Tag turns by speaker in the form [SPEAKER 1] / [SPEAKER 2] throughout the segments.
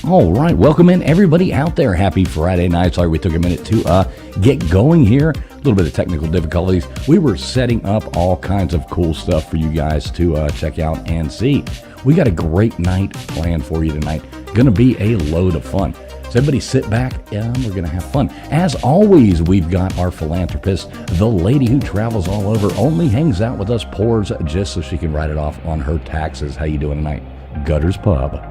[SPEAKER 1] All right, welcome in everybody out there. Happy Friday night. Sorry we took a minute to get going here. A little bit of technical difficulties. We were setting up all kinds of cool stuff for you guys to check out and see. We got a great night planned for you tonight. Going to be a load of fun. So everybody sit back and we're going to have fun. As always, we've got our philanthropist, the lady who travels all over, only hangs out with us poors just so she can write it off on her taxes. How you doing tonight? Gutters Pub.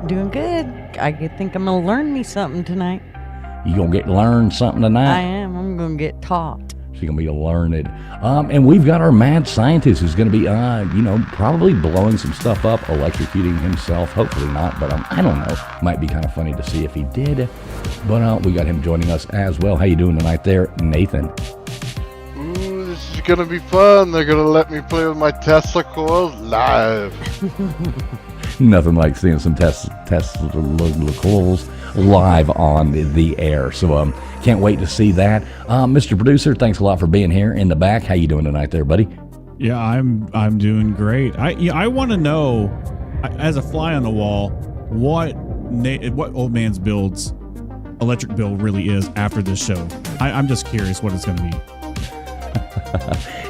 [SPEAKER 2] Doing good. I think I'm going to learn me something tonight.
[SPEAKER 1] You going to learn something tonight?
[SPEAKER 2] I am. I'm going to get taught.
[SPEAKER 1] She's going to be learned. And we've got our mad scientist who's going to be, probably blowing some stuff up, electrocuting himself. Hopefully not, but I don't know. Might be kind of funny to see if he did. But we got him joining us as well. How you doing tonight there, Nathan?
[SPEAKER 3] Ooh, this is going to be fun. They're going to let me play with my Tesla coils live.
[SPEAKER 1] Nothing like seeing some Tesla coils live on the air. So can't wait to see that. Mr. Producer, thanks a lot for being here in the back. How you doing tonight there, buddy?
[SPEAKER 4] Yeah, I'm doing great. I want to know, as a fly on the wall, what Old Man's Build's electric bill really is after this show. I'm just curious what it's going to be.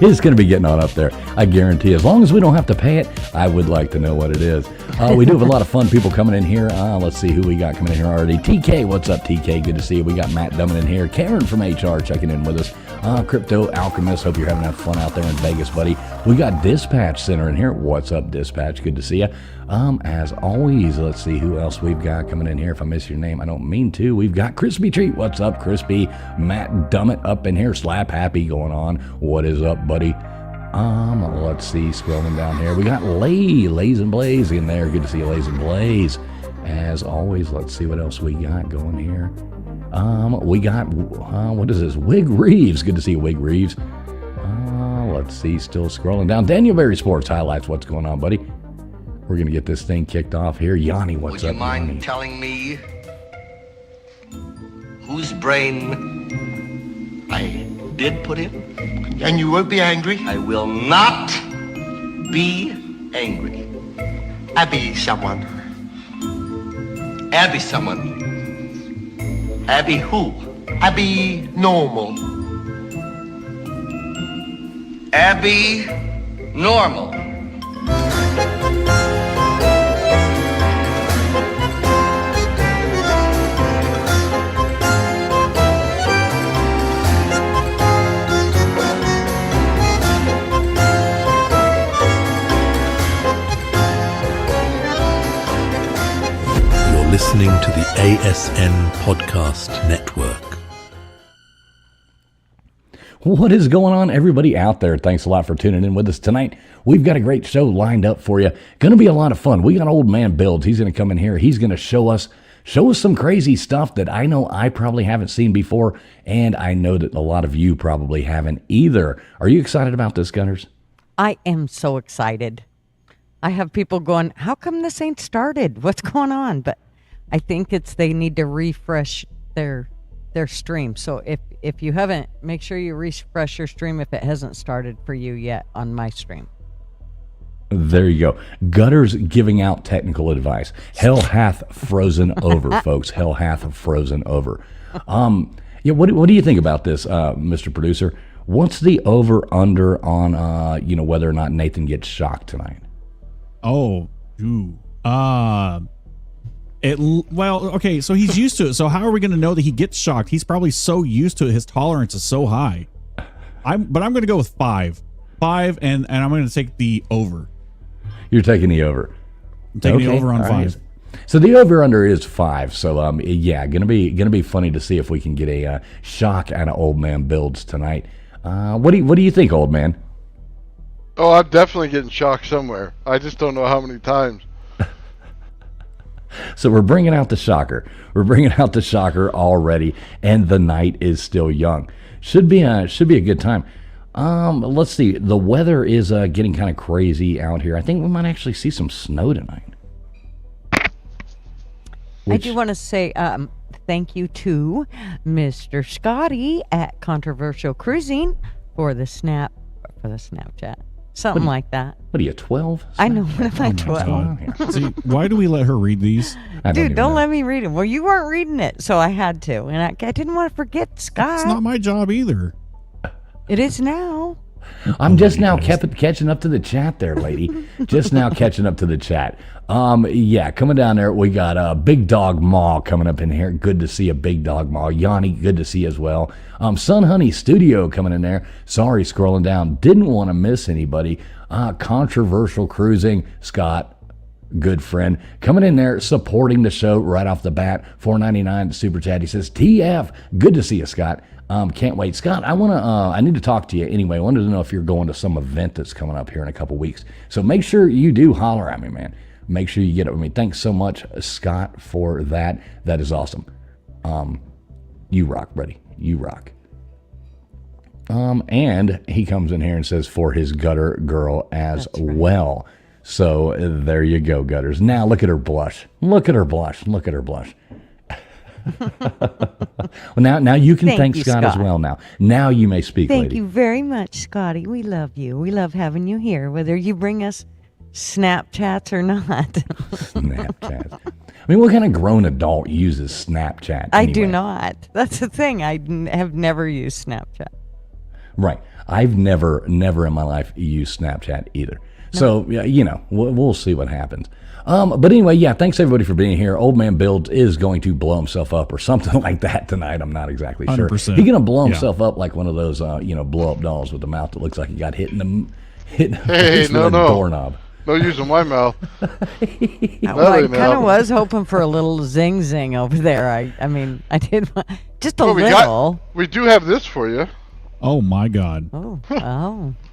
[SPEAKER 1] It's going to be getting on up there, I guarantee. As long as we don't have to pay it, I would like to know what it is. We do have a lot of fun people coming in here. Let's see who we got coming in here already. TK, what's up, TK? Good to see you. We got Matt Dummon in here. Karen from HR checking in with us. Crypto Alchemist, hope you're having enough fun out there in Vegas, buddy. We got Dispatch Center in here. What's up, Dispatch? Good to see you. As always, let's see who else we've got coming in here. If I miss your name, I don't mean to. We've got Crispy Treat. What's up, Crispy? Matt Dummett up in here. Slap Happy going on. What is up, buddy? Let's see, scrolling down here. We got Lays and Blaze in there. Good to see you, Lays and Blaze. As always, let's see what else we got going here. We got, what is this? Wig Reeves. Good to see you, Wig Reeves. Let's see, still scrolling down. Daniel Berry Sports Highlights. What's going on, buddy? We're going to get this thing kicked off here. Yanni, what's up,
[SPEAKER 5] Would you mind
[SPEAKER 1] Yanni?
[SPEAKER 5] telling me whose brain I did put in?
[SPEAKER 6] And you won't be angry?
[SPEAKER 5] I will not be angry.
[SPEAKER 6] Abby someone.
[SPEAKER 5] Abby someone. Abby who?
[SPEAKER 6] Abby normal.
[SPEAKER 5] Abby normal.
[SPEAKER 7] Listening to the ASN Podcast Network.
[SPEAKER 1] What is going on, everybody out there? Thanks a lot for tuning in with us tonight. We've got a great show lined up for you. Going to be a lot of fun. We got Old Man Builds. He's going to come in here. He's going to show us some crazy stuff that I know I probably haven't seen before, and I know that a lot of you probably haven't either. Are you excited about this, Gunners?
[SPEAKER 2] I am so excited. I have people going, how come this ain't started? What's going on? But I think they need to refresh their stream. So if you haven't, make sure you refresh your stream if it hasn't started for you yet on my stream.
[SPEAKER 1] There you go. Gutters giving out technical advice. Hell hath frozen over, folks. Hell hath frozen over. Yeah. What do you think about this, Mr. Producer? What's the over under on whether or not Nathan gets shocked tonight?
[SPEAKER 4] Oh, ooh. Okay, so he's used to it. So how are we going to know that he gets shocked? He's probably so used to it. His tolerance is so high. I'm going to go with 5, and I'm going to take the over.
[SPEAKER 1] You're taking the over.
[SPEAKER 4] I'm taking the over on 5.
[SPEAKER 1] Right. So the over under is 5. So yeah, gonna be funny to see if we can get a shock out of Old Man Builds tonight. What do you think, Old Man?
[SPEAKER 3] Oh, I'm definitely getting shocked somewhere. I just don't know how many times.
[SPEAKER 1] So we're bringing out the shocker. We're bringing out the shocker already, and the night is still young. Should be a good time. Let's see. The weather is getting kind of crazy out here. I think we might actually see some snow tonight.
[SPEAKER 2] I do want to say thank you to Mr. Scotty at Controversial Cruising for the Snapchat. something like that.
[SPEAKER 1] What are you, 12?
[SPEAKER 2] I know. What am I,
[SPEAKER 4] Oh
[SPEAKER 2] 12?
[SPEAKER 4] my God. See, why do we let her read these?
[SPEAKER 2] Dude, don't let me read it. Well, you weren't reading it, so I had to. And I didn't want to forget Scott.
[SPEAKER 4] It's not my job either.
[SPEAKER 2] It is now.
[SPEAKER 1] I'm just now catching up to the chat there, lady. Just now catching up to the chat. Yeah, coming down there, we got Big Dog Ma coming up in here. Good to see a Big Dog Ma. Yanni, good to see you as well. Sun Honey Studio coming in there. Sorry, scrolling down. Didn't want to miss anybody. Controversial Cruising, Scott, good friend, coming in there supporting the show right off the bat. $4.99 super chat. He says, TF, good to see you, Scott. Can't wait. Scott, I need to talk to you anyway. I wanted to know if you're going to some event that's coming up here in a couple weeks. So make sure you do holler at me, man. Make sure you get it with me. Thanks so much, Scott, for that. That is awesome. You rock, buddy. You rock. And he comes in here and says for his gutter girl as well. So there you go, Gutters. Now look at her blush. Look at her blush. Look at her blush. Well, now you can thank Scott as well. Now you may speak,
[SPEAKER 2] Thank
[SPEAKER 1] lady.
[SPEAKER 2] you very much, Scotty. We love you. We love having you here, whether you bring us Snapchats or not.
[SPEAKER 1] Snapchat. I mean, what kind of grown adult uses Snapchat?
[SPEAKER 2] I do
[SPEAKER 1] anyway?
[SPEAKER 2] not. That's the thing. I have never used Snapchat.
[SPEAKER 1] Right. I've never in my life used Snapchat either. No. So, yeah, you know, we'll see what happens. But anyway, yeah, thanks everybody for being here. Old Man Builds is going to blow himself up or something like that tonight. I'm not exactly sure.
[SPEAKER 4] 100%.
[SPEAKER 1] He's going to blow himself up like one of those, blow up dolls with the mouth that looks like he got hit in the face with a doorknob.
[SPEAKER 3] No using my mouth.
[SPEAKER 2] Well, I kind of was hoping for a little zing over there. I mean, I did just a little.
[SPEAKER 3] We do have this for you.
[SPEAKER 4] Oh my God.
[SPEAKER 2] Oh.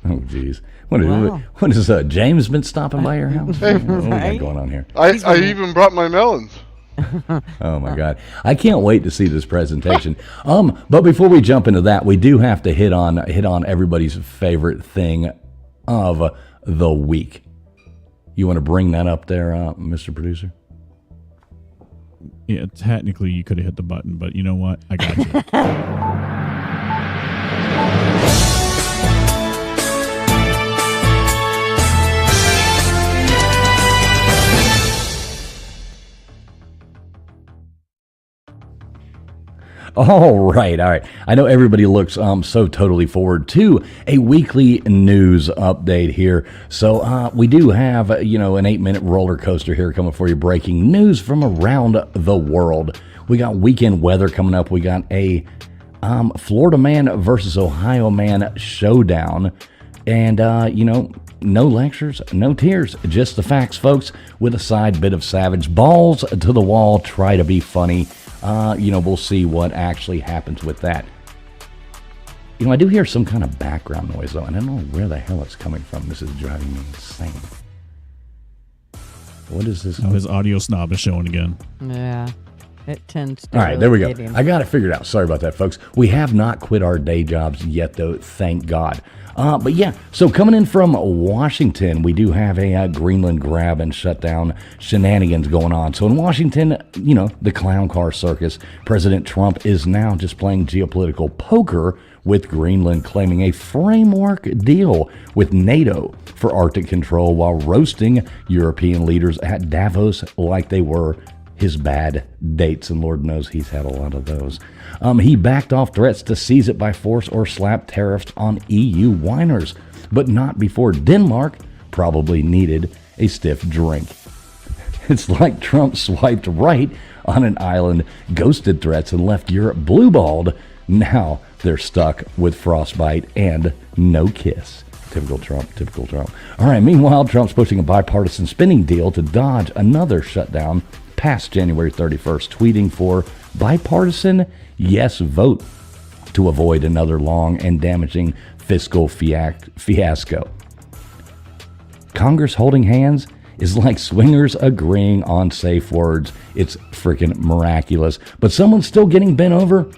[SPEAKER 1] Oh, geez. What is James been stopping by your house? What we got going on here?
[SPEAKER 3] I even brought my melons.
[SPEAKER 1] Oh my God. I can't wait to see this presentation. But before we jump into that, we do have to hit on everybody's favorite thing of the week. You want to bring that up there, Mr. Producer?
[SPEAKER 4] Yeah, technically you could have hit the button, but you know what? I got you.
[SPEAKER 1] All right. I know everybody looks so totally forward to a weekly news update here. So we do have, an 8-minute roller coaster here coming for you, breaking news from around the world. We got weekend weather coming up. We got a Florida man versus Ohio man showdown. And, no lectures, no tears, just the facts, folks, with a side bit of savage. Balls to the wall, try to be funny. We'll see what actually happens with that. I do hear some kind of background noise, though, and I don't know where the hell it's coming from. This is driving me insane. What is this?
[SPEAKER 4] Oh, his audio snob is showing again.
[SPEAKER 2] Yeah, it tends to.
[SPEAKER 1] All right, there we go. I got it figured out. Sorry about that, folks. We have not quit our day jobs yet, though, thank God. But yeah, so coming in from Washington, we do have a Greenland grab and shutdown shenanigans going on. So in Washington, the clown car circus, President Trump is now just playing geopolitical poker with Greenland, claiming a framework deal with NATO for Arctic control while roasting European leaders at Davos like they were his bad dates, and Lord knows he's had a lot of those. He backed off threats to seize it by force or slap tariffs on EU whiners, but not before Denmark probably needed a stiff drink. It's like Trump swiped right on an island, ghosted threats, and left Europe blue-balled. Now they're stuck with frostbite and no kiss. Typical Trump, typical Trump. All right, meanwhile, Trump's pushing a bipartisan spending deal to dodge another shutdown past January 31st, tweeting for bipartisan yes vote to avoid another long and damaging fiscal fiasco. Congress holding hands is like swingers agreeing on safe words. It's freaking miraculous. But someone's still getting bent over.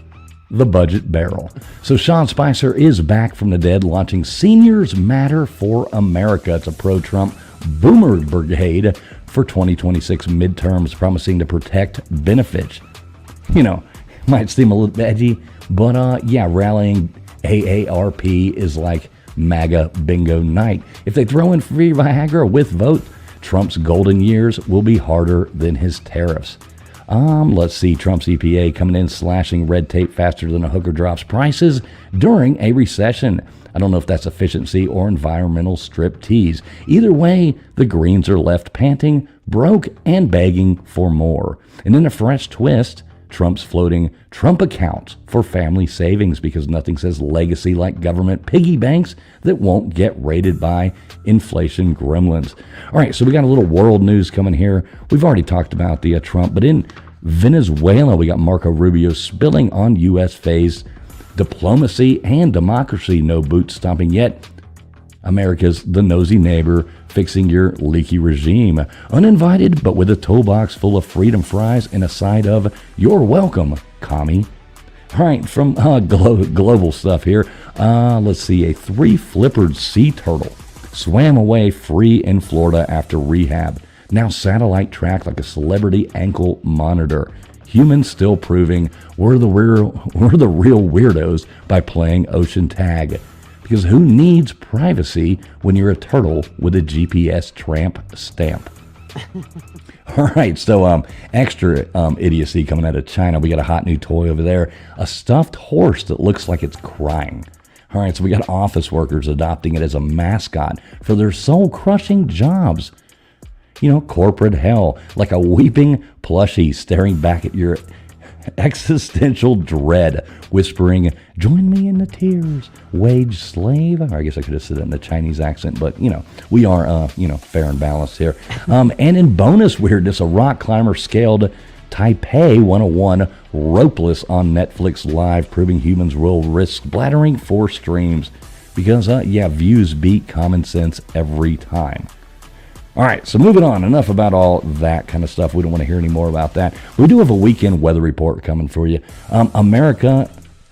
[SPEAKER 1] The budget barrel. So Sean Spicer is back from the dead, launching Seniors Matter for America. It's a pro-Trump boomer brigade for 2026 midterms, promising to protect benefits. Might seem a little edgy, but rallying AARP is like MAGA bingo night. If they throw in free Viagra with vote, Trump's golden years will be harder than his tariffs. Let's see, Trump's EPA coming in slashing red tape faster than a hooker drops prices during a recession. I don't know if that's efficiency or environmental striptease. Either way, the Greens are left panting, broke, and begging for more. And in a fresh twist, Trump's floating Trump accounts for family savings because nothing says legacy like government piggy banks that won't get raided by inflation gremlins. All right, so we got a little world news coming here. We've already talked about the Trump, but in Venezuela, we got Marco Rubio spilling on U.S. phase diplomacy and democracy. No boot stomping yet. America's the nosy neighbor fixing your leaky regime. Uninvited, but with a toolbox full of freedom fries and a side of "You're welcome, commie." All right, from global stuff here. Let's see. A 3-flippered sea turtle swam away free in Florida after rehab. Now satellite tracked like a celebrity ankle monitor. Humans still proving we're the real weirdos by playing ocean tag. Because who needs privacy when you're a turtle with a GPS tramp stamp? All right, so extra idiocy coming out of China. We got a hot new toy over there, a stuffed horse that looks like it's crying. All right, so we got office workers adopting it as a mascot for their soul-crushing jobs. You know, corporate hell, like a weeping plushie staring back at your existential dread, whispering, "Join me in the tears, wage slave." Or I guess I could have said it in the Chinese accent, but, you know, we are, fair and balanced here. And in bonus weirdness, a rock climber scaled Taipei 101 ropeless on Netflix Live, proving humans will risk bladdering for streams. Because, views beat common sense every time. All right, so moving on. Enough about all that kind of stuff. We don't want to hear any more about that. We do have a weekend weather report coming for you. America,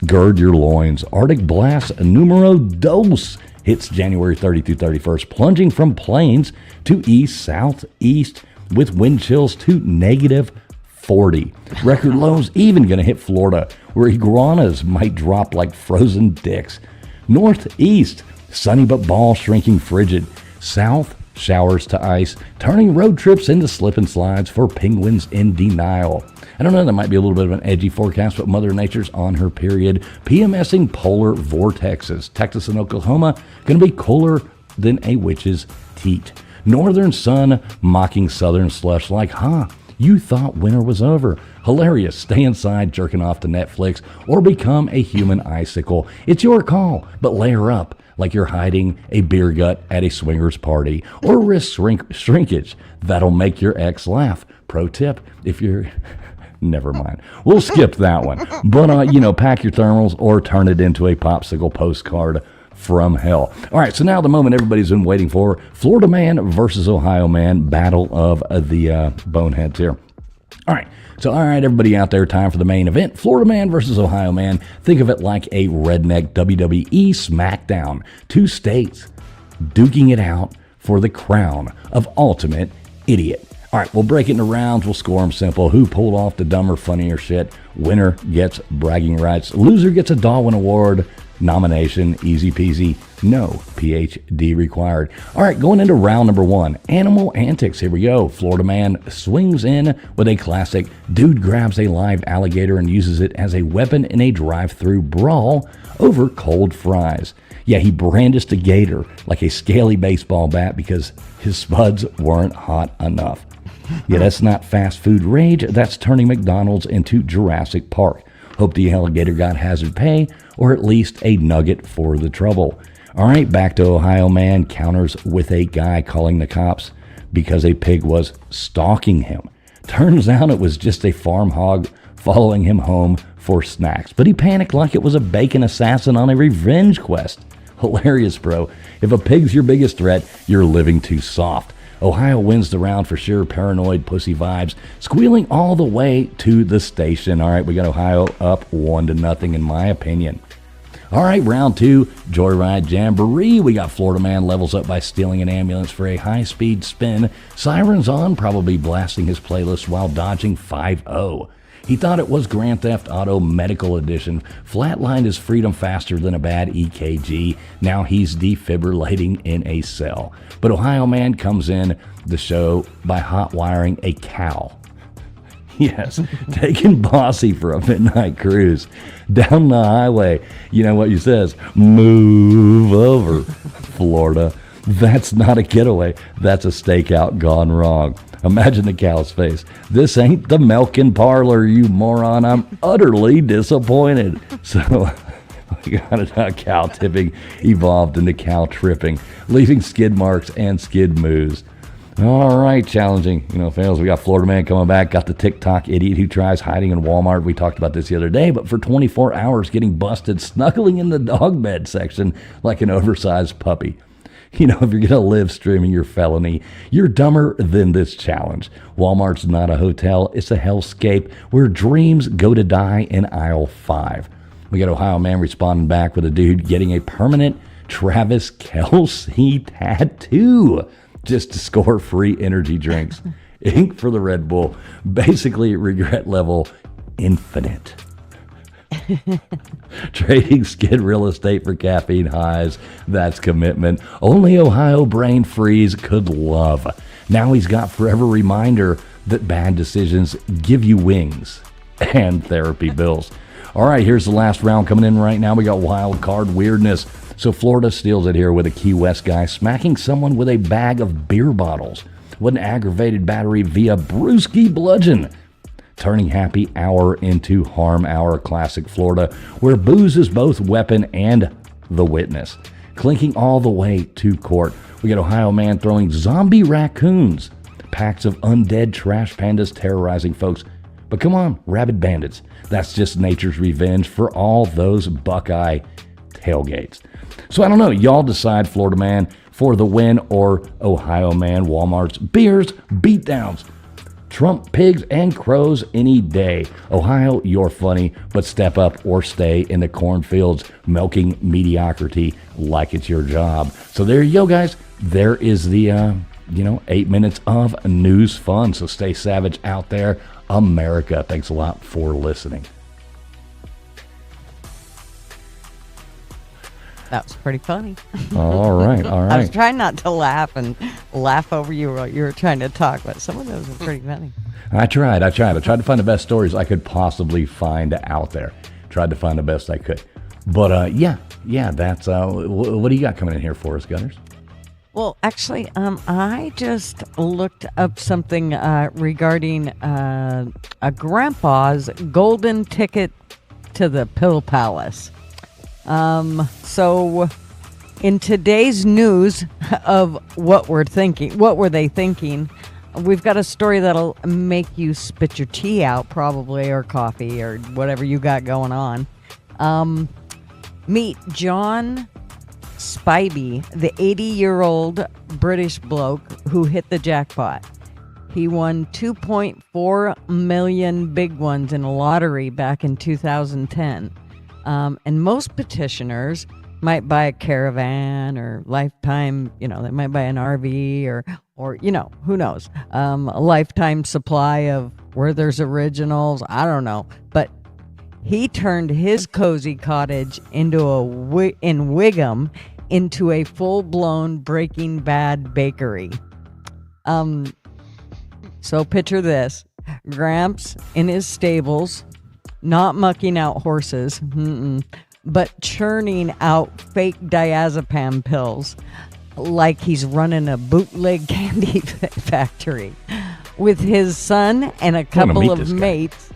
[SPEAKER 1] gird your loins. Arctic blast numero dos hits January 30 through 31st, plunging from plains to east-southeast with wind chills to -40. Record lows even going to hit Florida, where iguanas might drop like frozen dicks. Northeast, sunny but ball shrinking frigid. South, showers to ice, turning road trips into slip and slides for penguins in denial. I don't know, that might be a little bit of an edgy forecast, but Mother Nature's on her period, PMSing polar vortexes. Texas and Oklahoma going to be cooler than a witch's teat. Northern sun mocking southern slush like, you thought winter was over. Hilarious. Stay inside jerking off to Netflix or become a human icicle. It's your call, but layer up like you're hiding a beer gut at a swingers party, or risk shrinkage. That'll make your ex laugh. Pro tip, if you're... Never mind. We'll skip that one. But, pack your thermals or turn it into a popsicle postcard from hell. All right, so now the moment everybody's been waiting for, Florida man versus Ohio man, battle of the boneheads here. All right, everybody out there, time for the main event. Florida man versus Ohio man. Think of it like a redneck WWE SmackDown. Two states duking it out for the crown of ultimate idiot. All right, we'll break it into rounds. We'll score them simple. Who pulled off the dumber, funnier shit? Winner gets bragging rights. Loser gets a Darwin Award nomination. Easy peasy. No PhD required. All right, going into round number 1. Animal antics. Here we go. Florida man swings in with a classic. Dude grabs a live alligator and uses it as a weapon in a drive-through brawl over cold fries. Yeah, he brandished a gator like a scaly baseball bat because his spuds weren't hot enough. Yeah, that's not fast food rage. That's turning McDonald's into Jurassic Park. Hope the alligator got hazard pay or at least a nugget for the trouble. All right, back to Ohio man counters with a guy calling the cops because a pig was stalking him. Turns out it was just a farm hog following him home for snacks. But he panicked like it was a bacon assassin on a revenge quest. Hilarious, bro. If a pig's your biggest threat, you're living too soft. Ohio wins the round for sure. Paranoid pussy vibes, squealing all the way to the station. All right, we got Ohio up 1-0 in my opinion. All right, round 2, Joyride Jamboree. We got Florida man levels up by stealing an ambulance for a high-speed spin. Sirens on, probably blasting his playlist while dodging 5-0. He thought it was Grand Theft Auto Medical Edition, flatlined his freedom faster than a bad EKG. Now he's defibrillating in a cell. But Ohio man comes in the show by hot wiring a cow. Yes, taking Bossy for a midnight cruise down the highway. You know what he says? Move over, Florida. That's not a getaway. That's a stakeout gone wrong. Imagine the cow's face. This ain't the milking parlor, you moron. I'm utterly disappointed. So we got a cow tipping evolved into cow tripping, leaving skid marks and skid moves. All right, challenging, fails. We got Florida man coming back, got the TikTok idiot who tries hiding in Walmart. We talked about this the other day, but for 24 hours getting busted snuggling in the dog bed section like an oversized puppy. If you're going to live streaming your felony, you're dumber than this challenge. Walmart's not a hotel, it's a hellscape where dreams go to die in aisle 5. We got Ohio man responding back with a dude getting a permanent Travis Kelce tattoo just to score free energy drinks. Ink for the Red Bull. Basically, regret level infinite. Trading skid real estate for caffeine highs. That's commitment. Only Ohio brain freeze could love. Now he's got forever reminder that bad decisions give you wings and therapy bills. All right, here's the last round coming in right now. We got wild card weirdness. So Florida steals it here with a Key West guy smacking someone with a bag of beer bottles with an aggravated battery via brewski bludgeon. Turning happy hour into harm hour. Classic Florida, where booze is both weapon and the witness. Clinking all the way to court. We got Ohio man throwing zombie raccoons. Packs of undead trash pandas terrorizing folks. But come on, rabid bandits. That's just nature's revenge for all those Buckeye tailgates. So I don't know. Y'all decide, Florida man for the win or Ohio man, Walmart's beers, beatdowns. Trump pigs and crows any day. Ohio, you're funny, but step up or stay in the cornfields milking mediocrity like it's your job. So there you go, guys. There is the, 8 minutes of news fun. So stay savage out there, America. Thanks a lot for listening.
[SPEAKER 2] That was pretty funny.
[SPEAKER 1] All right.
[SPEAKER 2] I was trying not to laugh over you while you were trying to talk, but some of those were pretty funny.
[SPEAKER 1] I tried to find the best stories I could possibly find out there. Tried to find the best I could. But yeah, that's what do you got coming in here for us, Gunners?
[SPEAKER 2] Well, actually, I just looked up something regarding a grandpa's golden ticket to the Pill Palace. So in today's news of what were they thinking? We've got a story that'll make you spit your tea out, probably, or coffee, or whatever you got going on. Meet John Spivey, the 80-year-old British bloke who hit the jackpot. He won 2.4 million big ones in a lottery back in 2010. And most petitioners might buy a caravan or lifetime, they might buy an RV or who knows, a lifetime supply of Werther's Originals. I don't know. But he turned his cozy cottage in Wigham into a full-blown Breaking Bad bakery. So picture this. Gramps in his stables, not mucking out horses, but churning out fake diazepam pills like he's running a bootleg candy factory. With his son and a couple of mates.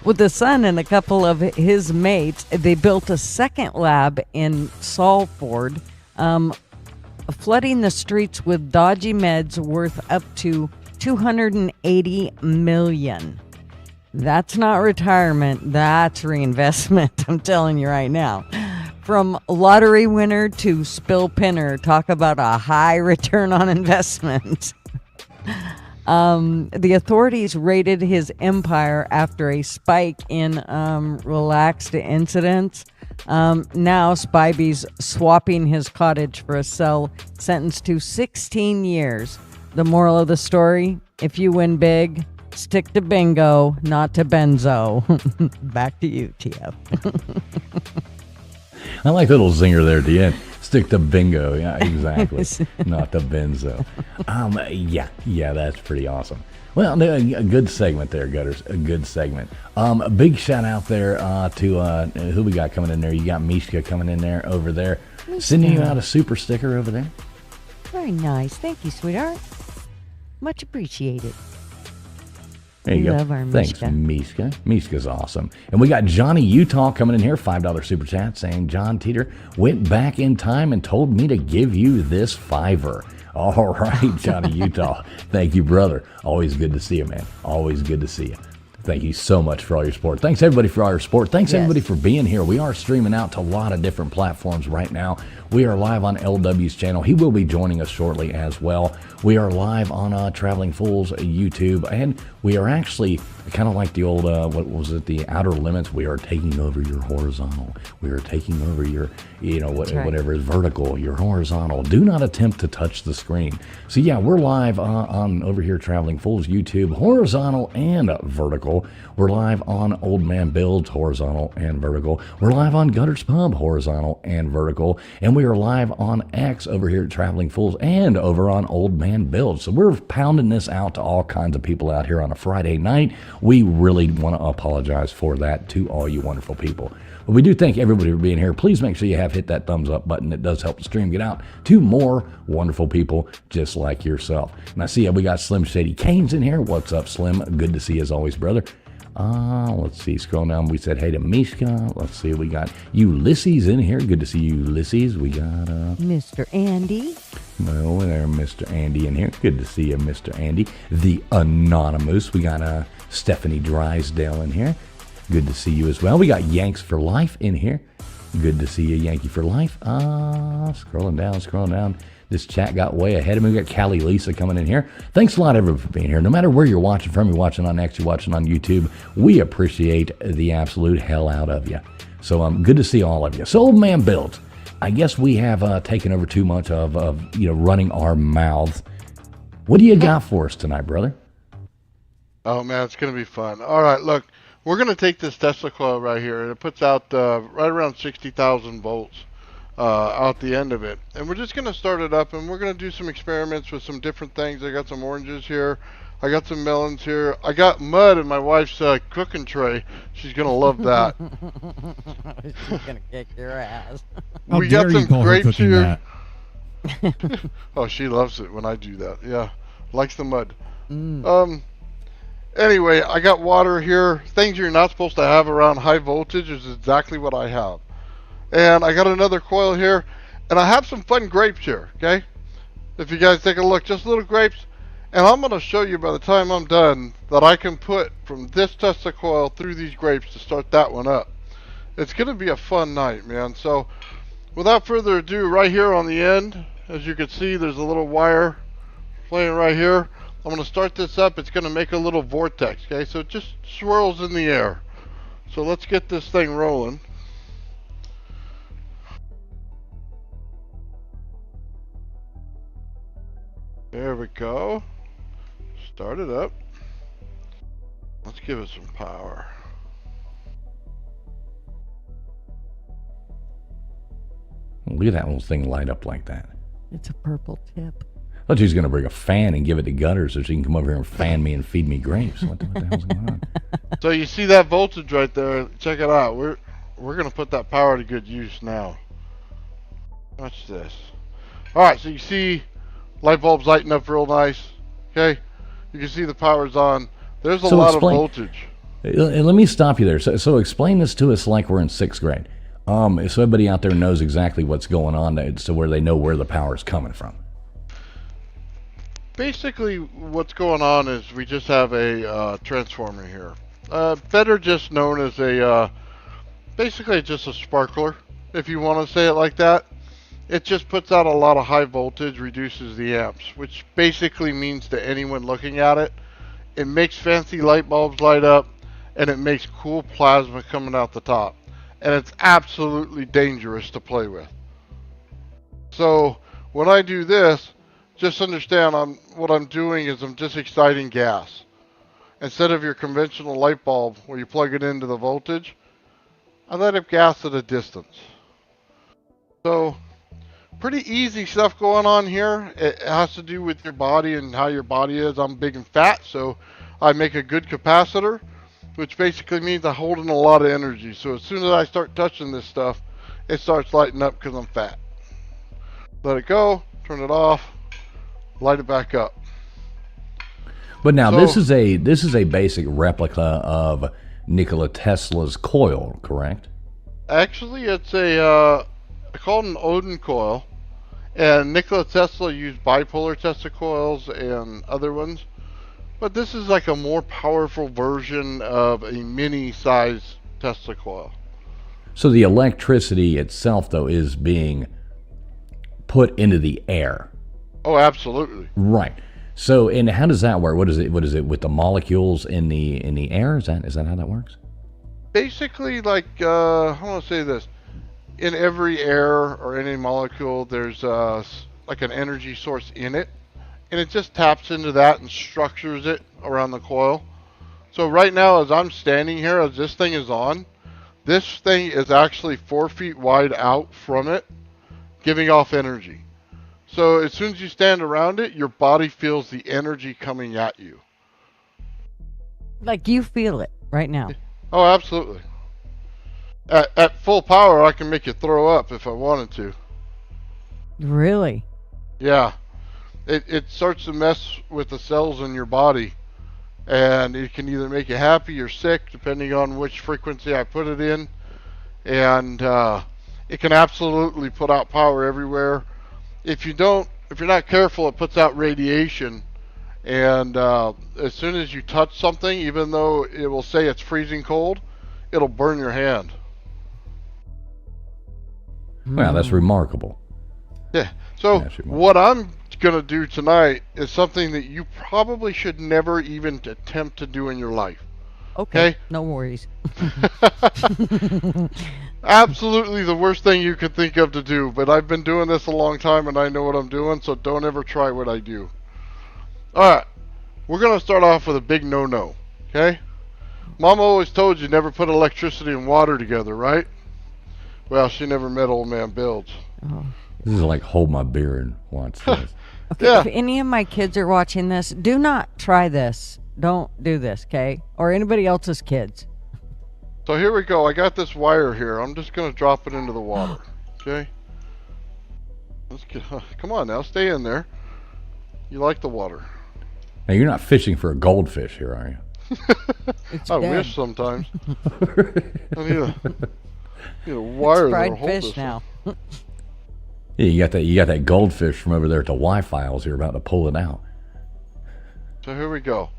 [SPEAKER 2] With the son and a couple of his mates, they built a second lab in Salford, flooding the streets with dodgy meds worth up to $280 million. That's not retirement, that's reinvestment, I'm telling you right now. From lottery winner to spill pinner, talk about a high return on investment. The authorities raided his empire after a spike in relaxed incidents. Now Spivey's swapping his cottage for a cell, sentenced to 16 years. The moral of the story, if you win big, Stick to bingo, not to benzo. Back to you, TF.
[SPEAKER 1] I like the little zinger there at the end. Stick to bingo. Yeah, exactly. Not the benzo. Yeah, that's pretty awesome. Well, a good segment there, Gutters. A good segment. A big shout out there to who we got coming in there. You got Mishka coming in there over there. Sending you out a super sticker over there.
[SPEAKER 2] Very nice. Thank you, sweetheart. Much appreciated.
[SPEAKER 1] There you go.
[SPEAKER 2] Love our
[SPEAKER 1] Thanks,
[SPEAKER 2] Mishka.
[SPEAKER 1] Mishka. Mishka's awesome. And we got Johnny Utah coming in here, $5 super chat, saying, John Teeter went back in time and told me to give you this $5. All right, Johnny Utah. Thank you, brother. Always good to see you, man. Always good to see you. Thank you so much for all your support. Thanks, everybody, for all your support. Thanks, everybody, for being here. We are streaming out to a lot of different platforms right now. We are live on LW's channel. He will be joining us shortly as well. We are live on Traveling Fools YouTube, and we are actually kind of like the old, what was it, the Outer Limits. We are taking over your horizontal. We are taking over your, whatever is vertical, your horizontal. Do not attempt to touch the screen. So, yeah, we're live on over here, Traveling Fools YouTube, horizontal and vertical. We're live on Old Man Builds, horizontal and vertical. We're live on Gutters Pub, horizontal and vertical. And we are live on X over here at Traveling Fools and over on Old Man Builds. So we're pounding this out to all kinds of people out here on a Friday night. We really want to apologize for that to all you wonderful people. But we do thank everybody for being here. Please make sure you have hit that thumbs up button. It does help the stream get out to more wonderful people just like yourself. And I see we got Slim Shady Canes in here. What's up, Slim? Good to see you as always, brother. Let's see, scroll down. We said hey to Mishka. Let's see, we got Ulysses in here. Good to see you, Ulysses. We got
[SPEAKER 2] Mr. Andy.
[SPEAKER 1] Oh, there, Mr. Andy in here. Good to see you, Mr. Andy. The Anonymous. We got Stephanie Drysdale in here. Good to see you as well. We got Yanks for Life in here. Good to see you, Yankee for Life. Scrolling down. This chat got way ahead of me. We got Callie Lisa coming in here. Thanks a lot, everyone, for being here. No matter where you're watching from, you're watching on X, you're watching on YouTube, we appreciate the absolute hell out of you. So good to see all of you. So, Old Man Builds, I guess we have taken over too much of running our mouths. What do you got for us tonight, brother?
[SPEAKER 3] Oh, man, it's going to be fun. All right, look, we're going to take this Tesla coil right here, and it puts out right around 60,000 volts. Out the end of it, and we're just going to start it up, and we're going to do some experiments with some different things. I got some oranges here, I got some melons here, I got mud in my wife's cooking tray. She's going to love that.
[SPEAKER 2] She's going to kick your ass.
[SPEAKER 3] We got some grapes here. Oh, she loves it when I do that. Yeah, likes the mud. Anyway, I got water here. Things you're not supposed to have around high voltage is exactly what I have. And I got another coil here, and I have some fun grapes here, okay? If you guys take a look, just little grapes. And I'm going to show you by the time I'm done that I can put from this Tesla coil through these grapes to start that one up. It's going to be a fun night, man. So without further ado, right here on the end, as you can see, there's a little wire playing right here. I'm going to start this up. It's going to make a little vortex, okay? So it just swirls in the air. So let's get this thing rolling. There we go. Start it up. Let's give it some power.
[SPEAKER 1] Look at that little thing light up like that.
[SPEAKER 2] It's a purple tip.
[SPEAKER 1] I thought she was going to bring a fan and give it to Gutters so she can come over here and fan me and feed me grapes. What the hell's going on?
[SPEAKER 3] So you see that voltage right there? Check it out. We're going to put that power to good use now. Watch this. All right, so you see light bulbs lighting up real nice. Okay, you can see the power's on. There's a lot of voltage.
[SPEAKER 1] Let me stop you there. So explain this to us like we're in 6th grade. So everybody out there knows exactly what's going on, so where they know where the power's coming from.
[SPEAKER 3] Basically, what's going on is we just have a transformer here. Better just known as basically just a sparkler, if you want to say it like that. It just puts out a lot of high voltage, reduces the amps, which basically means to anyone looking at it, it makes fancy light bulbs light up, and it makes cool plasma coming out the top. And it's absolutely dangerous to play with. So when I do this, just understand what I'm doing is I'm just exciting gas. instead of your conventional light bulb where you plug it into the voltage, I light up gas at a distance. So pretty easy stuff going on here. It has to do with your body and how your body is. I'm big and fat, so I make a good capacitor, which basically means I'm holding a lot of energy. So as soon as I start touching this stuff, it starts lighting up because I'm fat. Let it go, turn it off, light it back up.
[SPEAKER 1] But now
[SPEAKER 3] So-
[SPEAKER 1] this is a basic replica of Nikola Tesla's coil, correct?
[SPEAKER 3] Actually, it's I call it an Odin coil, and Nikola Tesla used bipolar Tesla coils and other ones, but this is like a more powerful version of a mini-size Tesla coil.
[SPEAKER 1] So the electricity itself, though, is being put into the air.
[SPEAKER 3] Oh, absolutely.
[SPEAKER 1] Right. So, and how does that work? What is it with the molecules in the air? Is that how that works?
[SPEAKER 3] Basically, like I want to say this: in every air or any molecule, there's like an energy source in it, and it just taps into that and structures it around the coil. So right now, as I'm standing here, as this thing is on, this thing is actually 4 feet wide out from it, giving off energy. So as soon as you stand around it, your body feels the energy coming at you.
[SPEAKER 2] Like you feel it right now.
[SPEAKER 3] Oh, absolutely. At full power, I can make you throw up if I wanted to.
[SPEAKER 2] Really?
[SPEAKER 3] Yeah. It starts to mess with the cells in your body, and it can either make you happy or sick, depending on which frequency I put it in. And it can absolutely put out power everywhere. If you're not careful, it puts out radiation, and as soon as you touch something, even though it will say it's freezing cold, it'll burn your hand.
[SPEAKER 1] Wow, that's remarkable.
[SPEAKER 3] Yeah. So
[SPEAKER 1] Yeah, she won't.
[SPEAKER 3] what I'm going to do tonight is something that you probably should never even attempt to do in your life.
[SPEAKER 2] Okay.
[SPEAKER 3] Okay.
[SPEAKER 2] No worries.
[SPEAKER 3] Absolutely the worst thing you could think of to do, but I've been doing this a long time and I know what I'm doing, so don't ever try what I do. Alright, we're going to start off with a big no-no, okay? Mama always told you never put electricity and water together, right? Well, she never met old man Builds.
[SPEAKER 2] Oh.
[SPEAKER 1] This is like hold my beer and watch this.
[SPEAKER 2] Okay,
[SPEAKER 3] Yeah.
[SPEAKER 2] if any of my kids are watching this, do not try this. Don't do this, okay? Or anybody else's kids.
[SPEAKER 3] So here we go. I got this wire here. I'm just going to drop it into the water, okay? Let's get, come on now, stay in there. You like the water.
[SPEAKER 1] Now you're not fishing for a goldfish here, are you?
[SPEAKER 2] It's
[SPEAKER 3] I
[SPEAKER 2] dead.
[SPEAKER 3] wish sometimes. I need a wire
[SPEAKER 2] It's fried
[SPEAKER 3] that'll hold
[SPEAKER 2] fish
[SPEAKER 3] this
[SPEAKER 2] now.
[SPEAKER 1] Yeah, you got that goldfish from over there at the Wi-Fi. I was here about to pull it out.
[SPEAKER 3] So here we go.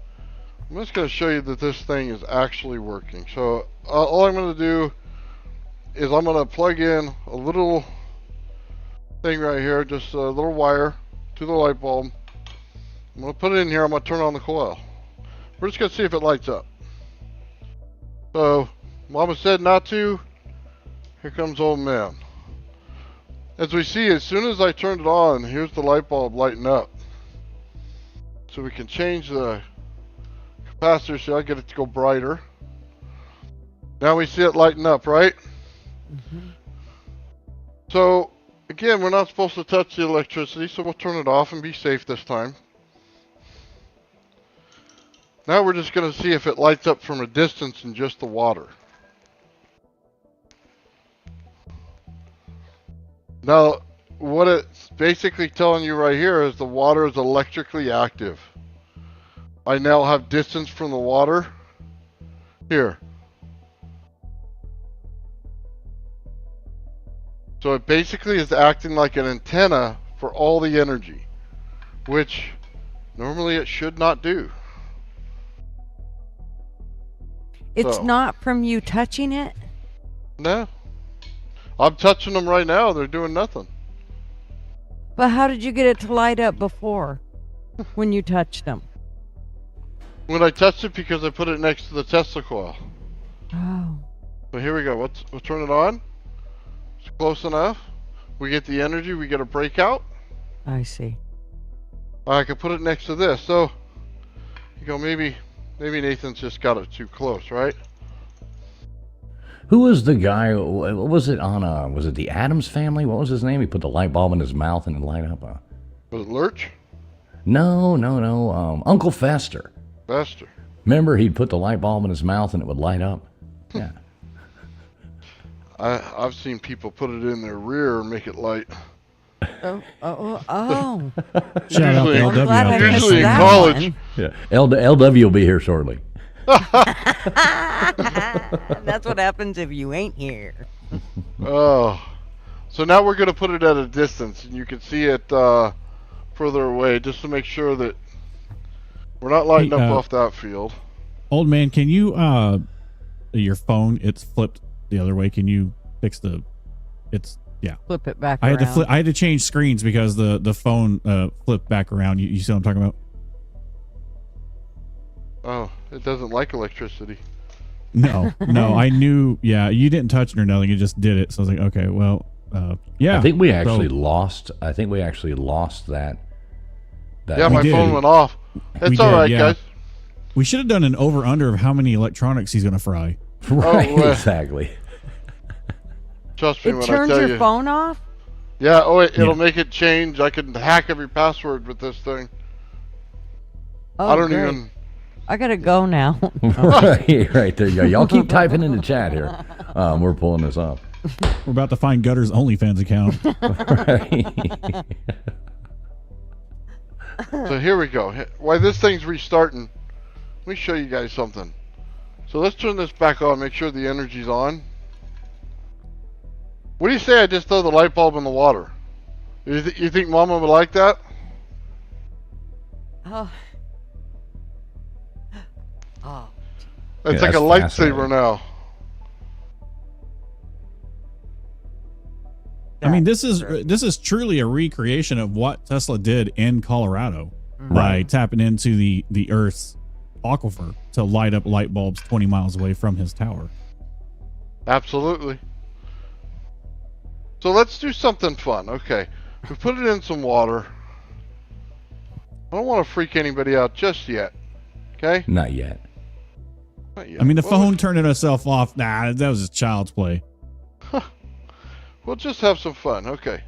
[SPEAKER 3] I'm just going to show you that this thing is actually working. So all I'm going to do is I'm going to plug in a little thing right here, just a little wire to the light bulb. I'm going to put it in here. I'm going to turn on the coil. We're just going to see if it lights up. So Mama said not to. Here comes old man. As we see, as soon as I turned it on, here's the light bulb lighting up. So we can change the capacitor so I get it to go brighter. Now we see it lighting up, right?
[SPEAKER 2] Mm-hmm.
[SPEAKER 3] So again, we're not supposed to touch the electricity, so we'll turn it off and be safe this time. Now we're just going to see if it lights up from a distance in just the water. Now, what it's basically telling you right here is the water is electrically active. I now have distance from the water. Here. So it basically is acting like an antenna for all the energy, which normally it should not do.
[SPEAKER 2] It's
[SPEAKER 3] So-
[SPEAKER 2] not from you touching it?
[SPEAKER 3] No. I'm touching them right now. They're doing nothing.
[SPEAKER 2] But how did you get it to light up before when you touched them?
[SPEAKER 3] When I touched it, because I put it next to the Tesla coil.
[SPEAKER 2] Oh.
[SPEAKER 3] So here we go. We'll turn it on. It's close enough. We get the energy. We get a breakout.
[SPEAKER 2] I see.
[SPEAKER 3] I can put it next to this. So you go maybe Maybe Nathan's just got it too close, right?
[SPEAKER 1] Who was the guy? What was it on? Was it the Addams Family? What was his name? He put the light bulb in his mouth and it light up.
[SPEAKER 3] Was it Lurch?
[SPEAKER 1] No. Uncle Fester.
[SPEAKER 3] Fester.
[SPEAKER 1] Remember, he'd put the light bulb in his mouth and it would light up. Yeah.
[SPEAKER 3] I've seen people put it in their rear and make it light.
[SPEAKER 2] Oh.
[SPEAKER 4] Shout out to
[SPEAKER 3] Usually-
[SPEAKER 4] LW
[SPEAKER 2] I'm glad
[SPEAKER 4] out
[SPEAKER 2] I
[SPEAKER 4] there.
[SPEAKER 2] missed
[SPEAKER 3] Usually in
[SPEAKER 2] that
[SPEAKER 3] college.
[SPEAKER 2] one.
[SPEAKER 1] Yeah. LW will be here shortly.
[SPEAKER 2] That's what happens if you ain't here.
[SPEAKER 3] Oh. So now we're going to put it at a distance, and you can see it further away, just to make sure that we're not lighting
[SPEAKER 4] Hey,
[SPEAKER 3] up off that field.
[SPEAKER 4] Old man, can you your phone? It's flipped the other way. Can you fix the? It's yeah.
[SPEAKER 2] Flip it back
[SPEAKER 4] I had to
[SPEAKER 2] around.
[SPEAKER 4] I had to change screens because the phone flipped back around. You see what I'm talking about?
[SPEAKER 3] Oh, it doesn't like electricity.
[SPEAKER 4] No, I knew. Yeah, you didn't touch it or nothing. You just did it. So I was like, okay, well, yeah.
[SPEAKER 1] I think we actually
[SPEAKER 4] So-
[SPEAKER 1] lost. I think we actually lost that.
[SPEAKER 3] Yeah,
[SPEAKER 4] We
[SPEAKER 3] my
[SPEAKER 4] did.
[SPEAKER 3] phone went off. It's
[SPEAKER 4] We
[SPEAKER 3] all
[SPEAKER 4] did,
[SPEAKER 3] right,
[SPEAKER 4] yeah.
[SPEAKER 3] guys.
[SPEAKER 4] We should have done an over under of how many electronics he's gonna fry.
[SPEAKER 1] Right.
[SPEAKER 3] Oh,
[SPEAKER 1] Exactly.
[SPEAKER 3] Trust me
[SPEAKER 2] It
[SPEAKER 3] when I
[SPEAKER 2] turns
[SPEAKER 3] tell
[SPEAKER 2] your
[SPEAKER 3] you.
[SPEAKER 2] phone off?
[SPEAKER 3] Yeah, oh, it'll
[SPEAKER 4] Yeah.
[SPEAKER 3] make it change. I can hack every password with this thing.
[SPEAKER 2] Oh,
[SPEAKER 3] I don't
[SPEAKER 2] great.
[SPEAKER 3] even...
[SPEAKER 2] I gotta go now.
[SPEAKER 1] Right there you go. Y'all keep typing in the chat here. We're pulling this up.
[SPEAKER 4] We're about to find Gutter's OnlyFans account.
[SPEAKER 1] Right.
[SPEAKER 3] So here we go. While this thing's restarting, let me show you guys something. So let's turn this back on, make sure the energy's on. What do you say I just throw the light bulb in the water? You think Mama would like that?
[SPEAKER 2] Oh. Oh.
[SPEAKER 3] It's
[SPEAKER 1] Yeah,
[SPEAKER 3] like a
[SPEAKER 1] that's
[SPEAKER 3] lightsaber
[SPEAKER 1] fascinating.
[SPEAKER 3] now.
[SPEAKER 4] I mean, this is truly a recreation of what Tesla did in Colorado by tapping into the Earth's aquifer to light up light bulbs 20 miles away from his tower.
[SPEAKER 3] Absolutely. So let's do something fun. Okay. We put it in some water. I don't want to freak anybody out just yet. Okay?
[SPEAKER 1] Not yet.
[SPEAKER 3] Not yet.
[SPEAKER 4] I mean, the
[SPEAKER 3] Well,
[SPEAKER 4] phone turning us off. Nah, that was just child's play.
[SPEAKER 3] We'll just have some fun. Okay.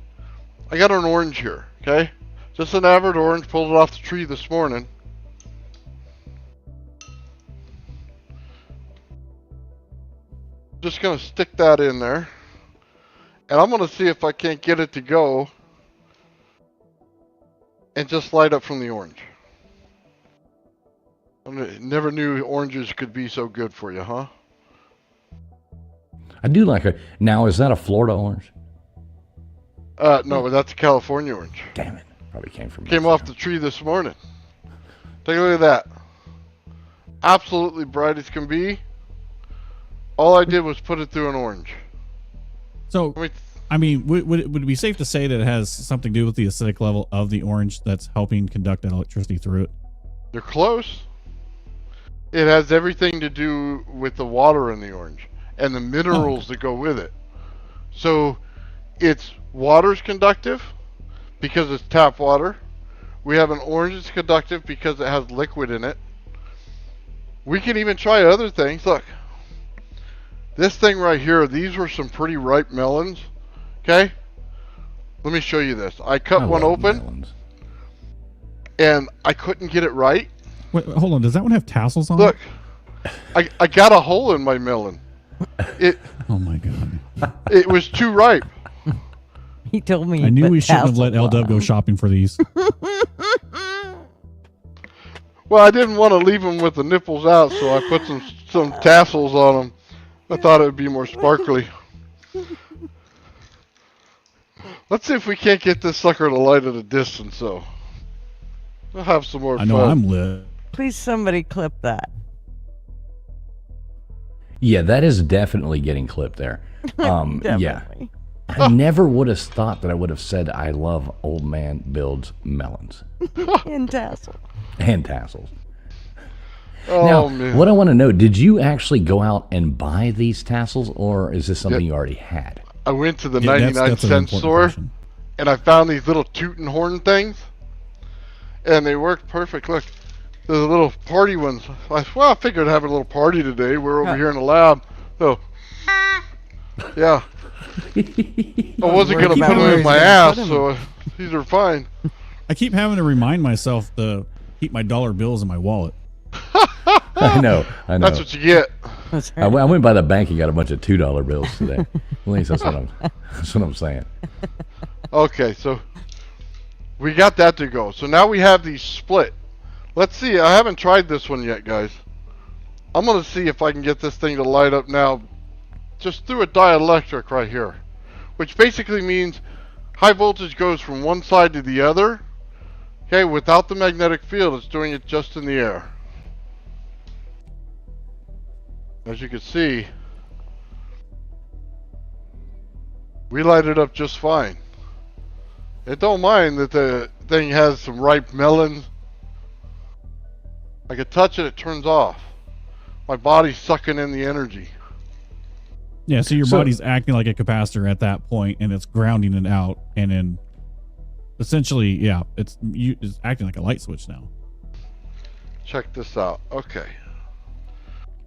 [SPEAKER 3] I got an orange here. Okay? Just an average orange. Pulled it off the tree this morning. Just going to stick that in there. And I'm going to see if I can't get it to go and just light up from the orange. Never knew oranges could be so good for you, huh?
[SPEAKER 1] I do like it. Now, is that a Florida orange?
[SPEAKER 3] No, that's a California orange.
[SPEAKER 1] Damn it. Probably came from
[SPEAKER 3] Came
[SPEAKER 1] Mexico.
[SPEAKER 3] off the tree this morning. Take a look at that. Absolutely bright as can be. All I did was put it through an orange.
[SPEAKER 4] So,
[SPEAKER 3] I mean,
[SPEAKER 4] I mean, would it be safe to say that it has something to do with the acidic level of the orange that's helping conduct that electricity through it?
[SPEAKER 3] they're close. It has everything to do with the water in the orange and the minerals that go with it. So it's water's conductive because it's tap water. We have an orange that's conductive because it has liquid in it. We can even try other things. Look, this thing right here, these were some pretty ripe melons. Okay? Let me show you this. I cut
[SPEAKER 1] I
[SPEAKER 3] one
[SPEAKER 1] love
[SPEAKER 3] open
[SPEAKER 1] melons.
[SPEAKER 3] and I couldn't get it right.
[SPEAKER 4] Wait, hold on. Does that one have tassels on
[SPEAKER 3] Look,
[SPEAKER 4] it?
[SPEAKER 3] I got a hole in my melon.
[SPEAKER 4] Oh my god!
[SPEAKER 3] It was too ripe.
[SPEAKER 2] He told me.
[SPEAKER 4] I knew
[SPEAKER 2] put
[SPEAKER 4] we shouldn't have let
[SPEAKER 2] tassels
[SPEAKER 4] L
[SPEAKER 2] on
[SPEAKER 4] Dub go
[SPEAKER 2] them.
[SPEAKER 4] shopping for these.
[SPEAKER 3] Well, I didn't want to leave them with the nipples out, so I put some tassels on them. I thought it would be more sparkly. Let's see if we can't get this sucker to light at a distance, though. We'll have some more
[SPEAKER 4] I know
[SPEAKER 3] fun.
[SPEAKER 4] I'm lit.
[SPEAKER 2] Please, somebody clip that.
[SPEAKER 1] Yeah, that is definitely getting clipped there. Yeah.
[SPEAKER 2] Definitely.
[SPEAKER 1] I never would have thought that I would have said I love Old Man Builds melons
[SPEAKER 2] In tassel.
[SPEAKER 1] and tassels.
[SPEAKER 3] Oh,
[SPEAKER 1] Now,
[SPEAKER 3] man.
[SPEAKER 1] what I want to know, did you actually go out and buy these tassels, or is this something you already had?
[SPEAKER 3] I went to the
[SPEAKER 4] Yeah,
[SPEAKER 3] 99
[SPEAKER 4] that's an
[SPEAKER 3] cent
[SPEAKER 4] important
[SPEAKER 3] store,
[SPEAKER 4] question.
[SPEAKER 3] and I found these little tootin' horn things, and they worked perfect. Look, The little party ones. I figured I'd have a little party today. We're over here in the lab. So, yeah. I wasn't going to put them in my ass, so these are fine.
[SPEAKER 4] I keep having to remind myself to keep my dollar bills in my wallet.
[SPEAKER 1] I know.
[SPEAKER 3] That's what you get.
[SPEAKER 1] I went by the bank and got a bunch of $2 bills today. At least that's what I'm saying.
[SPEAKER 3] Okay, so we got that to go. So now we have these split. Let's see. I haven't tried this one yet, guys. I'm going to see if I can get this thing to light up now just through a dielectric right here, which basically means high voltage goes from one side to the other. Okay, without the magnetic field, it's doing it just in the air. As you can see, we light it up just fine. It don't mind that the thing has some ripe melons. I can touch it, it turns off. My body's sucking in the energy.
[SPEAKER 4] Yeah, so your body's acting like a capacitor at that point, and it's grounding it out, and then essentially, yeah, it's acting like a light switch now.
[SPEAKER 3] Check this out. Okay.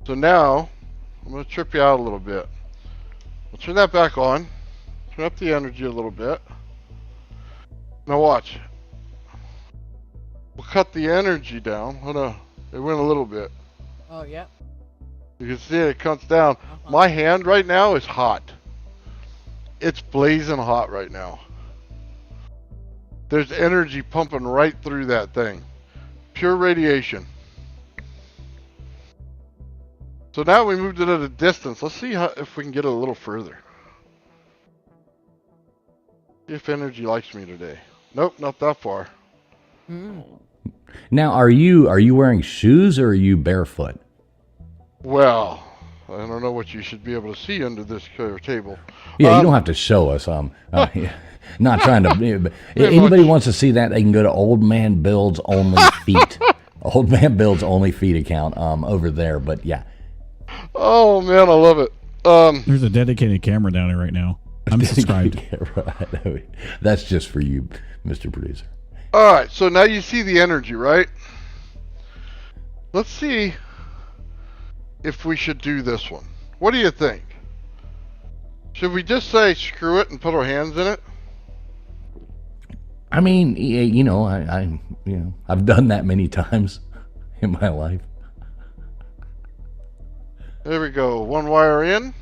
[SPEAKER 3] So now, I'm going to trip you out a little bit. We'll turn that back on. Turn up the energy a little bit. Now watch. We'll cut the energy down. Hold on. It went a little bit.
[SPEAKER 2] Oh, yeah.
[SPEAKER 3] You can see it comes down. My hand right now is hot. It's blazing hot right now. There's energy pumping right through that thing. Pure radiation. So now we moved it at a distance. Let's see if we can get it a little further. See if energy likes me today. Nope, not that far.
[SPEAKER 1] Now, are you wearing shoes or are you barefoot?
[SPEAKER 3] Well, I don't know what you should be able to see under this table.
[SPEAKER 1] Yeah, you don't have to show us. Not trying to. Anybody wants to see that, they can go to Old Man Builds Only Feet. Old Man Builds Only Feet account over there. But yeah.
[SPEAKER 3] Oh man, I love it.
[SPEAKER 4] There's a dedicated camera down there right now. I'm subscribed.
[SPEAKER 1] Yeah, right. That's just for you, Mr. Producer.
[SPEAKER 3] All right, so now you see the energy, right? Let's see if we should do this one. What do you think? Should we just say screw it and put our hands in it?
[SPEAKER 1] I mean, you know, I've done that many times in my life.
[SPEAKER 3] There we go. One wire in.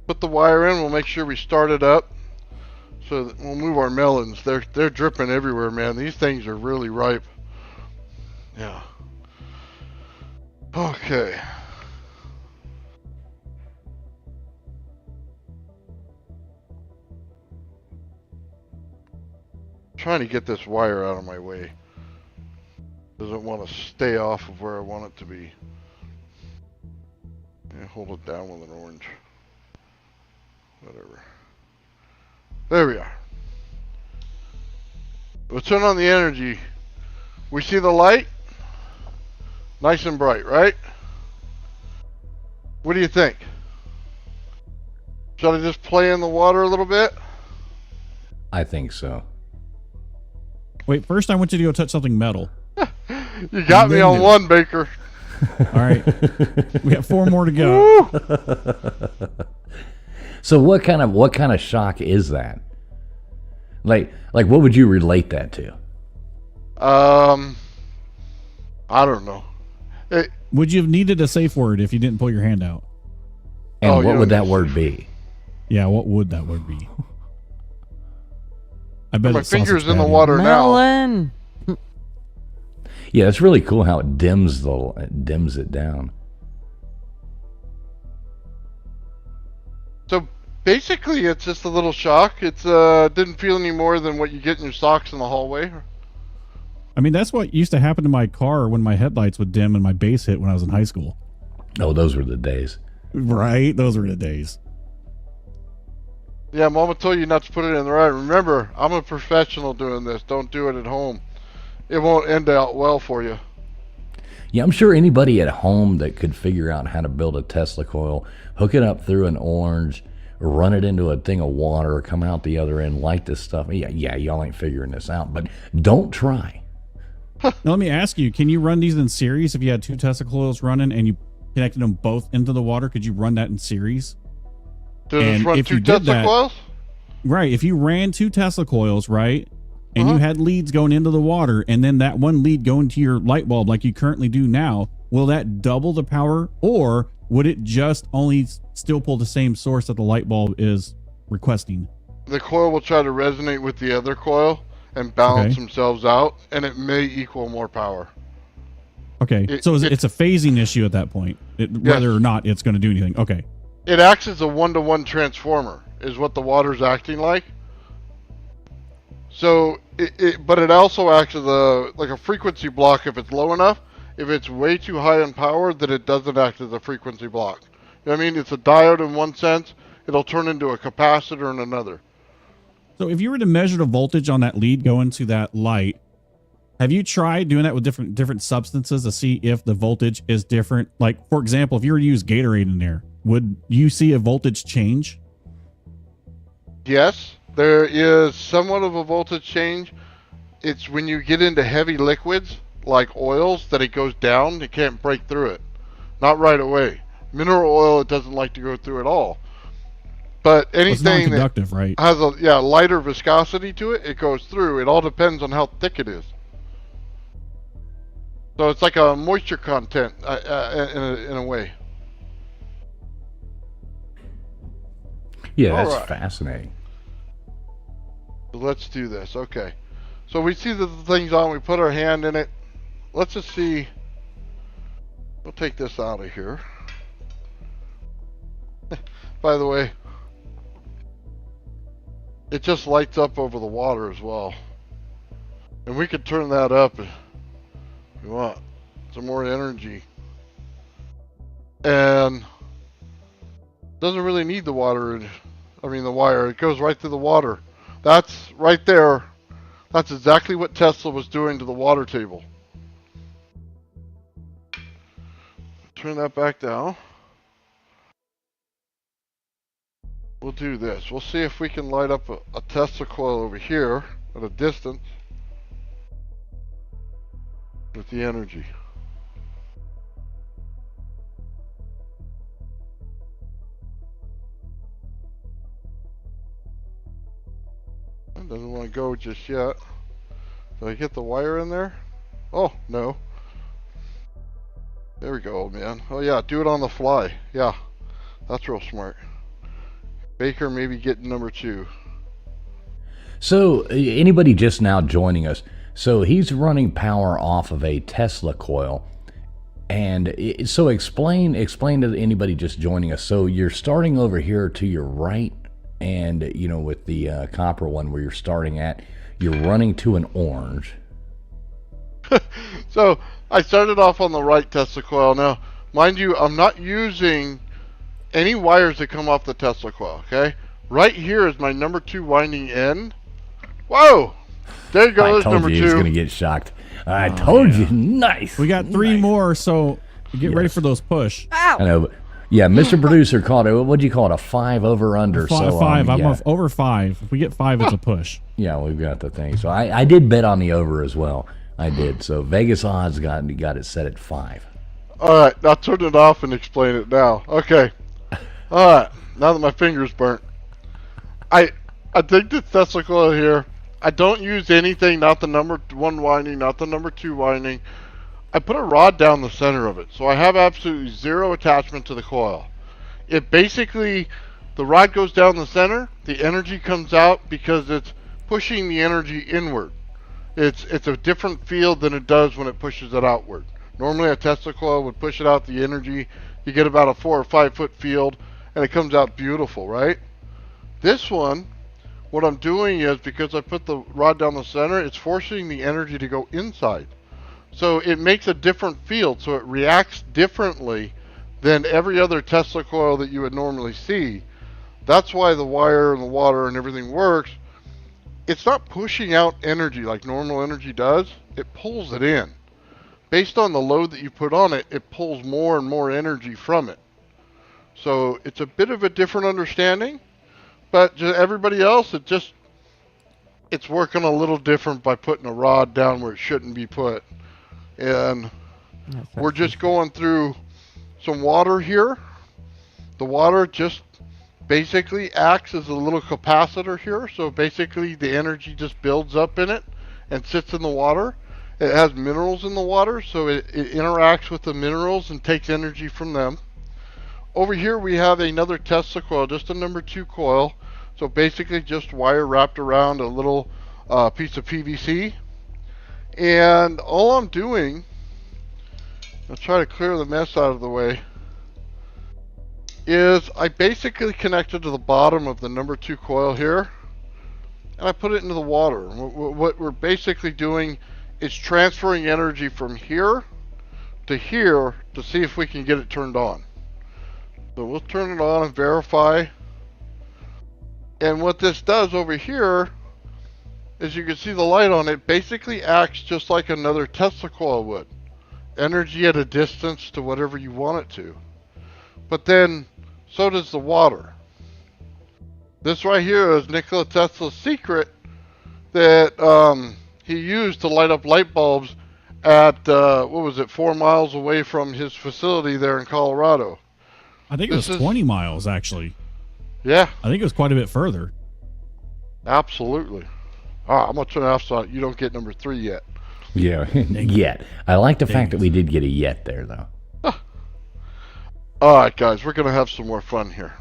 [SPEAKER 3] Put the wire in. We'll make sure we start it up. So that we'll move our melons. They're dripping everywhere, man. These things are really ripe. Yeah. Okay. Trying to get this wire out of my way. Doesn't want to stay off of where I want it to be. Yeah, hold it down with an orange. Whatever. There we are. We'll turn on the energy. We see the light? Nice and bright, right? What do you think? Should I just play in the water a little bit?
[SPEAKER 1] I think so.
[SPEAKER 4] Wait, first I want you to go touch something metal.
[SPEAKER 3] You got me on one, Baker.
[SPEAKER 4] All right. We got 4 more to go.
[SPEAKER 1] So what kind of shock is that? Like what would you relate that to?
[SPEAKER 3] I don't know.
[SPEAKER 4] Would you have needed a safe word if you didn't pull your hand out?
[SPEAKER 1] And what would that word be?
[SPEAKER 4] Yeah, what would that word be? I bet
[SPEAKER 3] my
[SPEAKER 4] it's
[SPEAKER 3] finger's
[SPEAKER 4] sausage
[SPEAKER 3] in the
[SPEAKER 4] patty.
[SPEAKER 3] water now.
[SPEAKER 2] Melon.
[SPEAKER 1] Yeah, it's really cool how it dims it down.
[SPEAKER 3] So basically, it's just a little shock. It's didn't feel any more than what you get in your socks in the hallway.
[SPEAKER 4] I mean, that's what used to happen to my car when my headlights would dim and my bass hit when I was in high school.
[SPEAKER 1] Oh, those were the days.
[SPEAKER 4] Right? Those were the days.
[SPEAKER 3] Yeah, Mama told you not to put it in the right. Remember, I'm a professional doing this. Don't do it at home. It won't end out well for you.
[SPEAKER 1] Yeah, I'm sure anybody at home that could figure out how to build a Tesla coil, hook it up through an orange, run it into a thing of water, come out the other end, light this stuff. Yeah, y'all ain't figuring this out, but don't try.
[SPEAKER 4] Now, let me ask you, can you run these in series if you had 2 Tesla coils running and you connected them both into the water? Could you run that in series?
[SPEAKER 3] Does
[SPEAKER 4] And
[SPEAKER 3] this run
[SPEAKER 4] if
[SPEAKER 3] 2
[SPEAKER 4] you did
[SPEAKER 3] Tesla
[SPEAKER 4] that-
[SPEAKER 3] coils?
[SPEAKER 4] Right. If you ran 2 Tesla coils, right, and you had leads going into the water and then that one lead going to your light bulb like you currently do now, will that double the power, or would it just only still pull the same source that the light bulb is requesting?
[SPEAKER 3] The coil will try to resonate with the other coil and balance themselves out, and it may equal more power.
[SPEAKER 4] Okay. So it's a phasing issue at that point, whether or not it's going to do anything. Okay.
[SPEAKER 3] It acts as a 1-to-1 transformer, is what the water's acting like. So, but it also acts as like a frequency block if it's low enough. If it's way too high in power, then it doesn't act as a frequency block. You know what I mean? It's a diode in one sense. It'll turn into a capacitor in another.
[SPEAKER 4] So if you were to measure the voltage on that lead going to that light, have you tried doing that with different substances to see if the voltage is different? Like, for example, if you were to use Gatorade in there, would you see a voltage change?
[SPEAKER 3] Yes, there is somewhat of a voltage change. It's when you get into heavy liquids, like oils, that it goes down. It can't break through it. Not right away. Mineral oil, it doesn't like to go through at all. But anything that
[SPEAKER 4] right?
[SPEAKER 3] has a lighter viscosity to it, it goes through. It all depends on how thick it is. So it's like a moisture content in a way.
[SPEAKER 1] Yeah, that's
[SPEAKER 3] Alright.
[SPEAKER 1] fascinating.
[SPEAKER 3] So let's do this. Okay. So we see that the thing's on. We put our hand in it. Let's just see. We'll take this out of here. By the way, it just lights up over the water as well. And we could turn that up if we want some more energy. And doesn't really need the water. I mean the wire. It goes right through the water. That's right there. That's exactly what Tesla was doing to the water table. Turn that back down. We'll do this. We'll see if we can light up a Tesla coil over here at a distance with the energy. It doesn't want to go just yet. Did I get the wire in there? Oh, no. There we go, old man. Oh yeah, do it on the fly. Yeah, that's real smart. Baker maybe getting number 2.
[SPEAKER 1] So anybody just now joining us, so he's running power off of a Tesla coil. And so explain to anybody just joining us. So you're starting over here to your right, and with the copper one where you're starting at, you're running to an orange.
[SPEAKER 3] So I started off on the right Tesla coil. Now, mind you, I'm not using any wires that come off the Tesla coil, okay? Right here is my number 2 winding end. Whoa! There you go,
[SPEAKER 1] I
[SPEAKER 3] there's
[SPEAKER 1] told
[SPEAKER 3] number
[SPEAKER 1] you
[SPEAKER 3] 2.
[SPEAKER 1] he was going to get shocked. I told you. Nice.
[SPEAKER 4] We got 3
[SPEAKER 1] Nice.
[SPEAKER 4] more, so get ready for those push.
[SPEAKER 2] Ow!
[SPEAKER 1] I know. But yeah, Mr. Producer called it, what'd you call it, a 5 over under?
[SPEAKER 4] Five. I'm
[SPEAKER 1] yeah.
[SPEAKER 4] over 5. If we get 5, it's a push.
[SPEAKER 1] Yeah, we've got the thing. So I did bet on the over as well. I did. So Vegas odds got it set at 5.
[SPEAKER 3] Alright, now turn it off and explain it now. Okay. Alright, now that my finger's burnt. I take this Tesla coil here. I don't use anything, not the number 1 winding, not the number 2 winding. I put a rod down the center of it. So I have absolutely 0 attachment to the coil. It basically, the rod goes down the center, the energy comes out because it's pushing the energy inward. It's a different field than it does when it pushes it outward. Normally a Tesla coil would push it out the energy. You get about a 4 or 5 foot field and it comes out beautiful, right? This one, what I'm doing is, because I put the rod down the center, it's forcing the energy to go inside. So it makes a different field, so it reacts differently than every other Tesla coil that you would normally see. That's why the wire and the water and everything works. It's not pushing out energy like normal energy does. It pulls it in. Based on the load that you put on it, it pulls more and more energy from it. So it's a bit of a different understanding, but everybody else, it's working a little different by putting a rod down where it shouldn't be put. And we're just going through some water here. The water just basically acts as a little capacitor here. So basically the energy just builds up in it and sits in the water. It has minerals in the water, so it interacts with the minerals and takes energy from them. Over here we have another Tesla coil, just a number 2 coil. So basically just wire wrapped around a little piece of PVC. And all I'm doing, I'll try to clear the mess out of the way, is I basically connected to the bottom of the number 2 coil here, and I put it into the water. What we're basically doing is transferring energy from here to see if we can get it turned on. So we'll turn it on and verify. And what this does over here, as you can see the light on it, basically acts just like another Tesla coil would. Energy at a distance to whatever you want it to. But then, so does the water. This right here is Nikola Tesla's secret that he used to light up light bulbs at, 4 miles away from his facility there in Colorado.
[SPEAKER 4] I think it was 20 miles, actually.
[SPEAKER 3] Yeah.
[SPEAKER 4] I think it was quite a bit further.
[SPEAKER 3] Absolutely. All right, I'm going to turn it off so you don't get number 3 yet.
[SPEAKER 1] Yeah, yet. I like the fact that we did get a yet there, though.
[SPEAKER 3] All right, guys, we're going to have some more fun here.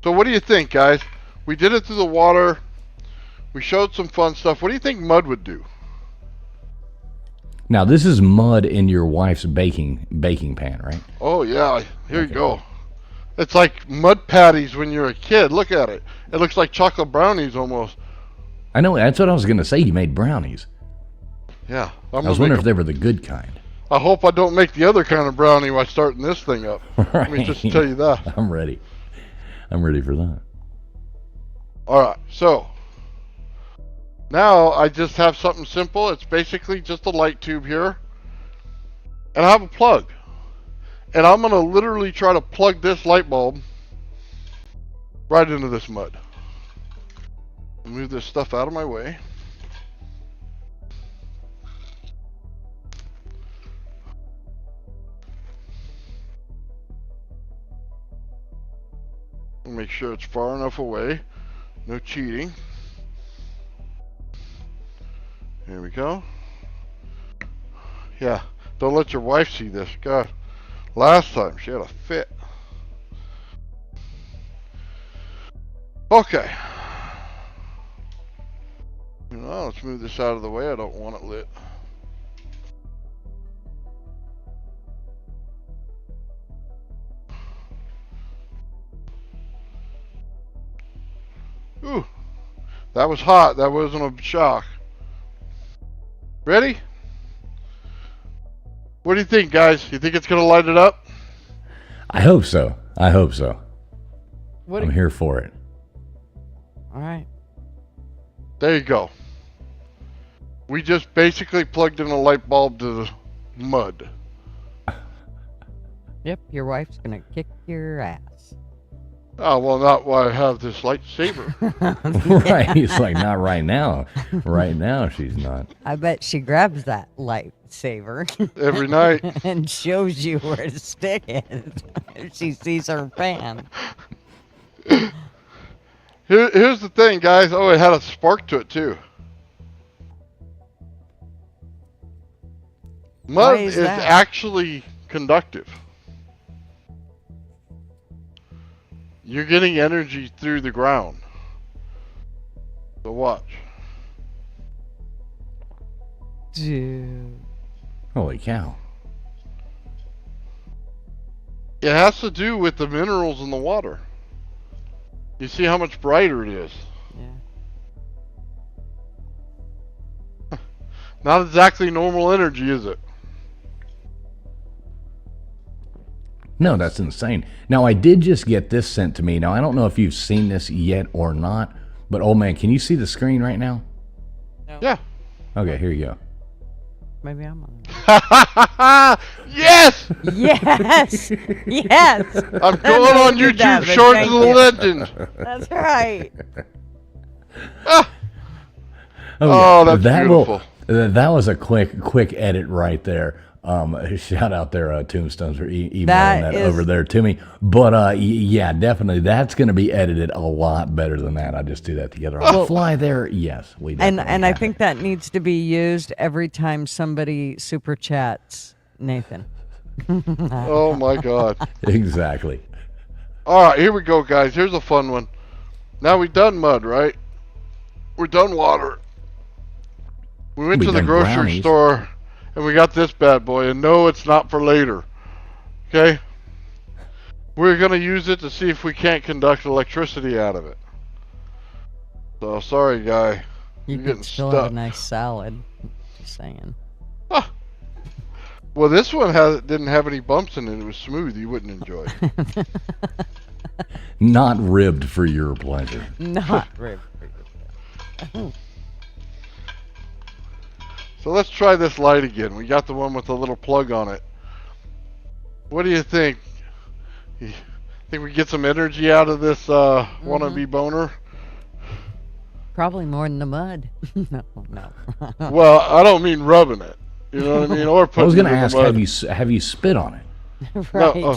[SPEAKER 3] So what do you think, guys? We did it through the water. We showed some fun stuff. What do you think mud would do?
[SPEAKER 1] Now, this is mud in your wife's baking pan, right?
[SPEAKER 3] Oh, yeah. Here you go. It's like mud patties when you're a kid. Look at it. It looks like chocolate brownies almost.
[SPEAKER 1] I know. That's what I was going to say. You made brownies.
[SPEAKER 3] Yeah.
[SPEAKER 1] I was wondering if they were the good kind.
[SPEAKER 3] I hope I don't make the other kind of brownie while starting this thing up.
[SPEAKER 1] Right.
[SPEAKER 3] Let me just tell you that.
[SPEAKER 1] I'm ready. I'm ready for that.
[SPEAKER 3] All right. So now I just have something simple. It's basically just a light tube here. And I have a plug. And I'm going to literally try to plug this light bulb right into this mud. Move this stuff out of my way. Make sure it's far enough away. No cheating. Here we go. Yeah, don't let your wife see this. God, last time she had a fit. Okay. Now let's move this out of the way. I don't want it lit. Ooh, that was hot. That wasn't a shock. Ready? What do you think, guys? You think it's going to light it up?
[SPEAKER 1] I hope so. I hope so.
[SPEAKER 2] What
[SPEAKER 1] I'm here for it.
[SPEAKER 2] All right.
[SPEAKER 3] There you go. We just basically plugged in a light bulb to the mud.
[SPEAKER 2] Yep, your wife's going to kick your ass.
[SPEAKER 3] Oh, well, not while I have this lightsaber.
[SPEAKER 1] Right. It's like, not right now. Right now, she's not.
[SPEAKER 2] I bet she grabs that lightsaber
[SPEAKER 3] Every night.
[SPEAKER 2] and shows you where to stick it if she sees her fan.
[SPEAKER 3] Here's the thing, guys. Oh, it had a spark to it, too. Mud is actually conductive. You're getting energy through the ground. So watch.
[SPEAKER 2] Dude.
[SPEAKER 1] Holy cow.
[SPEAKER 3] It has to do with the minerals in the water. You see how much brighter it is.
[SPEAKER 2] Yeah.
[SPEAKER 3] Not exactly normal energy, is it?
[SPEAKER 1] No, that's insane. Now, I did just get this sent to me. Now, I don't know if you've seen this yet or not, but old man, can you see the screen right now?
[SPEAKER 2] No.
[SPEAKER 3] Yeah.
[SPEAKER 1] Okay, here you go.
[SPEAKER 2] Maybe I'm on.
[SPEAKER 3] Yes!
[SPEAKER 2] Yes! Yes!
[SPEAKER 3] I'm going on YouTube,
[SPEAKER 2] that, but
[SPEAKER 3] Short
[SPEAKER 2] thank
[SPEAKER 3] of the
[SPEAKER 2] you.
[SPEAKER 3] Legend.
[SPEAKER 2] That's right.
[SPEAKER 3] Oh, that's
[SPEAKER 1] will,
[SPEAKER 3] beautiful.
[SPEAKER 1] that was a quick edit right there. Shout out there, Tombstones, for emailing that
[SPEAKER 2] is-
[SPEAKER 1] over there to me. But yeah, definitely, that's going to be edited a lot better than that. I just do that together on the fly there. Yes, we definitely
[SPEAKER 2] And I
[SPEAKER 1] have
[SPEAKER 2] think
[SPEAKER 1] it.
[SPEAKER 2] that needs to be used every time somebody super chats Nathan.
[SPEAKER 3] Oh my God.
[SPEAKER 1] Exactly.
[SPEAKER 3] All right, here we go, guys. Here's a fun one. Now we done mud, right? We're done water. We went
[SPEAKER 1] We
[SPEAKER 3] to the
[SPEAKER 1] done
[SPEAKER 3] grocery
[SPEAKER 1] brownies.
[SPEAKER 3] store and we got this bad boy. And no, it's not for later. Okay? We're gonna use it to see if we can't conduct electricity out of it. So sorry, guy.
[SPEAKER 2] You
[SPEAKER 3] You're
[SPEAKER 2] could
[SPEAKER 3] getting
[SPEAKER 2] still have
[SPEAKER 3] stuck.
[SPEAKER 2] a nice salad. Just saying.
[SPEAKER 3] Well, this one didn't have any bumps in it. It was smooth. You wouldn't enjoy it.
[SPEAKER 1] Not ribbed for your pleasure.
[SPEAKER 2] Not really.
[SPEAKER 3] So let's try this light again. We got the one with the little plug on it. What do you think? You think we get some energy out of this wannabe boner?
[SPEAKER 2] Probably more than the mud. No.
[SPEAKER 3] Well, I don't mean rubbing it. You know what I mean? Or
[SPEAKER 1] I
[SPEAKER 3] putting
[SPEAKER 1] was going to
[SPEAKER 3] it in the
[SPEAKER 1] ask,
[SPEAKER 3] mud.
[SPEAKER 1] have you spit on it?
[SPEAKER 2] Right.
[SPEAKER 3] No,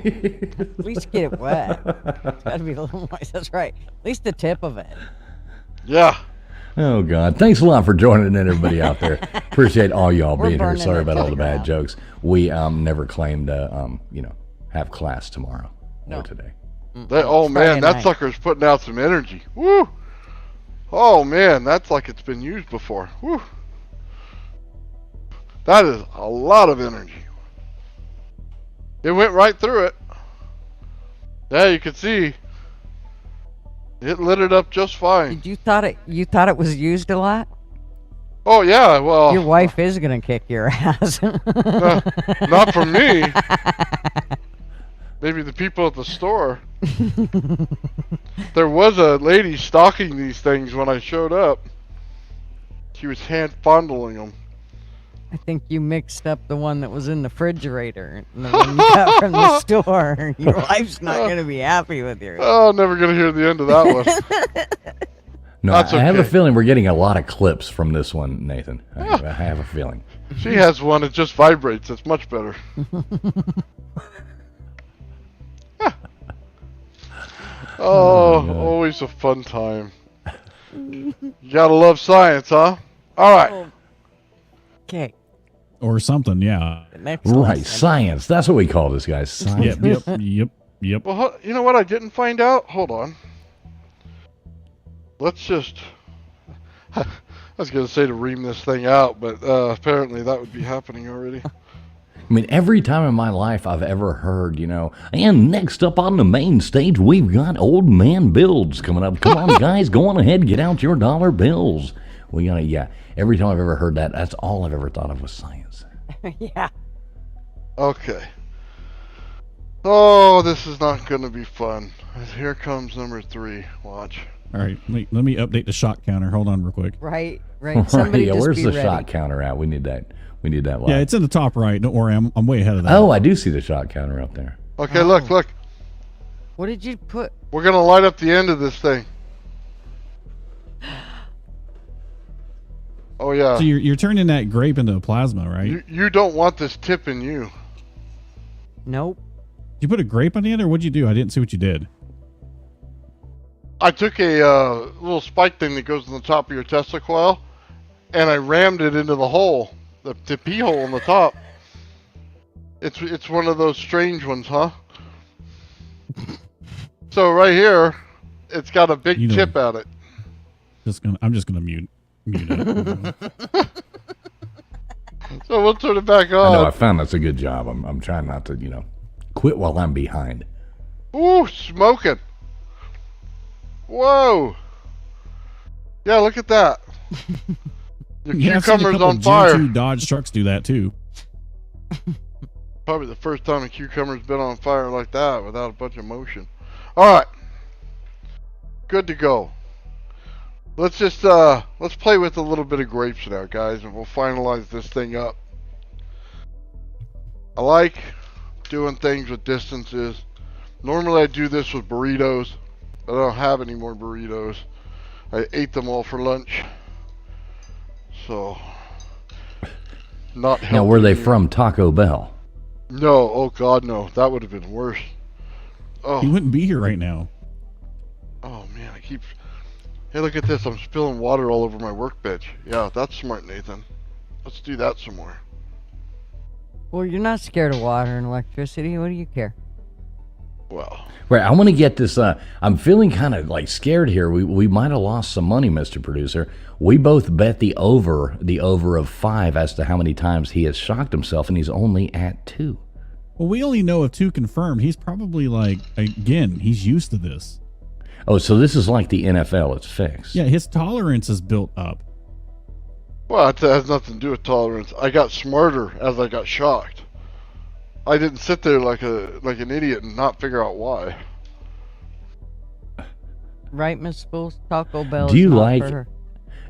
[SPEAKER 2] At least get it wet. It's gotta be a little moist. That's right. At least the tip of it.
[SPEAKER 3] yeah.
[SPEAKER 1] Oh, God. Thanks a lot for joining in, everybody out there. Appreciate all y'all
[SPEAKER 2] We're
[SPEAKER 1] being here.
[SPEAKER 2] burning
[SPEAKER 1] Sorry
[SPEAKER 2] it
[SPEAKER 1] about all
[SPEAKER 2] to
[SPEAKER 1] the
[SPEAKER 2] the
[SPEAKER 1] bad
[SPEAKER 2] ground.
[SPEAKER 1] jokes. We never claimed to, have class tomorrow
[SPEAKER 2] No.
[SPEAKER 1] or today.
[SPEAKER 3] Oh, man,
[SPEAKER 2] Friday
[SPEAKER 3] that
[SPEAKER 2] night.
[SPEAKER 3] sucker's putting out some energy. Woo! Oh, man, that's like it's been used before. Woo! That is a lot of energy. It went right through it. Yeah, you can see. It lit it up just fine.
[SPEAKER 2] You thought it was used a lot?
[SPEAKER 3] Oh, yeah, well,
[SPEAKER 2] Your wife is gonna kick your ass.
[SPEAKER 3] not from me. Maybe the people at the store. There was a lady stocking these things when I showed up. She was hand fondling them.
[SPEAKER 2] I think you mixed up the one that was in the refrigerator and the one you got from the store. Your wife's not gonna be happy with you.
[SPEAKER 3] Oh, never gonna hear the end of that one.
[SPEAKER 1] No,
[SPEAKER 3] That's
[SPEAKER 1] I have a
[SPEAKER 3] okay.
[SPEAKER 1] feeling we're getting a lot of clips from this one, Nathan. I have a feeling.
[SPEAKER 3] She has one that just vibrates. It's much better. Oh, always a fun time. You gotta love science, huh? All right.
[SPEAKER 2] Okay,
[SPEAKER 4] Or something, yeah.
[SPEAKER 2] the next
[SPEAKER 1] Right,
[SPEAKER 2] lesson.
[SPEAKER 1] science. That's what we call this, guys. Science.
[SPEAKER 4] Yep.
[SPEAKER 3] Well, you know what I didn't find out? Hold on. Let's just... I was gonna say to ream this thing out, but apparently that would be happening already.
[SPEAKER 1] I mean, every time in my life I've ever heard, and next up on the main stage, we've got Old Man Builds coming up. Come on, guys, go on ahead, get out your dollar bills. We gotta, yeah. Every time I've ever heard that, that's all I've ever thought of was science.
[SPEAKER 2] Yeah.
[SPEAKER 3] Okay. Oh, this is not gonna be fun. Here comes number 3. Watch.
[SPEAKER 4] All right, wait, let me update the shot counter. Hold on real quick.
[SPEAKER 2] Right. Somebody
[SPEAKER 1] yeah,
[SPEAKER 2] just
[SPEAKER 1] where's
[SPEAKER 2] be
[SPEAKER 1] the
[SPEAKER 2] ready.
[SPEAKER 1] shot counter at? We need that. We need that live.
[SPEAKER 4] Yeah, it's in the top right. Don't worry, I'm way ahead of that.
[SPEAKER 1] Oh, I do see the shot counter up there.
[SPEAKER 3] Okay, look.
[SPEAKER 2] What did you put?
[SPEAKER 3] We're gonna light up the end of this thing. Oh yeah.
[SPEAKER 4] So you're turning that grape into plasma, right?
[SPEAKER 3] You don't want this tip in you.
[SPEAKER 2] Nope.
[SPEAKER 4] Did you put a grape on the end, or what'd you do? I didn't see what you did.
[SPEAKER 3] I took a little spike thing that goes in the top of your Tesla coil, and I rammed it into the hole, the pee hole on the top. It's one of those strange ones, huh? So right here, it's got a big
[SPEAKER 4] You know-
[SPEAKER 3] tip at it.
[SPEAKER 4] I'm just gonna mute it.
[SPEAKER 3] So we'll turn it back
[SPEAKER 1] I know, I
[SPEAKER 3] on.
[SPEAKER 1] found that's a good job. I'm trying not to, quit while I'm behind.
[SPEAKER 3] Ooh, smoking. Whoa. Yeah, look at that. Your
[SPEAKER 4] Yeah, I've seen a
[SPEAKER 3] cucumber's
[SPEAKER 4] couple
[SPEAKER 3] on fire.
[SPEAKER 4] G2 Dodge trucks do that too.
[SPEAKER 3] Probably the first time a cucumber's been on fire like that without a bunch of motion. Alright. Good to go. Let's just let's play with a little bit of grapes now, guys, and we'll finalize this thing up. I like doing things with distances. Normally I do this with burritos, but I don't have any more burritos. I ate them all for lunch. So, not
[SPEAKER 1] Now, were they
[SPEAKER 3] helping me.
[SPEAKER 1] from Taco Bell?
[SPEAKER 3] No, oh God, no. That would have been worse. Oh,
[SPEAKER 4] He wouldn't be here right now.
[SPEAKER 3] oh man, I keep. Hey, look at this. I'm spilling water all over my workbench. Yeah, that's smart, Nathan. Let's do that some more.
[SPEAKER 2] Well, you're not scared of water and electricity. What do you care?
[SPEAKER 3] Well,
[SPEAKER 1] Right, I want to get this. I'm feeling kind of like scared here. We might have lost some money, Mr. Producer. We both bet the over of 5 as to how many times he has shocked himself, and he's only at 2.
[SPEAKER 4] Well, we only know of 2 confirmed. He's probably like, again, he's used to this.
[SPEAKER 1] Oh, so this is like the NFL. It's fixed.
[SPEAKER 4] Yeah, his tolerance is built up.
[SPEAKER 3] well, it has nothing to do with tolerance. I got smarter as I got shocked. I didn't sit there like an idiot and not figure out why.
[SPEAKER 2] Right, Miss Spools? Taco Bell
[SPEAKER 1] Do
[SPEAKER 2] is
[SPEAKER 1] you
[SPEAKER 2] not
[SPEAKER 1] like-
[SPEAKER 2] for her.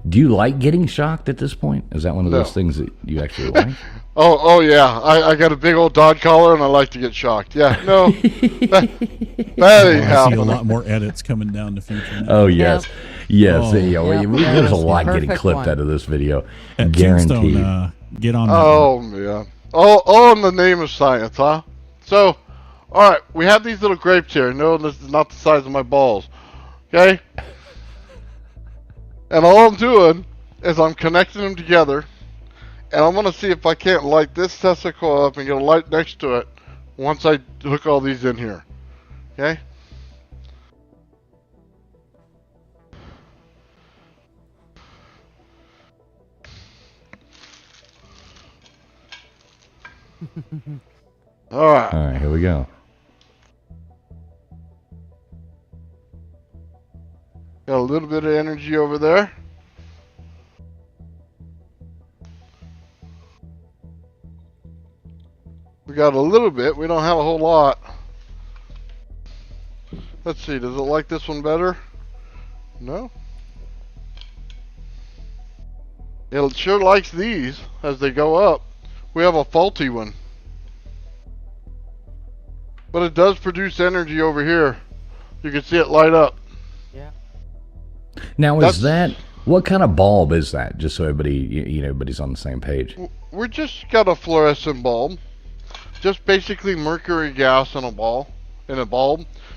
[SPEAKER 1] Do you like getting shocked at this point? Is that one of
[SPEAKER 3] No.
[SPEAKER 1] those things that you actually like?
[SPEAKER 3] Oh yeah. I got a big old dog collar and I like to get shocked. Yeah, no. that ain't
[SPEAKER 4] I see a
[SPEAKER 3] happening.
[SPEAKER 4] lot more edits coming down the future now.
[SPEAKER 1] Oh yes, yes.
[SPEAKER 4] Oh.
[SPEAKER 1] Yeah,
[SPEAKER 2] Yep,
[SPEAKER 1] there's a
[SPEAKER 2] that's the
[SPEAKER 1] lot getting
[SPEAKER 2] perfect
[SPEAKER 1] clipped
[SPEAKER 2] one.
[SPEAKER 1] out of this video.
[SPEAKER 4] At
[SPEAKER 1] Guaranteed.
[SPEAKER 4] Tombstone, get on that.
[SPEAKER 3] Oh man. All in the name of science, huh? So, all right, we have these little grapes here. No, this is not the size of my balls. Okay? And all I'm doing is I'm connecting them together, and I'm gonna see if I can't light this Tesla coil up and get a light next to it once I hook all these in here. Okay? All right.
[SPEAKER 1] All right, here we go.
[SPEAKER 3] Got a little bit of energy over there. We got a little bit. We don't have a whole lot. Let's see. Does it like this one better? No. It sure likes these as they go up. We have a faulty one. But it does produce energy over here. You can see it light up.
[SPEAKER 2] Yeah.
[SPEAKER 1] Now,
[SPEAKER 3] That's-
[SPEAKER 1] is that what kind of bulb is that? Just so everybody, everybody's on the same page.
[SPEAKER 3] We're just got a fluorescent bulb. Just basically mercury gas in a bulb.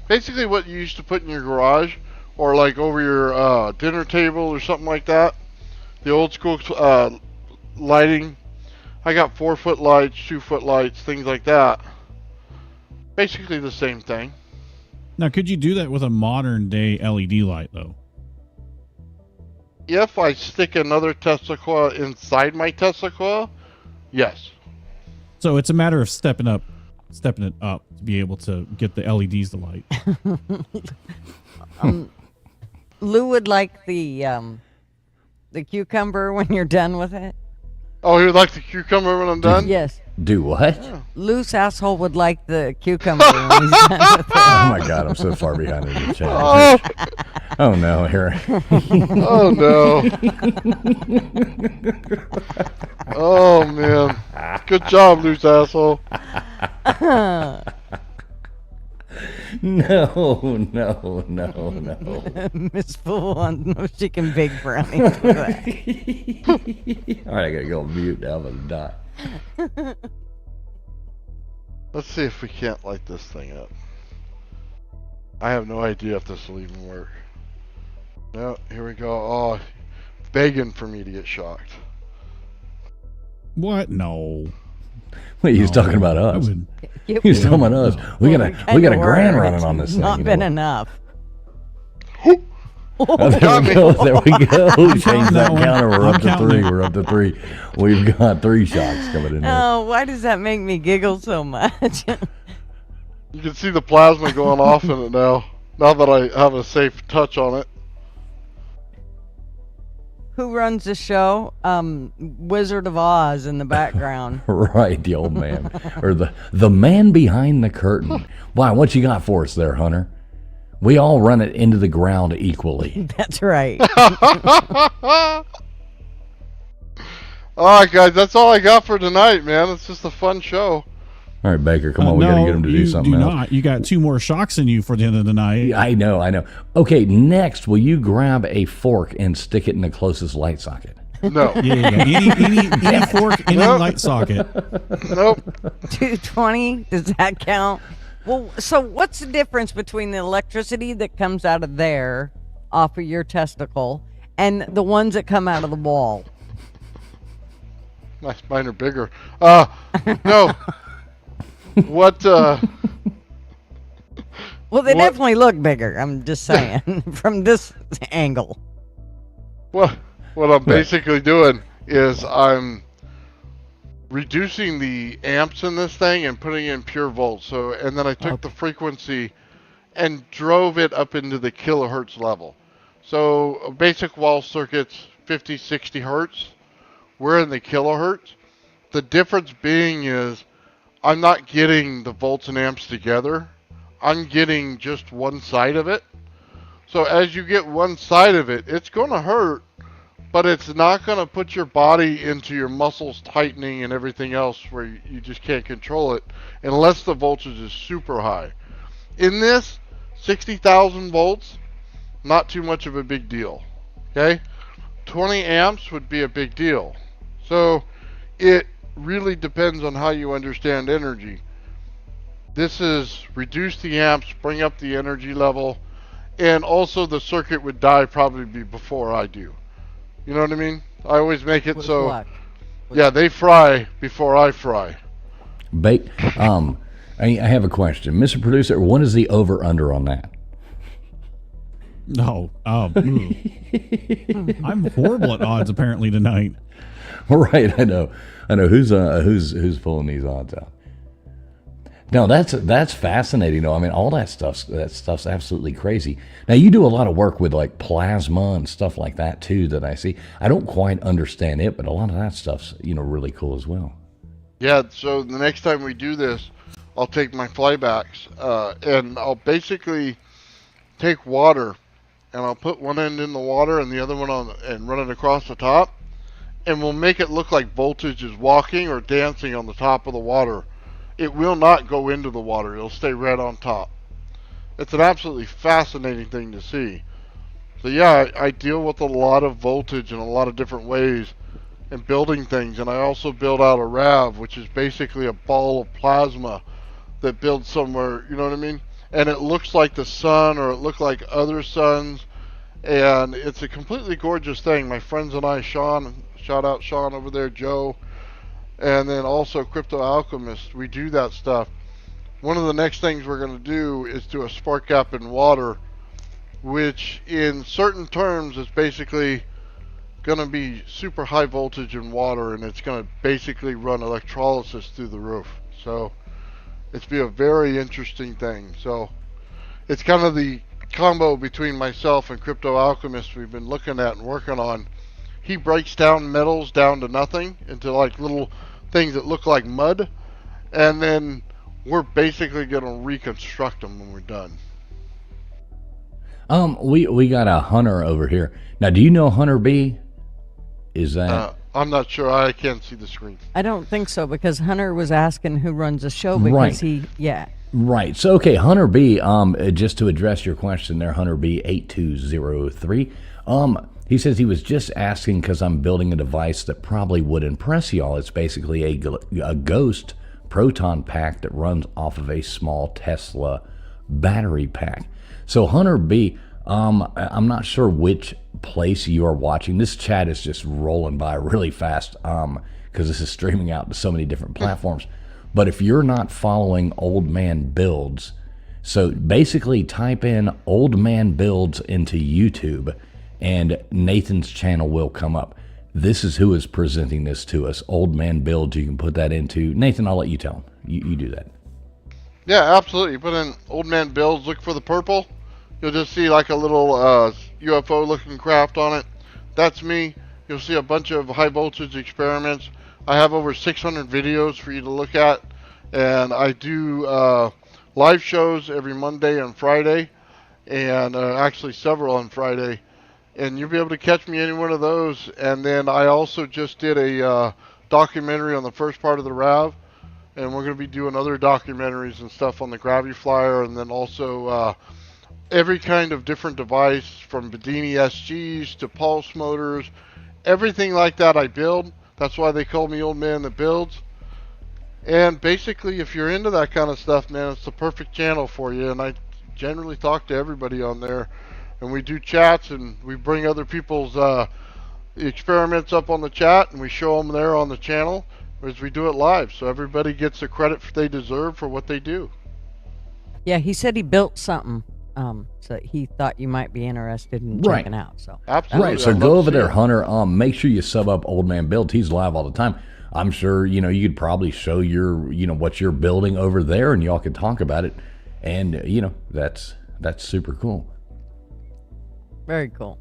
[SPEAKER 3] Basically what you used to put in your garage or like over your dinner table or something like that. The old school lighting. I got 4-foot lights, 2-foot lights, things like that. Basically the same thing.
[SPEAKER 4] Now, could you do that with a modern day LED light, though?
[SPEAKER 3] If I stick another Tesla coil inside my Tesla coil, yes.
[SPEAKER 4] So it's a matter of stepping it up to be able to get the LEDs to light.
[SPEAKER 2] Lou would like the cucumber when you're done with it.
[SPEAKER 3] Oh, you like the cucumber when I'm done?
[SPEAKER 2] Yes.
[SPEAKER 1] Do what?
[SPEAKER 2] Lou's asshole would like the cucumber when he's done with it.
[SPEAKER 1] Oh my God, I'm so far behind in the chat.
[SPEAKER 3] Oh,
[SPEAKER 1] Oh no, here.
[SPEAKER 3] oh no. Oh man. Good job, loose asshole.
[SPEAKER 1] No.
[SPEAKER 2] Miss Fool wants no chicken big brownies for that.
[SPEAKER 1] All right, I gotta go on mute now. I'm gonna die.
[SPEAKER 3] Let's see if we can't light this thing up. I have no idea if this will even work. No, here we go. Oh, begging for me to get shocked.
[SPEAKER 4] What? No.
[SPEAKER 1] Wait, he's
[SPEAKER 4] No.
[SPEAKER 1] talking about
[SPEAKER 4] I
[SPEAKER 1] us.
[SPEAKER 4] would-
[SPEAKER 1] He's talking about us. We got
[SPEAKER 2] Kinda
[SPEAKER 1] a grand
[SPEAKER 2] were.
[SPEAKER 1] running on
[SPEAKER 2] It's
[SPEAKER 1] this thing.
[SPEAKER 2] Not
[SPEAKER 1] you
[SPEAKER 2] been
[SPEAKER 1] know.
[SPEAKER 2] enough.
[SPEAKER 1] Oh, there
[SPEAKER 3] Got
[SPEAKER 1] we
[SPEAKER 3] me.
[SPEAKER 1] go. There we go. Change
[SPEAKER 4] counting
[SPEAKER 1] that
[SPEAKER 4] that one.
[SPEAKER 1] counter. We're
[SPEAKER 4] I'm
[SPEAKER 1] up to
[SPEAKER 4] counting
[SPEAKER 1] 3.
[SPEAKER 4] it.
[SPEAKER 1] We're up to 3. We've got 3 shocks coming in there.
[SPEAKER 2] Oh, why does that make me giggle so much?
[SPEAKER 3] You can see the plasma going off in it now. Now that I have a safe touch on it.
[SPEAKER 2] Who runs the show? Wizard of Oz in the background.
[SPEAKER 1] Right, the old man. Or the man behind the curtain. Why, what you got for us there, Hunter? We all run it into the ground equally.
[SPEAKER 2] That's right.
[SPEAKER 3] Alright guys, that's all I got for tonight, man. It's just a fun show.
[SPEAKER 1] All right, Baker, come on. We got to get him to do something else.
[SPEAKER 4] Not. You got 2 more shocks in you for the end of the night.
[SPEAKER 1] Yeah, I know. Okay, next, will you grab a fork and stick it in the closest light socket?
[SPEAKER 3] No.
[SPEAKER 4] Yeah. Any fork, any light socket.
[SPEAKER 3] Nope.
[SPEAKER 2] 220, does that count? Well, so what's the difference between the electricity that comes out of there off of your testicle and the ones that come out of the wall?
[SPEAKER 3] Mine are bigger. No. What?
[SPEAKER 2] Well, they
[SPEAKER 3] What-
[SPEAKER 2] definitely look bigger. I'm just saying from this angle.
[SPEAKER 3] What I'm basically doing is I'm reducing the amps in this thing and putting in pure volts. So, and then I took the frequency and drove it up into the kilohertz level. So a basic wall circuit's 50, 60 hertz. We're in the kilohertz. The difference being is I'm not getting the volts and amps together. I'm getting just one side of it. So as you get one side of it, it's going to hurt, but it's not going to put your body into your muscles tightening and everything else where you just can't control it unless the voltage is super high. In this, 60,000 volts, not too much of a big deal. Okay? 20 amps would be a big deal. So it really depends on how you understand energy. This is reduce the amps, bring up the energy level, and also the circuit would die probably before I do. You know what I mean? I always make it so.
[SPEAKER 2] What?
[SPEAKER 3] Yeah, they fry before I fry.
[SPEAKER 1] I have a question, Mr. Producer. What is the over/under on that?
[SPEAKER 4] No. I'm horrible at odds apparently tonight.
[SPEAKER 1] Right, I know. Who's pulling these odds out. No, that's fascinating though. I mean, all that stuff's absolutely crazy. Now you do a lot of work with like plasma and stuff like that too that I see. I don't quite understand it, but a lot of that stuff's really cool as well.
[SPEAKER 3] Yeah, so the next time we do this, I'll take my flybacks and I'll basically take water and I'll put one end in the water and the other one on and run it across the top, and we'll make it look like voltage is walking or dancing on the top of the water. It will not go into the water. It'll stay right on top. It's an absolutely fascinating thing to see. So yeah, I deal with a lot of voltage in a lot of different ways in building things, and I also build out a RAV, which is basically a ball of plasma that builds somewhere, you know what I mean? And it looks like the sun, or it looks like other suns, and it's a completely gorgeous thing. My friends and I, Sean, shout out Sean over there, Joe, and then also Crypto Alchemist, we do that stuff. One of the next things we're going to do is do a spark gap in water, which in certain terms is basically going to be super high voltage in water, and it's going to basically run electrolysis through the roof. So it's be a very interesting thing. So it's kind of the combo between myself and Crypto Alchemist we've been looking at and working on. He breaks down metals down to nothing, into like little things that look like mud, and then we're basically going to reconstruct them when we're done.
[SPEAKER 1] We got a Hunter over here. Now, do you know Hunter B? Is that?
[SPEAKER 3] I'm not sure. I can't see the screen.
[SPEAKER 2] I don't think so, because Hunter was asking who runs the show because
[SPEAKER 1] Right. Right. So, okay, Hunter B, just to address your question there, Hunter B 8203, he says he was just asking because I'm building a device that probably would impress y'all. It's basically a ghost proton pack that runs off of a small Tesla battery pack. So, Hunter B, I'm not sure which place you are watching. This chat is just rolling by really fast because this is streaming out to so many different platforms. But if you're not following Old Man Builds, so basically type in Old Man Builds into YouTube and Nathan's channel will come up. This is who is presenting this to us. Old Man Builds, you can put that into. Nathan, I'll let you tell him. You do that.
[SPEAKER 3] Yeah, absolutely. Put in Old Man Builds, look for the purple. You'll just see like a little UFO looking craft on it. That's me. You'll see a bunch of high voltage experiments. I have over 600 videos for you to look at, and I do live shows every Monday and Friday, and actually several on Friday, and you'll be able to catch me any one of those. And then I also just did a documentary on the first part of the RAV, and we're going to be doing other documentaries and stuff on the Gravity Flyer, and then also every kind of different device from Bedini SGs to pulse motors, everything like that I build. That's why they call me Old Man That Builds. And basically, if you're into that kind of stuff, man, it's the perfect channel for you. And I generally talk to everybody on there, and we do chats, and we bring other people's experiments up on the chat, and we show them there on the channel as we do it live. So everybody gets the credit they deserve for what they do.
[SPEAKER 2] Yeah, he said he built something. So he thought you might be interested in checking out. So
[SPEAKER 3] Absolutely.
[SPEAKER 1] Right, so
[SPEAKER 3] I'd
[SPEAKER 1] go
[SPEAKER 3] love
[SPEAKER 1] over
[SPEAKER 3] to see
[SPEAKER 1] there,
[SPEAKER 3] it.
[SPEAKER 1] Hunter. Make sure you sub up Old Man Builds. He's live all the time. I'm sure, you could probably show your, what you're building over there, and y'all could talk about it. And, that's super cool.
[SPEAKER 2] very cool.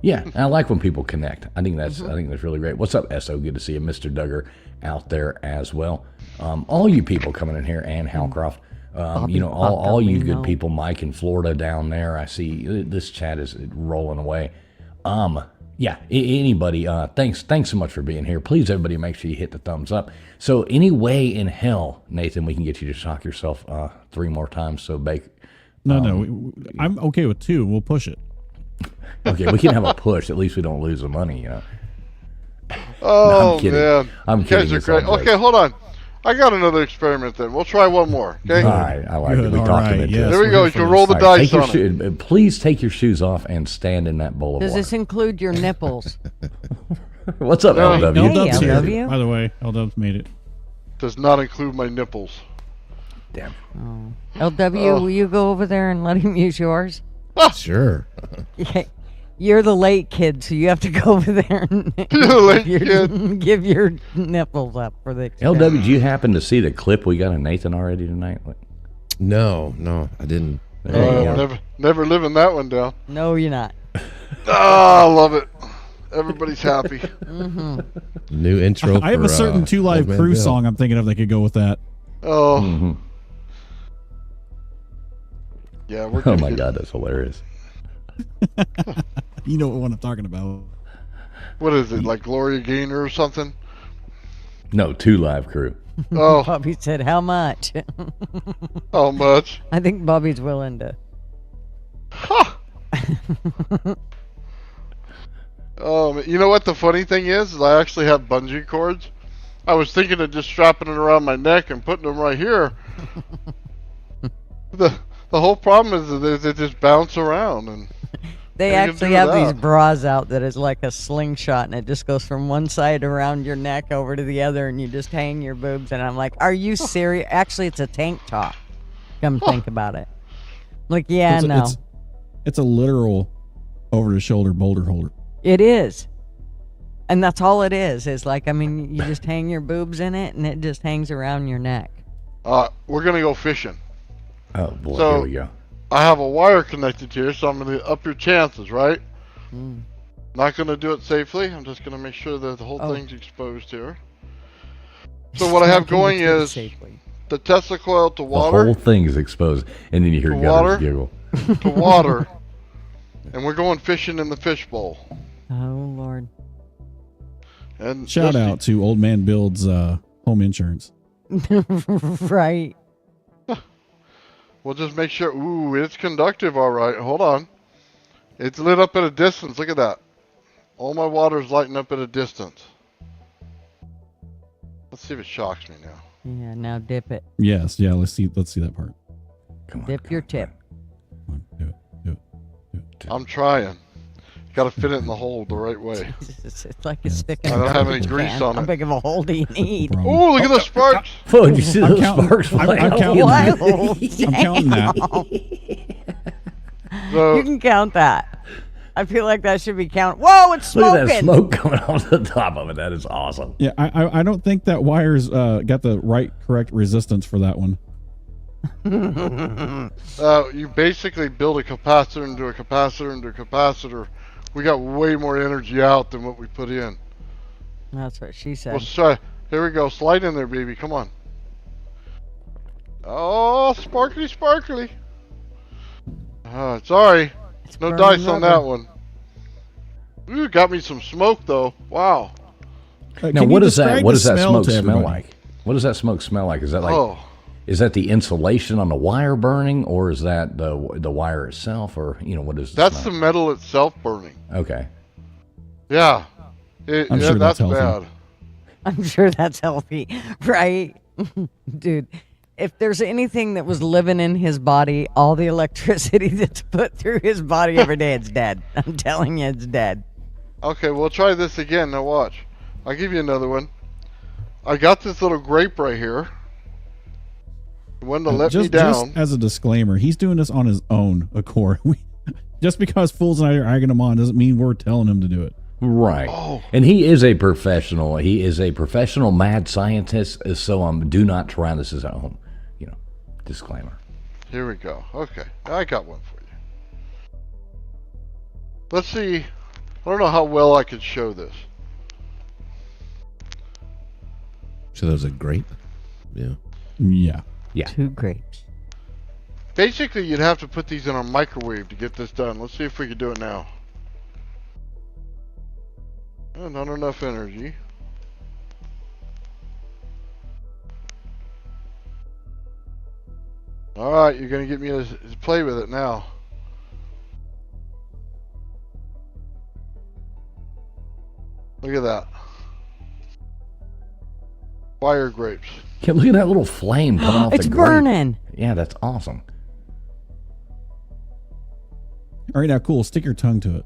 [SPEAKER 1] Yeah, and I like when people connect. I think that's really great. What's up, SO? Good to see you, Mr. Duggar, out there as well. All you people coming in here, and Halcroft. All you good people, Mike in Florida down there. I see this chat is rolling away. Anybody, thanks so much for being here. Please, everybody, make sure you hit the thumbs up. So any way in hell, Nathan, we can get you to shock yourself 3 more times. So
[SPEAKER 4] No, I'm okay with 2. We'll push it.
[SPEAKER 1] Okay, we can have a push. At least we don't lose the money,
[SPEAKER 3] Oh,
[SPEAKER 1] No, I'm kidding.
[SPEAKER 3] man.
[SPEAKER 1] I'm
[SPEAKER 3] You
[SPEAKER 1] kidding.
[SPEAKER 3] guys are
[SPEAKER 1] It's all
[SPEAKER 3] great.
[SPEAKER 1] jokes.
[SPEAKER 3] Okay, hold on. I got another experiment then. We'll try one more. Okay?
[SPEAKER 1] All right, I like it. We
[SPEAKER 4] All
[SPEAKER 1] talked
[SPEAKER 4] right,
[SPEAKER 1] him into
[SPEAKER 4] yes,
[SPEAKER 1] it.
[SPEAKER 3] There we
[SPEAKER 4] we're
[SPEAKER 3] go.
[SPEAKER 4] here
[SPEAKER 3] You
[SPEAKER 4] for
[SPEAKER 3] can
[SPEAKER 4] this.
[SPEAKER 3] roll the
[SPEAKER 1] All right,
[SPEAKER 3] dice on it.
[SPEAKER 1] please take your shoes off and stand in that bowl of
[SPEAKER 2] Does
[SPEAKER 1] water.
[SPEAKER 2] this include your nipples?
[SPEAKER 1] What's up,
[SPEAKER 3] No.
[SPEAKER 1] LW?
[SPEAKER 2] Hey,
[SPEAKER 4] L-Dub's here.
[SPEAKER 2] LW.
[SPEAKER 4] By the way, L-Dub's made it.
[SPEAKER 3] Does not include my nipples.
[SPEAKER 1] Damn.
[SPEAKER 2] LW, will you go over there and let him use yours?
[SPEAKER 8] Sure.
[SPEAKER 2] Yeah, you're the late kid, so you have to go over there and
[SPEAKER 3] You're the late
[SPEAKER 2] give,
[SPEAKER 3] kid.
[SPEAKER 2] give your nipples up for the experiment.
[SPEAKER 1] LW, did you happen to see the clip we got of Nathan already tonight?
[SPEAKER 8] No, I didn't.
[SPEAKER 2] There you go.
[SPEAKER 3] Never living that one down.
[SPEAKER 2] No, you're not.
[SPEAKER 3] Ah, I love it. Everybody's happy.
[SPEAKER 8] New intro.
[SPEAKER 4] I have a certain 2 Live
[SPEAKER 8] Old Man
[SPEAKER 4] Crew
[SPEAKER 8] Bill.
[SPEAKER 4] song I'm thinking of that could go with that.
[SPEAKER 3] Oh.
[SPEAKER 1] Mm-hmm.
[SPEAKER 3] Yeah, we're
[SPEAKER 1] Oh
[SPEAKER 3] gonna
[SPEAKER 1] my
[SPEAKER 3] get-
[SPEAKER 1] God, that's hilarious.
[SPEAKER 4] You know what one I'm talking about.
[SPEAKER 3] What is it, like Gloria Gaynor or something?
[SPEAKER 1] No, 2 Live Crew.
[SPEAKER 3] Oh,
[SPEAKER 2] Bobby said, how much?
[SPEAKER 3] how much?
[SPEAKER 2] I think Bobby's willing to.
[SPEAKER 3] You know what the funny thing is I actually have bungee cords. I was thinking of just strapping it around my neck and putting them right here. The whole problem is that they just bounce around, and
[SPEAKER 2] They
[SPEAKER 3] What are you gonna
[SPEAKER 2] actually
[SPEAKER 3] do
[SPEAKER 2] have
[SPEAKER 3] with
[SPEAKER 2] these
[SPEAKER 3] that?
[SPEAKER 2] bras out that is like a slingshot, and it just goes from one side around your neck over to the other, and you just hang your boobs. And I'm like, are you serious? Actually, it's a tank top. Come think about it. Like, yeah, no.
[SPEAKER 4] It's a literal over-the-shoulder boulder holder.
[SPEAKER 2] It is. And that's all it is. Is like, I mean, you just hang your boobs in it, and it just hangs around your neck.
[SPEAKER 3] we're gonna go fishing.
[SPEAKER 1] Oh boy,
[SPEAKER 3] So-
[SPEAKER 1] here we go.
[SPEAKER 3] I have a wire connected here, so I'm gonna up your chances, right? Not gonna do it safely. I'm just gonna make sure that the whole thing's exposed here. So what I have going is
[SPEAKER 2] Safely.
[SPEAKER 3] the Tesla coil to
[SPEAKER 1] The
[SPEAKER 3] water,
[SPEAKER 1] whole thing is exposed, and then you hear
[SPEAKER 3] The
[SPEAKER 1] Gutters
[SPEAKER 3] water?
[SPEAKER 1] giggle.
[SPEAKER 3] to water, and we're going fishing in the fishbowl.
[SPEAKER 2] Oh, Lord.
[SPEAKER 3] And
[SPEAKER 4] Shout
[SPEAKER 3] just-
[SPEAKER 4] out to Old Man Builds Home Insurance.
[SPEAKER 2] Right.
[SPEAKER 3] We'll just make sure. Ooh, it's conductive, all right. Hold on. It's lit up at a distance. Look at that. All my water is lighting up at a distance. Let's see if it shocks me now.
[SPEAKER 2] Yeah, now dip it.
[SPEAKER 4] Yes, yeah. Let's see that part.
[SPEAKER 1] Come on,
[SPEAKER 2] Dip
[SPEAKER 1] come
[SPEAKER 2] your
[SPEAKER 1] on,
[SPEAKER 2] tip.
[SPEAKER 4] Come on, do it.
[SPEAKER 3] I'm trying. Got to fit it in the hole the right way.
[SPEAKER 2] It's like it's sticking.
[SPEAKER 3] I don't have any
[SPEAKER 2] in a
[SPEAKER 3] grease
[SPEAKER 2] can.
[SPEAKER 3] on
[SPEAKER 2] How
[SPEAKER 3] it.
[SPEAKER 2] big of a hole do you need?
[SPEAKER 4] Problem.
[SPEAKER 3] Oh, look at the sparks.
[SPEAKER 1] Oh, did you see those
[SPEAKER 4] counting-
[SPEAKER 1] sparks
[SPEAKER 4] I'm
[SPEAKER 1] fly out?
[SPEAKER 4] counting that.
[SPEAKER 2] Wild.
[SPEAKER 4] I'm counting that.
[SPEAKER 3] So,
[SPEAKER 2] You can count that. I feel like that should be counted. Whoa, it's
[SPEAKER 1] Look
[SPEAKER 2] smoking.
[SPEAKER 1] at that smoke coming off the top of it. That is awesome.
[SPEAKER 4] Yeah, I don't think that wire's got the correct resistance for that one.
[SPEAKER 3] you basically build a capacitor into a capacitor into a capacitor. We got way more energy out than what we put in.
[SPEAKER 2] That's what she said.
[SPEAKER 3] Let's try. Here we go. Slide in there, baby. Come on. Oh, sparkly, sparkly. Sorry.
[SPEAKER 2] It's
[SPEAKER 3] No
[SPEAKER 2] burning
[SPEAKER 3] dice on
[SPEAKER 2] rubber.
[SPEAKER 3] that one. Ooh, got me some smoke, though. Wow.
[SPEAKER 1] Now,
[SPEAKER 4] Can
[SPEAKER 1] what
[SPEAKER 4] you
[SPEAKER 1] does that
[SPEAKER 4] describe
[SPEAKER 1] what
[SPEAKER 4] the
[SPEAKER 1] does that
[SPEAKER 4] smell
[SPEAKER 1] smoke
[SPEAKER 4] to
[SPEAKER 1] smell
[SPEAKER 4] everybody?
[SPEAKER 1] like? What does that smoke smell like? Is that like
[SPEAKER 3] Oh,
[SPEAKER 1] is that the insulation on the wire burning, or is that the wire itself, or what is?
[SPEAKER 3] that's the metal itself burning.
[SPEAKER 1] Okay.
[SPEAKER 3] Yeah.
[SPEAKER 4] I'm sure that's healthy.
[SPEAKER 3] bad.
[SPEAKER 2] I'm sure that's healthy, right? Dude, if there's anything that was living in his body, all the electricity that's put through his body every day, it's dead. I'm telling you, it's dead.
[SPEAKER 3] Okay, we'll try this again. Now watch. I'll give you another one. I got this little grape right here. The one to let me down.
[SPEAKER 4] Just as a disclaimer, he's doing this on his own accord. Just because Fools and I are egging him on doesn't mean we're telling him to do it.
[SPEAKER 1] Right.
[SPEAKER 3] Oh.
[SPEAKER 1] And he is a professional. He is a professional mad scientist. So do not try this at home. Disclaimer.
[SPEAKER 3] Here we go. Okay, I got one for you. Let's see. I don't know how well I could show this.
[SPEAKER 8] So there's a grape. Yeah.
[SPEAKER 4] Yeah.
[SPEAKER 1] Yeah.
[SPEAKER 2] 2 grapes.
[SPEAKER 3] Basically, you'd have to put these in a microwave to get this done. Let's see if we can do it now. Oh, not enough energy. Alright, you're going to get me to play with it now. Look at that. Fire grapes.
[SPEAKER 1] Yeah, look at that little flame coming off
[SPEAKER 2] It's
[SPEAKER 1] the grape.
[SPEAKER 2] burning.
[SPEAKER 1] Yeah, that's awesome.
[SPEAKER 4] All right, now, cool. Stick your tongue to it.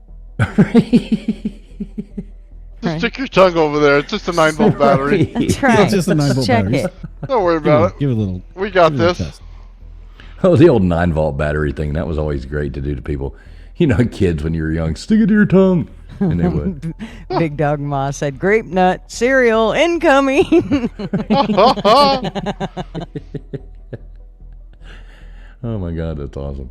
[SPEAKER 3] Just stick your tongue over there. It's just a 9-volt battery.
[SPEAKER 2] That's right.
[SPEAKER 4] It's just a 9-volt
[SPEAKER 2] Check
[SPEAKER 4] battery.
[SPEAKER 2] it.
[SPEAKER 3] Don't worry about it.
[SPEAKER 4] Give it a little.
[SPEAKER 3] We got
[SPEAKER 4] give it a
[SPEAKER 3] this.
[SPEAKER 4] test.
[SPEAKER 1] Oh, the old 9-volt battery thing. That was always great to do to people. Kids when you were young, stick it to your tongue. And they would.
[SPEAKER 2] Big Dog Ma said, grape nut cereal incoming.
[SPEAKER 1] Oh my God, that's awesome.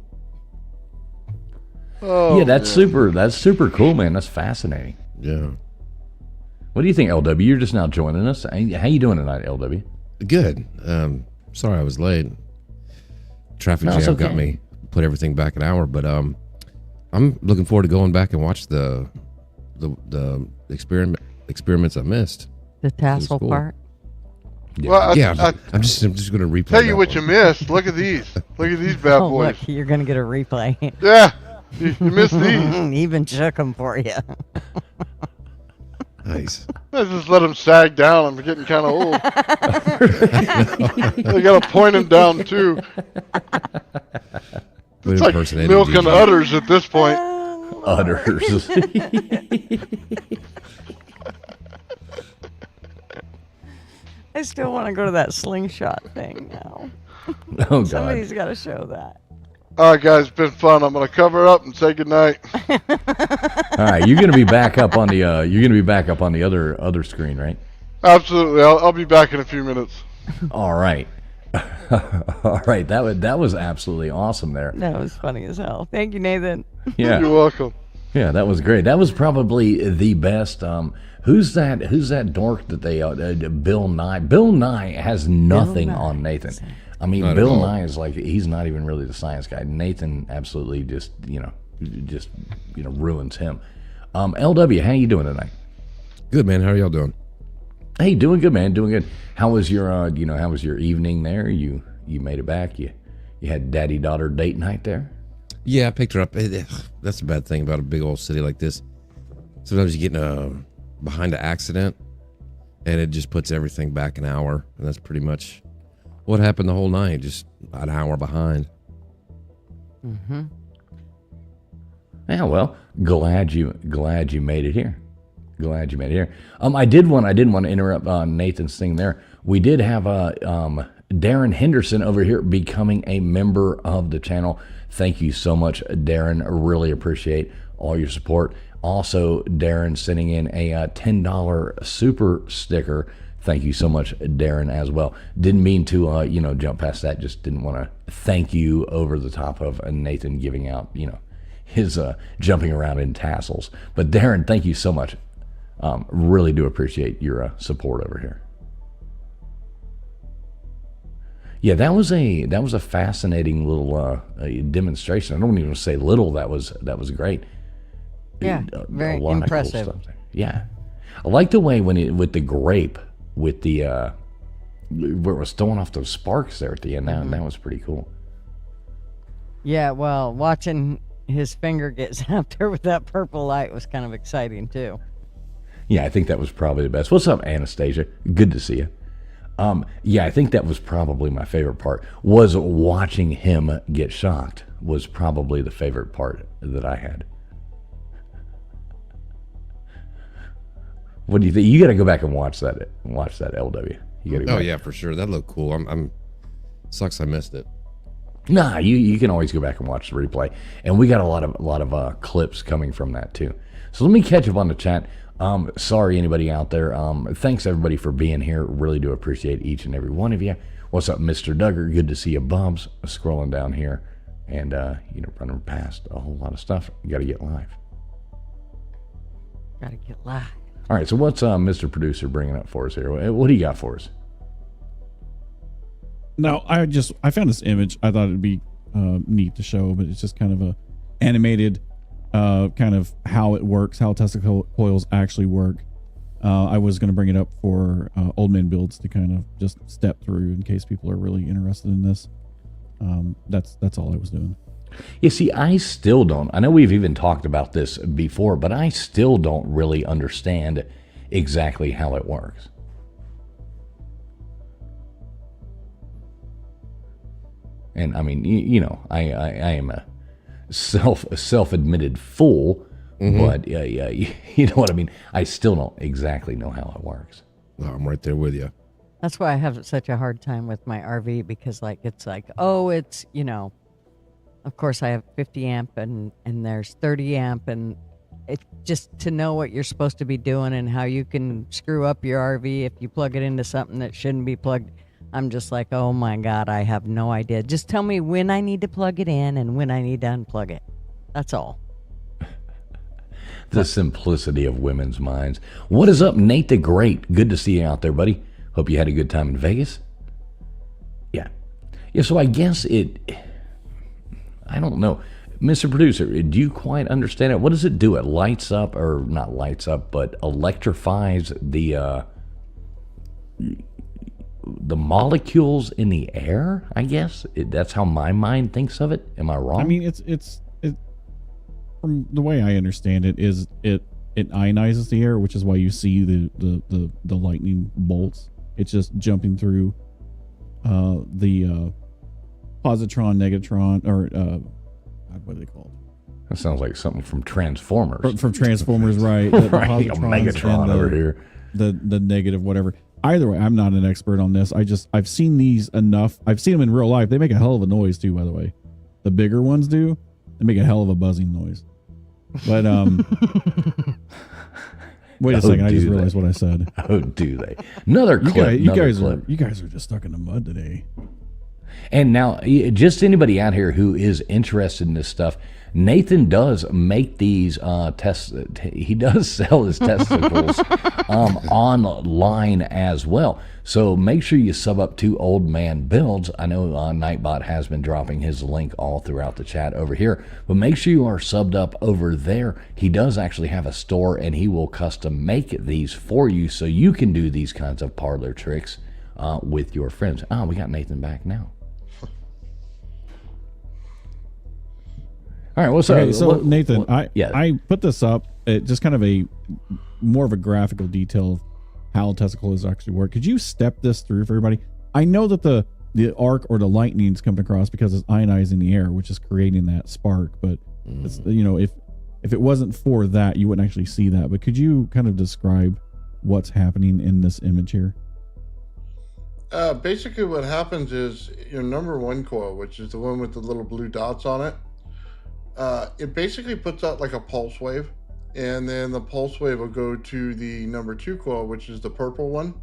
[SPEAKER 3] Oh,
[SPEAKER 1] Yeah, that's super cool, man. That's fascinating.
[SPEAKER 8] Yeah.
[SPEAKER 1] What do you think, LW? You're just now joining us. How you doing tonight, LW?
[SPEAKER 8] Good. Sorry I was late. Traffic
[SPEAKER 1] No, it's
[SPEAKER 8] jam
[SPEAKER 1] okay.
[SPEAKER 8] got me. Put everything back an hour, but I'm looking forward to going back and watch the experiments I missed.
[SPEAKER 2] The tassel
[SPEAKER 8] cool.
[SPEAKER 2] part.
[SPEAKER 3] Well,
[SPEAKER 8] Yeah, I'm just going to replay.
[SPEAKER 3] tell you
[SPEAKER 8] that
[SPEAKER 3] what you
[SPEAKER 8] one.
[SPEAKER 3] missed. Look at these. Look at these bad
[SPEAKER 2] Oh,
[SPEAKER 3] boys.
[SPEAKER 2] look, you're going to get a replay.
[SPEAKER 3] Yeah, you missed these.
[SPEAKER 2] He even shook them for you.
[SPEAKER 8] Nice.
[SPEAKER 3] I just let them sag down. I'm getting kind of old. They got to point them down too.
[SPEAKER 8] Good
[SPEAKER 3] It's like
[SPEAKER 8] impersonating
[SPEAKER 3] milk and
[SPEAKER 8] DJ.
[SPEAKER 3] udders at this point.
[SPEAKER 1] Udders.
[SPEAKER 2] I still want to go to that slingshot thing now.
[SPEAKER 1] Oh God.
[SPEAKER 2] Somebody's got to show that.
[SPEAKER 3] All right, guys, it's been fun. I'm gonna cover up and say goodnight.
[SPEAKER 1] All right, you're gonna be back up on the other screen, right?
[SPEAKER 3] Absolutely. I'll be back in a few minutes.
[SPEAKER 1] All right. All right. That was absolutely awesome there.
[SPEAKER 2] That was funny as hell. Thank you, Nathan.
[SPEAKER 1] Yeah.
[SPEAKER 3] You're welcome.
[SPEAKER 1] Yeah, that was great. That was probably the best. Who's that dork that they Bill Nye? Bill Nye has nothing
[SPEAKER 2] Nye.
[SPEAKER 1] on Nathan. I mean,
[SPEAKER 8] Not at
[SPEAKER 1] Bill
[SPEAKER 8] all.
[SPEAKER 1] Nye is like, he's not even really the science guy. Nathan absolutely just ruins him. LW, how you doing tonight?
[SPEAKER 8] Good, man. How are y'all doing?
[SPEAKER 1] Hey, doing good, man. Doing good. How was your how was your evening there? You made it back. You had daddy-daughter date night there?
[SPEAKER 8] Yeah, I picked her up. That's the bad thing about a big old city like this. Sometimes you get behind an accident, and it just puts everything back an hour, and that's pretty much what happened the whole night. Just an hour behind.
[SPEAKER 2] Mm-hmm.
[SPEAKER 1] Yeah, well, glad you made it here. Glad you made it here. I did want to interrupt Nathan's thing there. We did have Darren Henderson over here becoming a member of the channel. Thank you so much, Darren. I really appreciate all your support. Also, Darren sending in a $10 super sticker. Thank you so much, Darren, as well. Didn't mean to jump past that. Just didn't want to thank you over the top of Nathan giving out his jumping around in tassels. But Darren, thank you so much. Really do appreciate your support over here. Yeah, that was a fascinating little demonstration. I don't even say little. That was great.
[SPEAKER 2] Yeah, very
[SPEAKER 1] a lot of
[SPEAKER 2] impressive.
[SPEAKER 1] cool stuff there. Yeah, I like the way with the grape, with the where it was throwing off those sparks there at the end. That was pretty cool.
[SPEAKER 2] Yeah, well, watching his finger get zapped there with that purple light was kind of exciting too.
[SPEAKER 1] Yeah, I think that was probably the best. What's up, Anastasia? Good to see you. Yeah, I think that was probably my favorite part. Was watching him get shocked was probably the favorite part that I had. What do you think? You got to go back and watch that LW. You got to.
[SPEAKER 8] Oh yeah, for sure. That looked cool. I'm sucks I missed it.
[SPEAKER 1] Nah, you can always go back and watch the replay, and we got a lot of clips coming from that too. So let me catch up on the chat. Sorry anybody out there. Thanks everybody for being here. Really do appreciate each and every one of you. What's up, Mr. Duggar? Good to see you, Bubs. Scrolling down here, and running past a whole lot of stuff. You got to get live.
[SPEAKER 2] Gotta get live.
[SPEAKER 1] All right. So what's Mr. Producer bringing up for us here? What do you got for us?
[SPEAKER 4] No, I found this image. I thought it'd be neat to show, but it's just kind of a animated kind of how it works, how Tesla coils actually work. I was going to bring it up for Old Man Builds to kind of just step through in case people are really interested in this. That's all I was doing.
[SPEAKER 1] You see, I still don't. I know we've even talked about this before, but I still don't really understand exactly how it works. And I mean, I am a self-admitted fool, but you know what I mean? I still don't exactly know how it works.
[SPEAKER 8] Well, I'm right there with you.
[SPEAKER 2] That's why I have such a hard time with my RV because it's of course I have 50 amp and there's 30 amp and it's just to know what you're supposed to be doing and how you can screw up your RV if you plug it into something that shouldn't be plugged. I'm just like, oh my God, I have no idea. Just tell me when I need to plug it in and when I need to unplug it. That's all.
[SPEAKER 1] The simplicity of women's minds. What is up, Nate the Great? Good to see you out there, buddy. Hope you had a good time in Vegas. Yeah, so I guess I don't know. Mr. Producer, do you quite understand it? What does it do? It lights up, or not lights up, but electrifies the molecules in the air, I guess. That's how my mind thinks of it. Am I wrong?
[SPEAKER 4] I mean, it's from the way I understand it is it ionizes the air, which is why you see the lightning bolts. It's just jumping through the positron, negatron, or what are they called?
[SPEAKER 1] That sounds like something from Transformers.
[SPEAKER 4] From Transformers, right?
[SPEAKER 1] Right, a Megatron over here.
[SPEAKER 4] The negative, whatever. Either way, I'm not an expert on this. I've seen these enough. I've seen them in real life. They make a hell of a noise too, by the way. The bigger ones do. They make a hell of a buzzing noise. But wait a second, I just realized what I said.
[SPEAKER 1] Oh, do they? Another clip.
[SPEAKER 4] You guys are just stuck in the mud today.
[SPEAKER 1] And now, just anybody out here who is interested in this stuff, Nathan does make these tests. He does sell his testicles online as well. So make sure you sub up to Old Man Builds. I know Nightbot has been dropping his link all throughout the chat over here, but make sure you are subbed up over there. He does actually have a store, and he will custom make these for you so you can do these kinds of parlor tricks with your friends. We got Nathan back now. All right, what's
[SPEAKER 4] okay,
[SPEAKER 1] up?
[SPEAKER 4] so Nathan,
[SPEAKER 1] yeah.
[SPEAKER 4] I put this up, just kind of more of a graphical detail of how testicles actually work. Could you step this through for everybody? I know that the arc or the lightning is coming across because it's ionizing the air, which is creating that spark. But it's, if it wasn't for that, you wouldn't actually see that. But could you kind of describe what's happening in this image here?
[SPEAKER 3] Basically, what happens is your number one coil, which is the one with the little blue dots on it. It basically puts out like a pulse wave, and then the pulse wave will go to the number two coil, which is the purple one,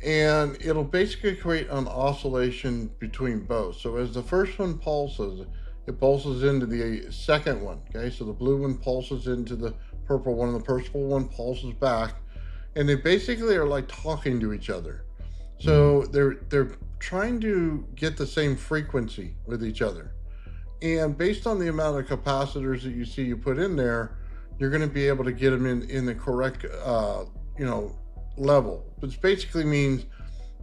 [SPEAKER 3] and it'll basically create an oscillation between both. So as the first one pulses, it pulses into the second one. Okay, so the blue one pulses into the purple one, and the purple one pulses back, and they basically are like talking to each other. So they're trying to get the same frequency with each other. And based on the amount of capacitors that you put in there, you're going to be able to get them in the correct, level. Which basically means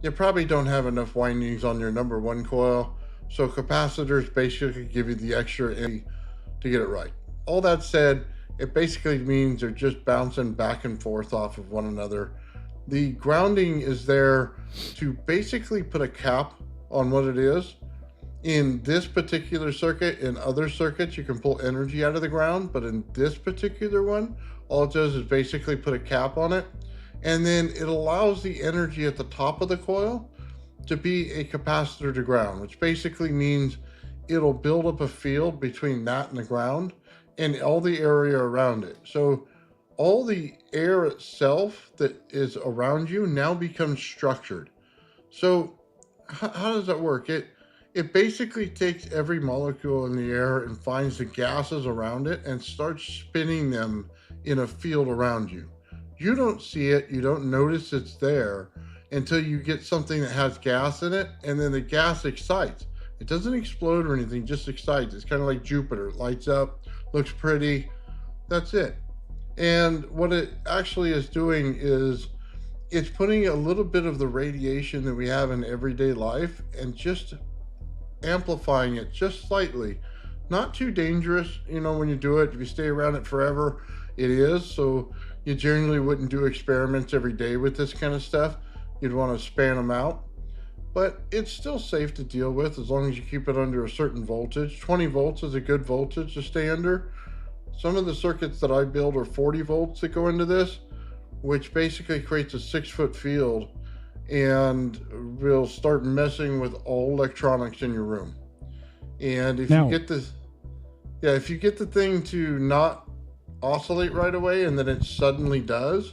[SPEAKER 3] you probably don't have enough windings on your number one coil. So capacitors basically give you the extra energy to get it right. All that said, it basically means they're just bouncing back and forth off of one another. The grounding is there to basically put a cap on what it is. In this particular circuit, in other circuits, you can pull energy out of the ground, but in this particular one, all it does is basically put a cap on it, and then it allows the energy at the top of the coil to be a capacitor to ground, which basically means it'll build up a field between that and the ground and all the area around it. So all the air itself that is around you now becomes structured. So how does that work? It basically takes every molecule in the air and finds the gases around it and starts spinning them in a field around you. You don't see it, you don't notice it's there until you get something that has gas in it, and then the gas excites. It doesn't explode or anything, just excites. It's kind of like Jupiter. It lights up, looks pretty, that's it. And what it actually is doing is it's putting a little bit of the radiation that we have in everyday life and just amplifying it just slightly. Not too dangerous, when you do it. If you stay around it forever, it is. So you generally wouldn't do experiments every day with this kind of stuff. You'd want to span them out. But it's still safe to deal with as long as you keep it under a certain voltage. 20 volts is a good voltage to stay under. Some of the circuits that I build are 40 volts that go into this, which basically creates a 6-foot field and will start messing with all electronics in your room. And if you get the thing to not oscillate right away and then it suddenly does,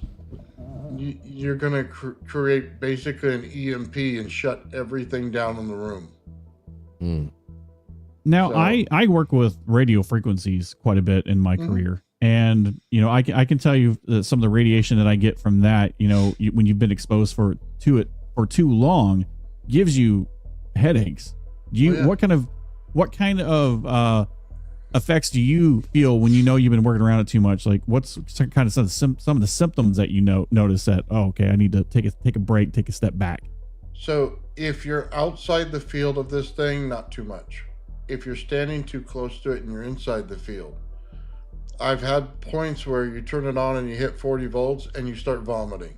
[SPEAKER 3] you're going to create basically an EMP and shut everything down in the room.
[SPEAKER 4] Now, I work with radio frequencies quite a bit in my career. And, I can tell you that some of the radiation that I get from that, when you've been exposed to it for too long, gives you headaches. What kind of effects do you feel when you've been working around it too much? Like, what's kind of some of the symptoms that notice that, I need to take a break, take a step back?
[SPEAKER 3] So if you're outside the field of this thing, not too much. If you're standing too close to it and you're inside the field, I've had points where you turn it on and you hit 40 volts and you start vomiting.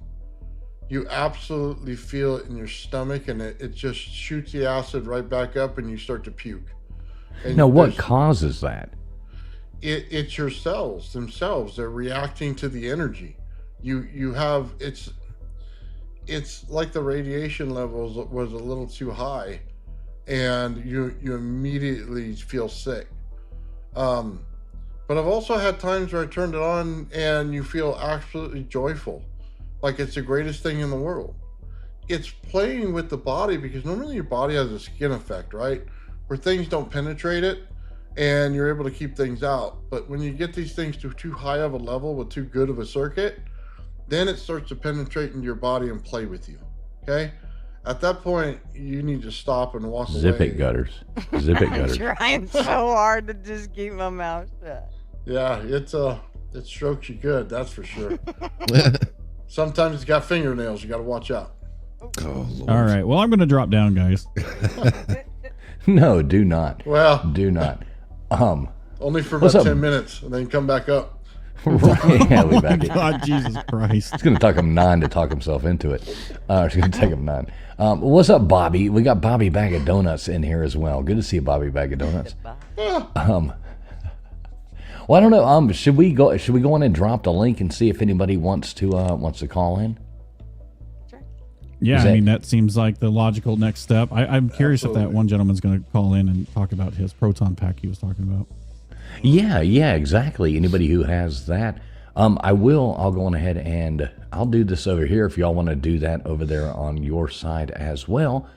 [SPEAKER 3] You absolutely feel it in your stomach, and it just shoots the acid right back up and you start to puke. And
[SPEAKER 1] now, what causes that?
[SPEAKER 3] It's your cells themselves. They're reacting to the energy. It's like the radiation levels was a little too high, and you immediately feel sick. But I've also had times where I turned it on and you feel absolutely joyful, like it's the greatest thing in the world. It's playing with the body, because normally your body has a skin effect, right? Where things don't penetrate it and you're able to keep things out. But when you get these things to too high of a level with too good of a circuit, then it starts to penetrate into your body and play with you. Okay? At that point, you need to stop and walk away.
[SPEAKER 1] Zip it, gutters. Zip it, gutters.
[SPEAKER 2] I'm trying so hard to just keep my mouth shut.
[SPEAKER 3] Yeah, it strokes you good, that's for sure. Sometimes it's got fingernails, you got to watch out.
[SPEAKER 8] Oh, Lord.
[SPEAKER 4] All right. Well, I'm going to drop down, guys.
[SPEAKER 1] No, do not.
[SPEAKER 3] Well,
[SPEAKER 1] do not.
[SPEAKER 3] Only for about 10 minutes, and then come back up.
[SPEAKER 1] Right. Yeah, we back in.
[SPEAKER 4] God, Jesus Christ.
[SPEAKER 1] It's going to take him 9 to talk himself into it. It's going to take him 9. What's up, Bobby? We got Bobby Bag of Donuts in here as well. Good to see you, Bobby Bag of Donuts. Well, I don't know. Should we go in and drop the link and see if anybody wants to call in?
[SPEAKER 4] Yeah, I mean, that seems like the logical next step. I'm curious if that one gentleman's going to call in and talk about his proton pack he was talking about.
[SPEAKER 1] Yeah, exactly. Anybody who has that, I'll go on ahead and I'll do this over here if y'all want to do that over there on your side as well.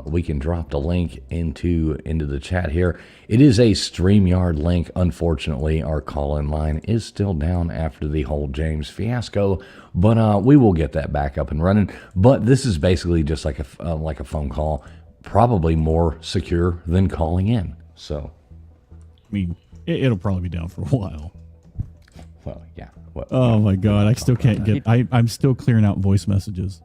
[SPEAKER 1] We can drop the link into the chat here. It is a StreamYard link. Unfortunately, our call-in line is still down after the whole James fiasco, but we will get that back up and running. But this is basically just like a phone call, probably more secure than calling in. So,
[SPEAKER 4] I mean, it'll probably be down for a while.
[SPEAKER 1] Well, yeah.
[SPEAKER 4] Oh my God, I still can't get. I'm still clearing out voice messages.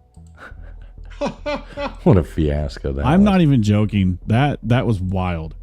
[SPEAKER 1] What a fiasco that
[SPEAKER 4] I'm
[SPEAKER 1] was.
[SPEAKER 4] not even joking. That was wild.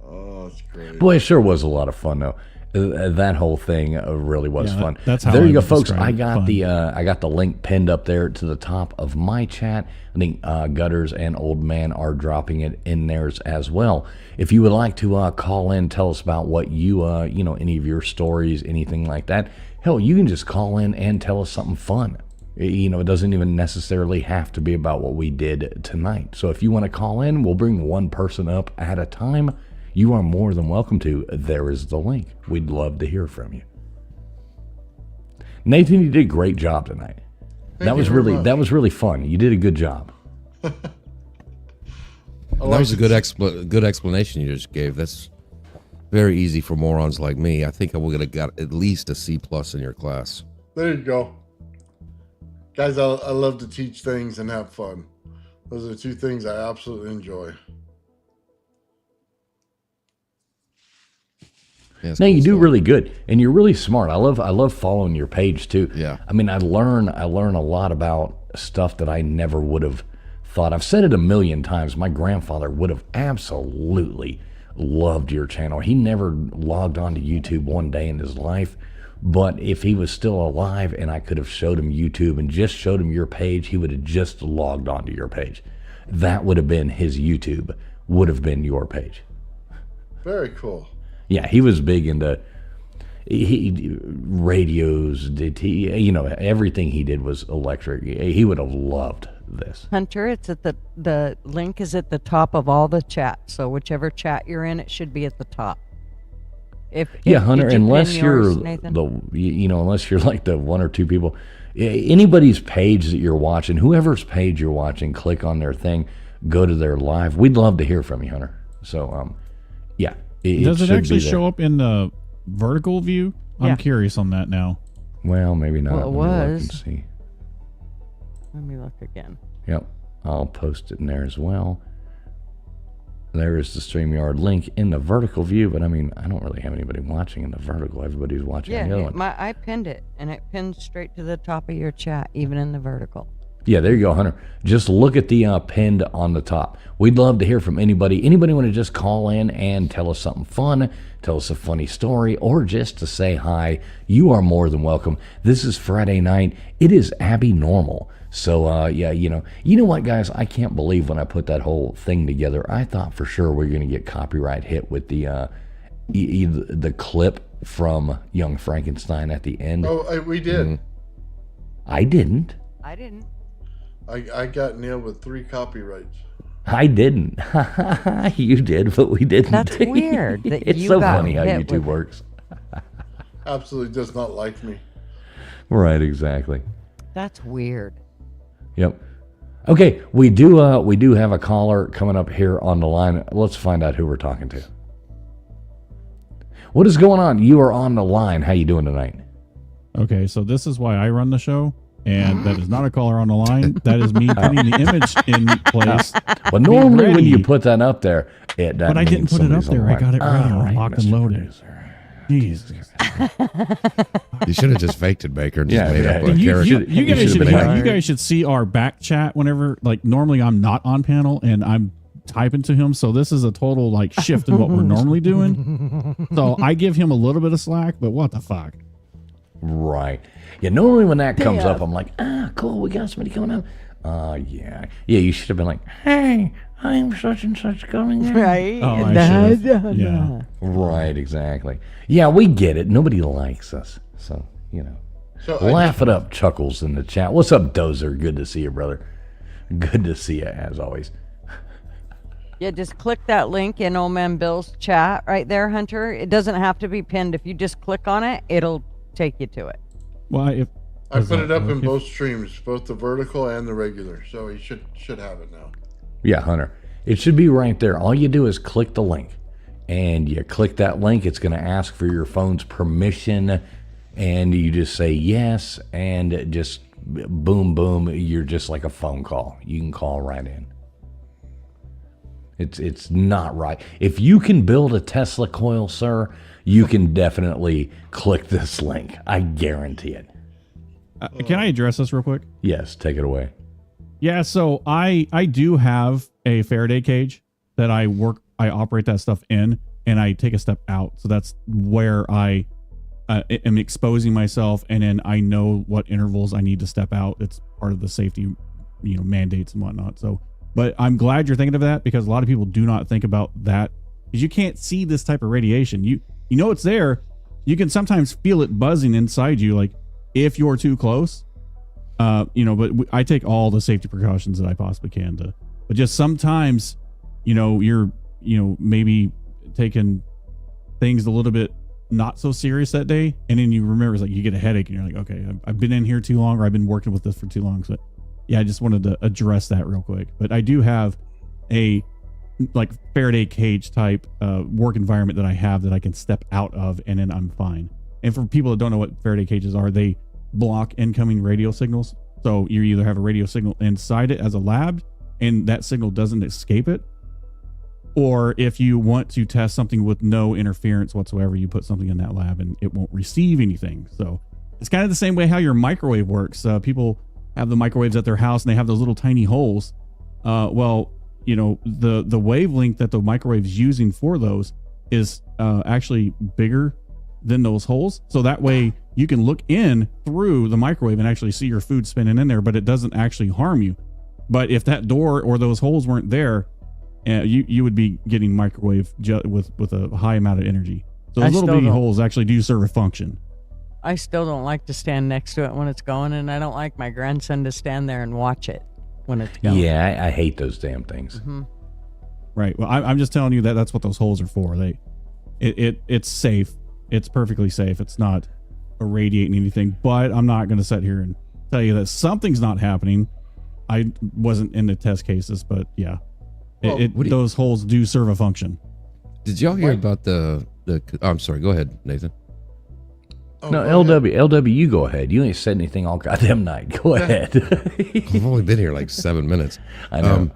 [SPEAKER 3] Oh, that's great.
[SPEAKER 1] Boy, it sure was a lot of fun though. That whole thing really was
[SPEAKER 4] Yeah,
[SPEAKER 1] fun.
[SPEAKER 4] that's how
[SPEAKER 1] there
[SPEAKER 4] I
[SPEAKER 1] you go,
[SPEAKER 4] would
[SPEAKER 1] folks.
[SPEAKER 4] describe
[SPEAKER 1] I
[SPEAKER 4] it,
[SPEAKER 1] got
[SPEAKER 4] fun.
[SPEAKER 1] I got the link pinned up there to the top of my chat. I think Gutters and Old Man are dropping it in theirs as well. If you would like to call in, tell us about what you any of your stories, anything like that. Hell, you can just call in and tell us something fun. It doesn't even necessarily have to be about what we did tonight. So if you want to call in, we'll bring one person up at a time. You are more than welcome to. There is the link. We'd love to hear from you. Nathan, you did a great job tonight. That was really fun. You did a good job.
[SPEAKER 8] That was a good explanation you just gave. That's very easy for morons like me. I think I would have got at least a C+ in your class.
[SPEAKER 3] There you go. Guys, I love to teach things and have fun. Those are the two things I absolutely enjoy.
[SPEAKER 8] Yeah,
[SPEAKER 1] No,
[SPEAKER 8] cool
[SPEAKER 1] you do
[SPEAKER 8] stuff.
[SPEAKER 1] really good, and you're really smart. I love following your page too.
[SPEAKER 8] Yeah.
[SPEAKER 1] I mean, I learn a lot about stuff that I never would have thought. I've said it a million times. My grandfather would have absolutely loved your channel. He never logged on to YouTube one day in his life, but if he was still alive and I could have showed him YouTube and just showed him your page, he would have just logged onto your page. That would have been his YouTube. Would have been your page.
[SPEAKER 3] Very cool.
[SPEAKER 1] Yeah, he was big into radios. Everything he did was electric. He would have loved this.
[SPEAKER 2] Hunter, it's at the link is at the top of all the chat. So whichever chat you're in, it should be at the top.
[SPEAKER 1] Hunter,
[SPEAKER 2] did you
[SPEAKER 1] unless
[SPEAKER 2] pin
[SPEAKER 1] you're
[SPEAKER 2] yours, Nathan?
[SPEAKER 1] unless you're like the one or two people, anybody's page that you're watching, whoever's page you're watching, click on their thing, go to their live. We'd love to hear from you, Hunter. So, yeah.
[SPEAKER 4] Does it
[SPEAKER 1] should
[SPEAKER 4] actually
[SPEAKER 1] be there.
[SPEAKER 4] show up in the vertical view?
[SPEAKER 2] Yeah.
[SPEAKER 4] I'm curious on that now.
[SPEAKER 1] Well, maybe not.
[SPEAKER 2] Well, it
[SPEAKER 1] Let me look and
[SPEAKER 2] was.
[SPEAKER 1] see.
[SPEAKER 2] Let me look again.
[SPEAKER 1] Yep, I'll post it in there as well. There is the StreamYard link in the vertical view, but I mean, I don't really have anybody watching in the vertical. Everybody's watching the other one.
[SPEAKER 2] I pinned it, and it pins straight to the top of your chat, even in the vertical.
[SPEAKER 1] Yeah, there you go, Hunter. Just look at the pinned on the top. We'd love to hear from anybody. Anybody want to just call in and tell us something fun, tell us a funny story, or just to say hi, you are more than welcome. This is Friday night. It is Abinormal. So, you know what, guys? I can't believe when I put that whole thing together, I thought for sure we are going to get copyright hit with the clip from Young Frankenstein at the end.
[SPEAKER 3] Oh, we did.
[SPEAKER 1] I didn't.
[SPEAKER 2] I didn't.
[SPEAKER 3] I got nailed with 3 copyrights.
[SPEAKER 1] I didn't. You did, but we didn't.
[SPEAKER 2] That's weird that
[SPEAKER 1] It's
[SPEAKER 2] you
[SPEAKER 1] so
[SPEAKER 2] got
[SPEAKER 1] funny how
[SPEAKER 2] hit
[SPEAKER 1] YouTube
[SPEAKER 2] with it.
[SPEAKER 1] works.
[SPEAKER 3] Absolutely does not like me.
[SPEAKER 1] Right, exactly.
[SPEAKER 2] That's weird.
[SPEAKER 1] Yep. Okay, we do have a caller coming up here on the line. Let's find out who we're talking to. What is going on? You are on the line. How you doing tonight?
[SPEAKER 4] Okay, so this is why I run the show, and that is not a caller on the line. That is me putting the image in place.
[SPEAKER 1] Well, normally when
[SPEAKER 4] ready.
[SPEAKER 1] you put that up there,
[SPEAKER 4] But I didn't put it up there. I got it ready, locked and loaded. Jesus.
[SPEAKER 8] You should have just faked it, Baker, and just made up a
[SPEAKER 4] You,
[SPEAKER 8] character.
[SPEAKER 4] you guys
[SPEAKER 1] should've
[SPEAKER 4] should
[SPEAKER 1] been like-
[SPEAKER 4] you guys should see our back chat whenever, like, normally I'm not on panel and I'm typing to him, so this is a total like shift in what we're normally doing. So I give him a little bit of slack, but what the fuck?
[SPEAKER 1] Right. Yeah, normally when that comes up, I'm like, cool, we got somebody coming up. Yeah. Yeah, you should have been like, hey, I'm such and such coming in.
[SPEAKER 2] Right?
[SPEAKER 4] Oh, I should've. Yeah.
[SPEAKER 1] Right, exactly. Yeah, we get it. Nobody likes us. So,
[SPEAKER 3] So
[SPEAKER 1] laugh it up, Chuckles in the chat. What's up, Dozer? Good to see you, brother. Good to see you, as always.
[SPEAKER 2] Yeah, just click that link in Old Man Bill's chat right there, Hunter. It doesn't have to be pinned. If you just click on it, it'll take you to it.
[SPEAKER 4] Well, if
[SPEAKER 3] I
[SPEAKER 4] does
[SPEAKER 3] put
[SPEAKER 4] that
[SPEAKER 3] it up
[SPEAKER 4] work?
[SPEAKER 3] in
[SPEAKER 4] If-
[SPEAKER 3] both streams, both the vertical and the regular. So he should have it now.
[SPEAKER 1] Yeah, Hunter. It should be right there. All you do is click the link. And you click that link, it's going to ask for your phone's permission. And you just say yes. And just boom, boom. You're just like a phone call. You can call right in. It's not right. If you can build a Tesla coil, sir, you can definitely click this link. I guarantee it.
[SPEAKER 4] Can I address this real quick?
[SPEAKER 1] Yes, take it away.
[SPEAKER 4] Yeah, so I do have a Faraday cage that I operate that stuff in, and I take a step out. So that's where I am exposing myself, and then I know what intervals I need to step out. It's part of the safety, mandates and whatnot. So, but I'm glad you're thinking of that, because a lot of people do not think about that, because you can't see this type of radiation. You know it's there. You can sometimes feel it buzzing inside you, like if you're too close. But I take all the safety precautions that I possibly can but just sometimes, you're, maybe taking things a little bit not so serious that day. And then you remember, it's like you get a headache and you're like, okay, I've been in here too long, or I've been working with this for too long. So yeah, I just wanted to address that real quick. But I do have a like Faraday cage type work environment that I have that I can step out of, and then I'm fine. And for people that don't know what Faraday cages are, they block incoming radio signals. So you either have a radio signal inside it as a lab and that signal doesn't escape it, or if you want to test something with no interference whatsoever, you put something in that lab and it won't receive anything. So it's kind of the same way how your microwave works. People have the microwaves at their house and they have those little tiny holes. The wavelength that the microwave's using for those is actually bigger than those holes. So that way you can look in through the microwave and actually see your food spinning in there, but it doesn't actually harm you. But if that door or those holes weren't there, you would be getting microwave with a high amount of energy. So those little bitty holes actually do serve a function.
[SPEAKER 2] I still don't like to stand next to it when it's going, and I don't like my grandson to stand there and watch it when it's going.
[SPEAKER 1] Yeah, I hate those damn things.
[SPEAKER 2] Mm-hmm.
[SPEAKER 4] Right. Well, I'm just telling you that's what those holes are for. It's safe. It's perfectly safe. It's not irradiating anything, but I'm not going to sit here and tell you that something's not happening. I wasn't in the test cases, but yeah, those holes do serve a function.
[SPEAKER 8] Did y'all hear about the I'm sorry, go ahead, Nathan.
[SPEAKER 1] No, LW, you go ahead. You ain't said anything all goddamn night. Go ahead.
[SPEAKER 8] I've only been here like 7 minutes.
[SPEAKER 1] I know.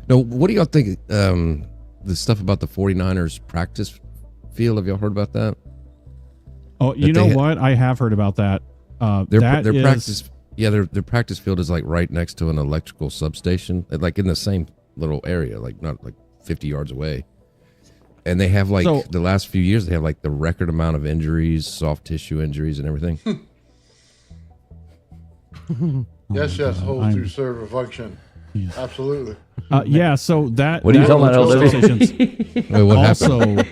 [SPEAKER 8] No, what do y'all think? The stuff about the 49ers practice field, have y'all heard about that?
[SPEAKER 4] Oh, you know what? I have heard about that.
[SPEAKER 8] Their practice field is like right next to an electrical substation, like in the same little area, like not like 50 yards away. And they have the last few years, they have like the record amount of injuries, soft tissue injuries and everything.
[SPEAKER 3] Yes, holes do serve a function. Yes. Absolutely.
[SPEAKER 4] Yeah, so that...
[SPEAKER 1] What are you talking about, LW?
[SPEAKER 8] Wait, what
[SPEAKER 1] happened?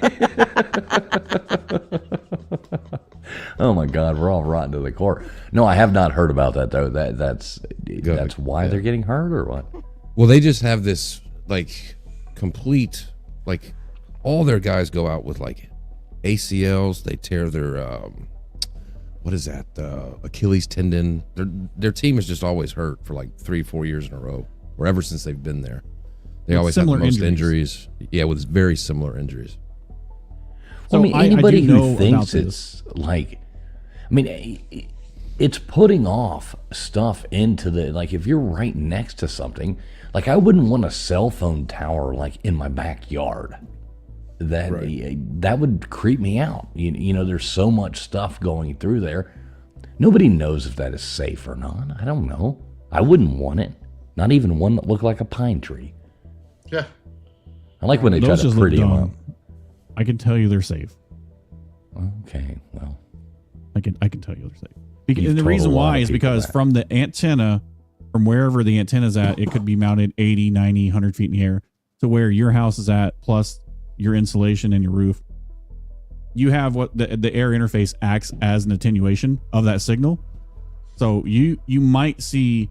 [SPEAKER 1] Oh my God, we're all rotten to the core. No, I have not heard about that though. That's why they're getting hurt, or what?
[SPEAKER 8] Well, they just have this like complete, like all their guys go out with like ACLs. They tear their Achilles tendon. Their team is just always hurt for like 3-4 years in a row, or ever since they've been there. They always have the most injuries. Yeah, with very similar injuries.
[SPEAKER 1] So, anybody who thinks it's like, it's putting off stuff into the, like, if you're right next to something, like, I wouldn't want a cell phone tower, like, in my backyard. That would creep me out. There's so much stuff going through there. Nobody knows if that is safe or not. I don't know. I wouldn't want it. Not even one that looked like a pine tree.
[SPEAKER 3] Yeah.
[SPEAKER 1] I like when they try to pretty them up.
[SPEAKER 4] I can tell you they're safe.
[SPEAKER 1] Okay, well,
[SPEAKER 4] I can tell you they're safe. And the reason why is because from the antenna, from wherever the antenna's at, it could be mounted 80, 90, 100 feet in the air to where your house is at, plus your insulation and your roof. You have what the air interface acts as an attenuation of that signal. So you might see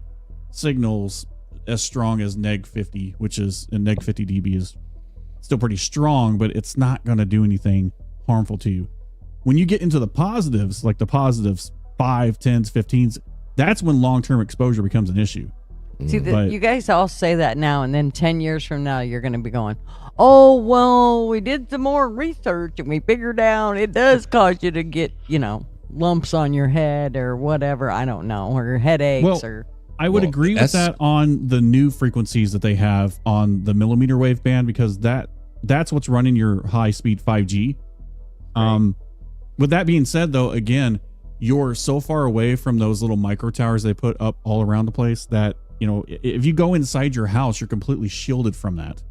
[SPEAKER 4] signals as strong as neg 50, which is a neg 50 dB is still pretty strong, but it's not going to do anything harmful to you. When you get into the positives, like the positives 5, 10s, 15s, that's when long-term exposure becomes an issue.
[SPEAKER 2] See, you guys all say that now, and then 10 years from now, you're going to be going, oh, well, we did some more research, and we figured out it does cause you to get, lumps on your head or whatever, I don't know, or headaches
[SPEAKER 4] I would agree with that on the new frequencies that they have on the millimeter wave band, because that's what's running your high-speed 5G. Right. With that being said, though, again, you're so far away from those little micro towers they put up all around the place that if you go inside your house, you're completely shielded from that.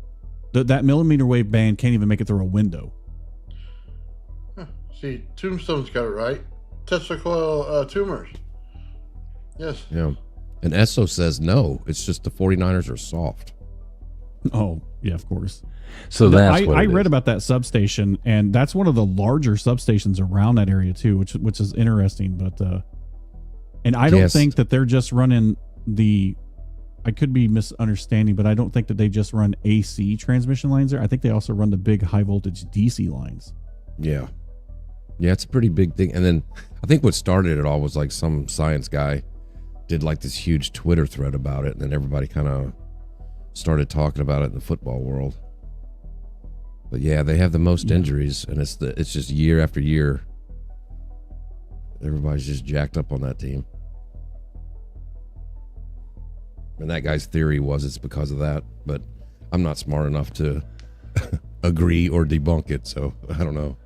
[SPEAKER 4] That millimeter wave band can't even make it through a window.
[SPEAKER 3] See, Tombstone's got it right. Testicle tumors. Yes.
[SPEAKER 8] Yeah. And Esso says no. It's just the 49ers are soft.
[SPEAKER 4] Oh, yeah, of course.
[SPEAKER 1] So that's what
[SPEAKER 4] I
[SPEAKER 1] it
[SPEAKER 4] read
[SPEAKER 1] is.
[SPEAKER 4] about that substation, and that's one of the larger substations around that area too, which is interesting. But and I don't think that they're just running I could be misunderstanding, but I don't think that they just run AC transmission lines there. I think they also run the big high voltage DC lines.
[SPEAKER 8] Yeah. Yeah, it's a pretty big thing. And then I think what started it all was like some science guy did like this huge Twitter thread about it, and then everybody kind of started talking about it in the football world. But yeah, they have the most injuries, and it's just year after year. Everybody's just jacked up on that team. And that guy's theory was it's because of that, but I'm not smart enough to agree or debunk it, so I don't know.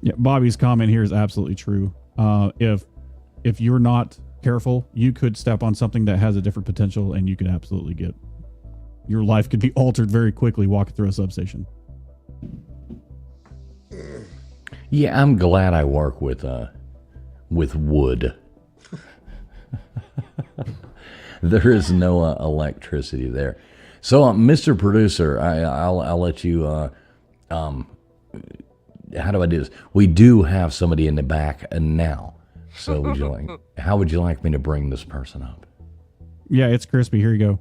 [SPEAKER 4] Yeah, Bobby's comment here is absolutely true. If you're not careful, you could step on something that has a different potential, and you could absolutely your life could be altered very quickly walking through a substation.
[SPEAKER 1] Yeah, I'm glad I work with wood. There is no electricity there. So, Mr. Producer, I'll let you. How do I do this? We do have somebody in the back now. So, how would you like me to bring this person up?
[SPEAKER 4] Yeah, it's crispy. Here you go.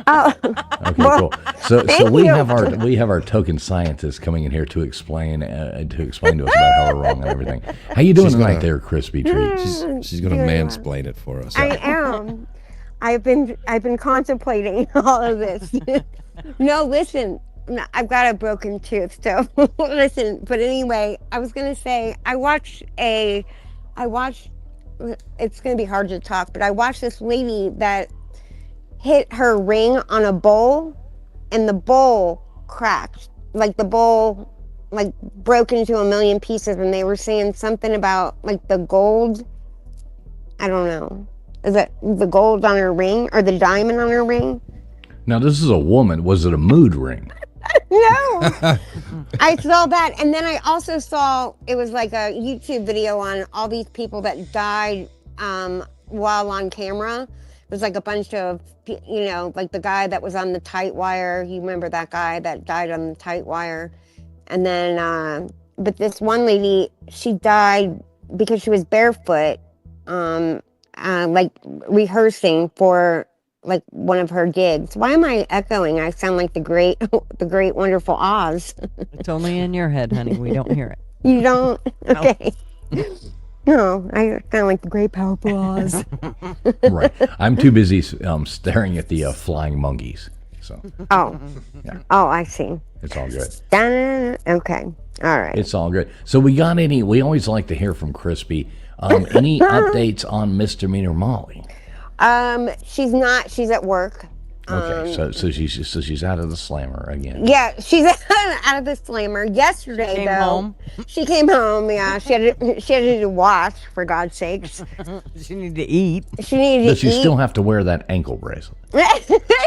[SPEAKER 9] Oh,
[SPEAKER 1] Okay, cool. So we
[SPEAKER 9] you.
[SPEAKER 1] have our token scientist coming in here to explain to us about how we're wrong and everything. How you doing tonight, there, Crispy Treat?
[SPEAKER 8] She's going to mansplain it for us.
[SPEAKER 9] I am. I've been contemplating all of this. No, listen. I've got a broken tooth, so listen. But anyway, I was gonna say I watched. It's gonna be hard to talk, but I watched this lady that hit her ring on a bowl, and the bowl cracked. Like the bowl, like broke into a million pieces, and they were saying something about like the gold. I don't know. Is it the gold on her ring or the diamond on her ring?
[SPEAKER 1] Now, this is a woman. Was it a mood ring?
[SPEAKER 9] No. I saw that, and then I also saw it was like a YouTube video on all these people that died while on camera. It was like a bunch of, like the guy that was on the tight wire. You remember that guy that died on the tight wire? And then, but this one lady, she died because she was barefoot, like rehearsing for like one of her gigs. Why am I echoing? I sound like the great, wonderful Oz.
[SPEAKER 2] It's only in your head, honey. We don't hear it.
[SPEAKER 9] You don't? Okay. No, I sound like the great, powerful Oz.
[SPEAKER 1] Right. I'm too busy staring at the flying monkeys. So.
[SPEAKER 9] Oh.
[SPEAKER 1] Yeah.
[SPEAKER 9] Oh, I see.
[SPEAKER 1] It's all good.
[SPEAKER 9] Okay. All right.
[SPEAKER 1] It's all good. So we always like to hear from Crispy. Any updates on Misdemeanor Molly?
[SPEAKER 9] She's at work.
[SPEAKER 1] Okay, so she's out of the slammer again.
[SPEAKER 9] Yeah, she's out of the slammer. Yesterday,
[SPEAKER 2] Came
[SPEAKER 9] though,
[SPEAKER 2] home.
[SPEAKER 9] she came home. Yeah, she had to wash, for God's sakes.
[SPEAKER 2] She needed to eat.
[SPEAKER 9] She needed to
[SPEAKER 1] Does she
[SPEAKER 9] eat.
[SPEAKER 1] still have to wear that ankle bracelet?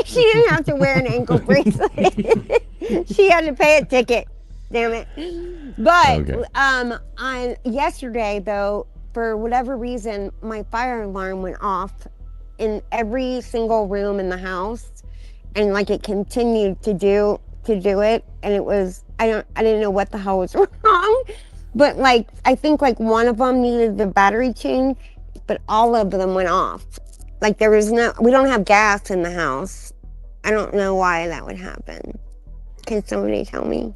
[SPEAKER 9] She didn't have to wear an ankle bracelet. She had to pay a ticket. Damn it. But
[SPEAKER 1] Okay.
[SPEAKER 9] on yesterday, though, for whatever reason, my fire alarm went off in every single room in the house, and like it continued to do it, and it was I didn't know what the hell was wrong, but like I think like one of them needed the battery change, but all of them went off. Like we don't have gas in the house. I don't know why that would happen. Can somebody tell me?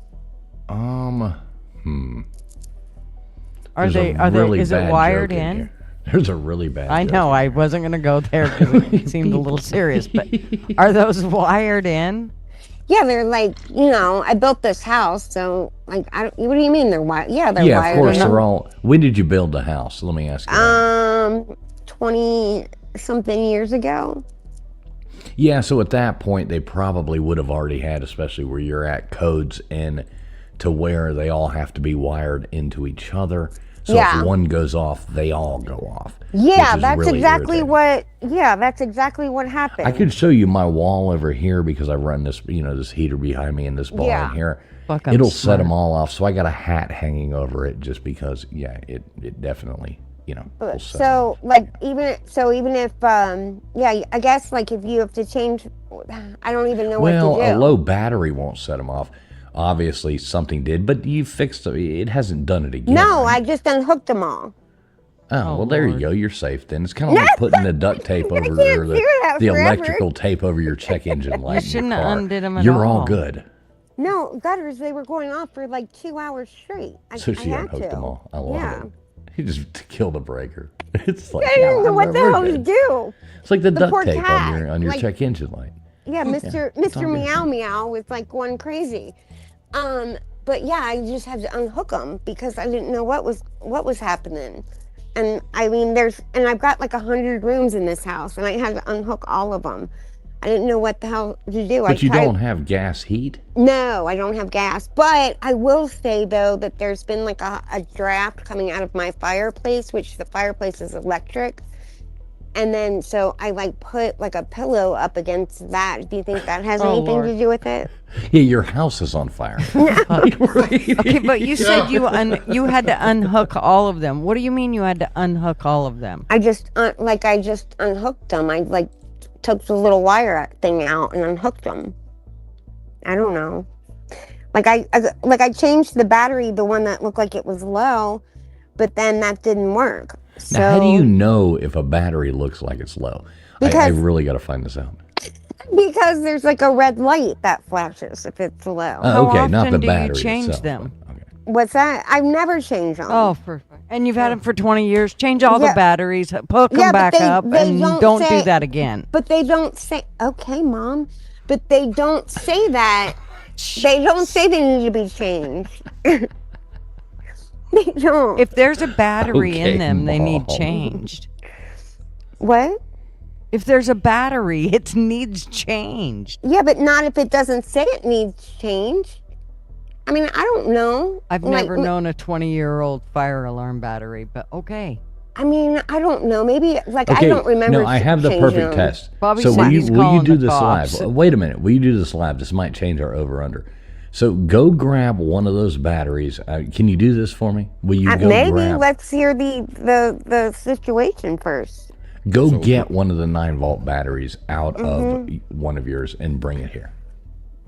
[SPEAKER 2] Are
[SPEAKER 1] There's
[SPEAKER 2] they?
[SPEAKER 1] a really
[SPEAKER 2] Is it
[SPEAKER 1] bad
[SPEAKER 2] wired
[SPEAKER 1] joke
[SPEAKER 2] in?
[SPEAKER 1] here. There's a really bad
[SPEAKER 2] I
[SPEAKER 1] joke
[SPEAKER 2] know.
[SPEAKER 1] in
[SPEAKER 2] I
[SPEAKER 1] here.
[SPEAKER 2] wasn't gonna go there because it seemed a little serious. But are those wired in?
[SPEAKER 9] Yeah, they're like, I built this house, so like, what do you mean they're wired? Yeah, they're
[SPEAKER 1] Yeah,
[SPEAKER 9] wired.
[SPEAKER 1] of course,
[SPEAKER 9] in.
[SPEAKER 1] they're all. When did you build the house? Let me ask you. that.
[SPEAKER 9] 20-something years ago.
[SPEAKER 1] Yeah, so at that point, they probably would have already had, especially where you're at, codes in to where they all have to be wired into each other. So
[SPEAKER 9] Yeah.
[SPEAKER 1] if one goes off, they all go off.
[SPEAKER 9] Yeah,
[SPEAKER 1] which is
[SPEAKER 9] that's
[SPEAKER 1] really
[SPEAKER 9] exactly
[SPEAKER 1] irritating.
[SPEAKER 9] that's exactly what happened.
[SPEAKER 1] I could show you my wall over here because I run this, this heater behind me and this bar
[SPEAKER 9] Yeah.
[SPEAKER 1] in here.
[SPEAKER 2] Fuck, I'm
[SPEAKER 1] It'll set
[SPEAKER 2] smart.
[SPEAKER 1] them all off. So I got a hat hanging over it just because, it definitely, will set 'em
[SPEAKER 9] So like even if I guess like if you have to change, I don't even know
[SPEAKER 1] Well,
[SPEAKER 9] what to do.
[SPEAKER 1] a low battery won't set them off. Obviously, something did, but you fixed it. It hasn't done it again.
[SPEAKER 9] No,
[SPEAKER 1] right?
[SPEAKER 9] I just unhooked them all.
[SPEAKER 1] Oh, well, there you go. You're safe then. It's kind of like putting the duct tape over
[SPEAKER 9] can't
[SPEAKER 1] or
[SPEAKER 9] do that
[SPEAKER 1] the
[SPEAKER 9] forever.
[SPEAKER 1] electrical tape over your check engine light.
[SPEAKER 2] You shouldn't have undid 'em at
[SPEAKER 1] You're all
[SPEAKER 2] all.
[SPEAKER 1] good.
[SPEAKER 9] No, gutters, they were going off for like 2 hours straight.
[SPEAKER 1] So
[SPEAKER 9] I
[SPEAKER 1] she
[SPEAKER 9] had
[SPEAKER 1] unhooked
[SPEAKER 9] to.
[SPEAKER 1] them all. I love
[SPEAKER 9] Yeah.
[SPEAKER 1] it. He just killed a breaker. It's like
[SPEAKER 9] I didn't know what the hell
[SPEAKER 1] we're
[SPEAKER 9] to
[SPEAKER 1] good.
[SPEAKER 9] do.
[SPEAKER 1] It's like the duct
[SPEAKER 9] poor
[SPEAKER 1] tape
[SPEAKER 9] cat,
[SPEAKER 1] on your
[SPEAKER 9] like-
[SPEAKER 1] check engine light.
[SPEAKER 9] Yeah, Mr.
[SPEAKER 1] all
[SPEAKER 9] Meow Meow was like going crazy. But yeah, I just had to unhook them because I didn't know what was happening. And I mean, I've got like 100 rooms in this house, and I had to unhook all of them. I didn't know what the hell to do.
[SPEAKER 1] But you don't have gas heat?
[SPEAKER 9] No, I don't have gas. But I will say though that there's been like a draft coming out of my fireplace, which the fireplace is electric. And then so I like put like a pillow up against that. Do you think that has anything
[SPEAKER 2] Lord.
[SPEAKER 9] to do with it?
[SPEAKER 1] Yeah, your house is on fire.
[SPEAKER 2] Okay, but you said you had to unhook all of them. What do you mean you had to unhook all of them?
[SPEAKER 9] I just unhooked them. I like took the little wire thing out and unhooked them. I don't know. Like I changed the battery, the one that looked like it was low, but then that didn't work. So
[SPEAKER 1] Now, how do you know if a battery looks like it's low? I
[SPEAKER 9] Because-
[SPEAKER 1] really got to find this out.
[SPEAKER 9] because there's like a red light that flashes if it's low.
[SPEAKER 2] How
[SPEAKER 1] Okay, not the
[SPEAKER 2] often do you
[SPEAKER 1] battery
[SPEAKER 2] change
[SPEAKER 1] itself,
[SPEAKER 2] them?
[SPEAKER 1] but- okay.
[SPEAKER 9] What's that? I've never changed them.
[SPEAKER 2] Oh, and you've had them for 20 years. Change all the
[SPEAKER 9] Yeah.
[SPEAKER 2] batteries, hook
[SPEAKER 9] Yeah,
[SPEAKER 2] them
[SPEAKER 9] but
[SPEAKER 2] back up,
[SPEAKER 9] they
[SPEAKER 2] and
[SPEAKER 9] don't
[SPEAKER 2] don't
[SPEAKER 9] say-
[SPEAKER 2] do that again.
[SPEAKER 9] But they don't say, okay, Mom, but they don't say that. They don't say they need to be changed. They don't.
[SPEAKER 2] If there's a battery
[SPEAKER 1] Okay,
[SPEAKER 2] in them, they need
[SPEAKER 1] Mom.
[SPEAKER 2] changed.
[SPEAKER 9] What?
[SPEAKER 2] If there's a battery, it needs changed.
[SPEAKER 9] Yeah, but not if it doesn't say it needs change. I mean, I don't know.
[SPEAKER 2] I've
[SPEAKER 9] Like,
[SPEAKER 2] never known a 20-year-old fire alarm battery, but okay.
[SPEAKER 9] I mean, I don't know. Maybe, like,
[SPEAKER 1] Okay,
[SPEAKER 9] I don't remember.
[SPEAKER 1] no, I have the
[SPEAKER 9] changing
[SPEAKER 1] perfect
[SPEAKER 9] them.
[SPEAKER 1] test.
[SPEAKER 2] Bobby
[SPEAKER 1] so
[SPEAKER 2] said
[SPEAKER 1] will you,
[SPEAKER 2] he's
[SPEAKER 1] will you
[SPEAKER 2] calling
[SPEAKER 1] do
[SPEAKER 2] the
[SPEAKER 1] this
[SPEAKER 2] cops.
[SPEAKER 1] live? Wait a minute. Will you do this live? This might change our over-under. So go grab one of those batteries. Can you do this for me? Will you go
[SPEAKER 9] Maybe
[SPEAKER 1] grab?
[SPEAKER 9] let's hear the situation first.
[SPEAKER 1] Go get one of the 9-volt batteries out
[SPEAKER 9] Mm-hmm.
[SPEAKER 1] of one of yours and bring it here.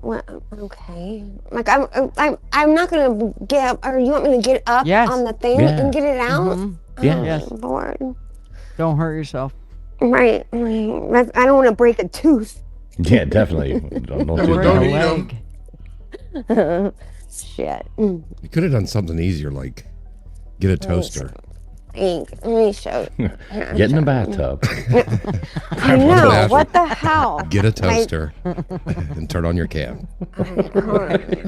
[SPEAKER 9] Well, okay. Like I'm not gonna get up. Or you want me to get up
[SPEAKER 2] Yes.
[SPEAKER 9] on the thing
[SPEAKER 1] Yeah.
[SPEAKER 9] and get it out?
[SPEAKER 1] Yeah.
[SPEAKER 9] Oh,
[SPEAKER 2] Yes.
[SPEAKER 9] Lord.
[SPEAKER 2] Don't hurt yourself.
[SPEAKER 9] Right. I don't want to break a tooth.
[SPEAKER 1] Yeah, definitely. Don't do
[SPEAKER 3] Well,
[SPEAKER 2] Break
[SPEAKER 3] don't
[SPEAKER 2] a
[SPEAKER 3] eat 'em.
[SPEAKER 2] leg.
[SPEAKER 9] Shit.
[SPEAKER 8] You could have done something easier, like get a toaster.
[SPEAKER 9] Let me show you.
[SPEAKER 1] Get in the bathtub.
[SPEAKER 9] I know. What the hell?
[SPEAKER 8] Get a toaster and turn on your can.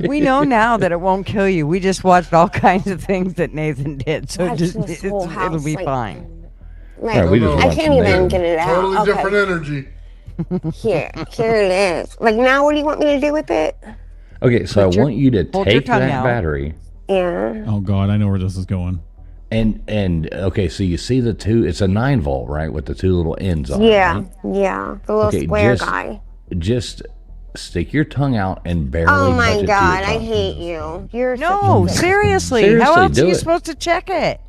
[SPEAKER 2] We know now that it won't kill you. We just watched all kinds of things that Nathan did, so
[SPEAKER 9] Watch
[SPEAKER 2] just
[SPEAKER 9] this whole
[SPEAKER 2] it'll
[SPEAKER 9] house,
[SPEAKER 2] be
[SPEAKER 9] like-
[SPEAKER 2] fine.
[SPEAKER 9] Right.
[SPEAKER 1] All right, we just
[SPEAKER 9] I
[SPEAKER 1] watched
[SPEAKER 9] can't even
[SPEAKER 1] Nathan.
[SPEAKER 9] get it out.
[SPEAKER 3] Totally
[SPEAKER 9] Okay.
[SPEAKER 3] different energy.
[SPEAKER 9] Here it is. Like now, what do you want me to do with it?
[SPEAKER 1] Okay, so I want you to
[SPEAKER 2] hold your
[SPEAKER 1] take
[SPEAKER 2] tongue
[SPEAKER 1] that
[SPEAKER 2] out.
[SPEAKER 1] battery
[SPEAKER 9] Yeah.
[SPEAKER 4] Oh God, I know where this is going.
[SPEAKER 1] and okay, so you see the two. It's a 9-volt, right, with the two little ends on
[SPEAKER 9] Yeah.
[SPEAKER 1] it. Right?
[SPEAKER 9] Yeah. The little
[SPEAKER 1] Okay,
[SPEAKER 9] square
[SPEAKER 1] just-
[SPEAKER 9] guy.
[SPEAKER 1] Just stick your tongue out and barely.
[SPEAKER 9] Oh
[SPEAKER 1] touch
[SPEAKER 9] my
[SPEAKER 1] it to
[SPEAKER 9] God!
[SPEAKER 1] your
[SPEAKER 9] I
[SPEAKER 1] tongue.
[SPEAKER 9] hate you. You're
[SPEAKER 2] No,
[SPEAKER 9] such a-
[SPEAKER 2] seriously.
[SPEAKER 1] Seriously,
[SPEAKER 2] How else
[SPEAKER 1] do
[SPEAKER 2] are you
[SPEAKER 1] it.
[SPEAKER 2] supposed to check it?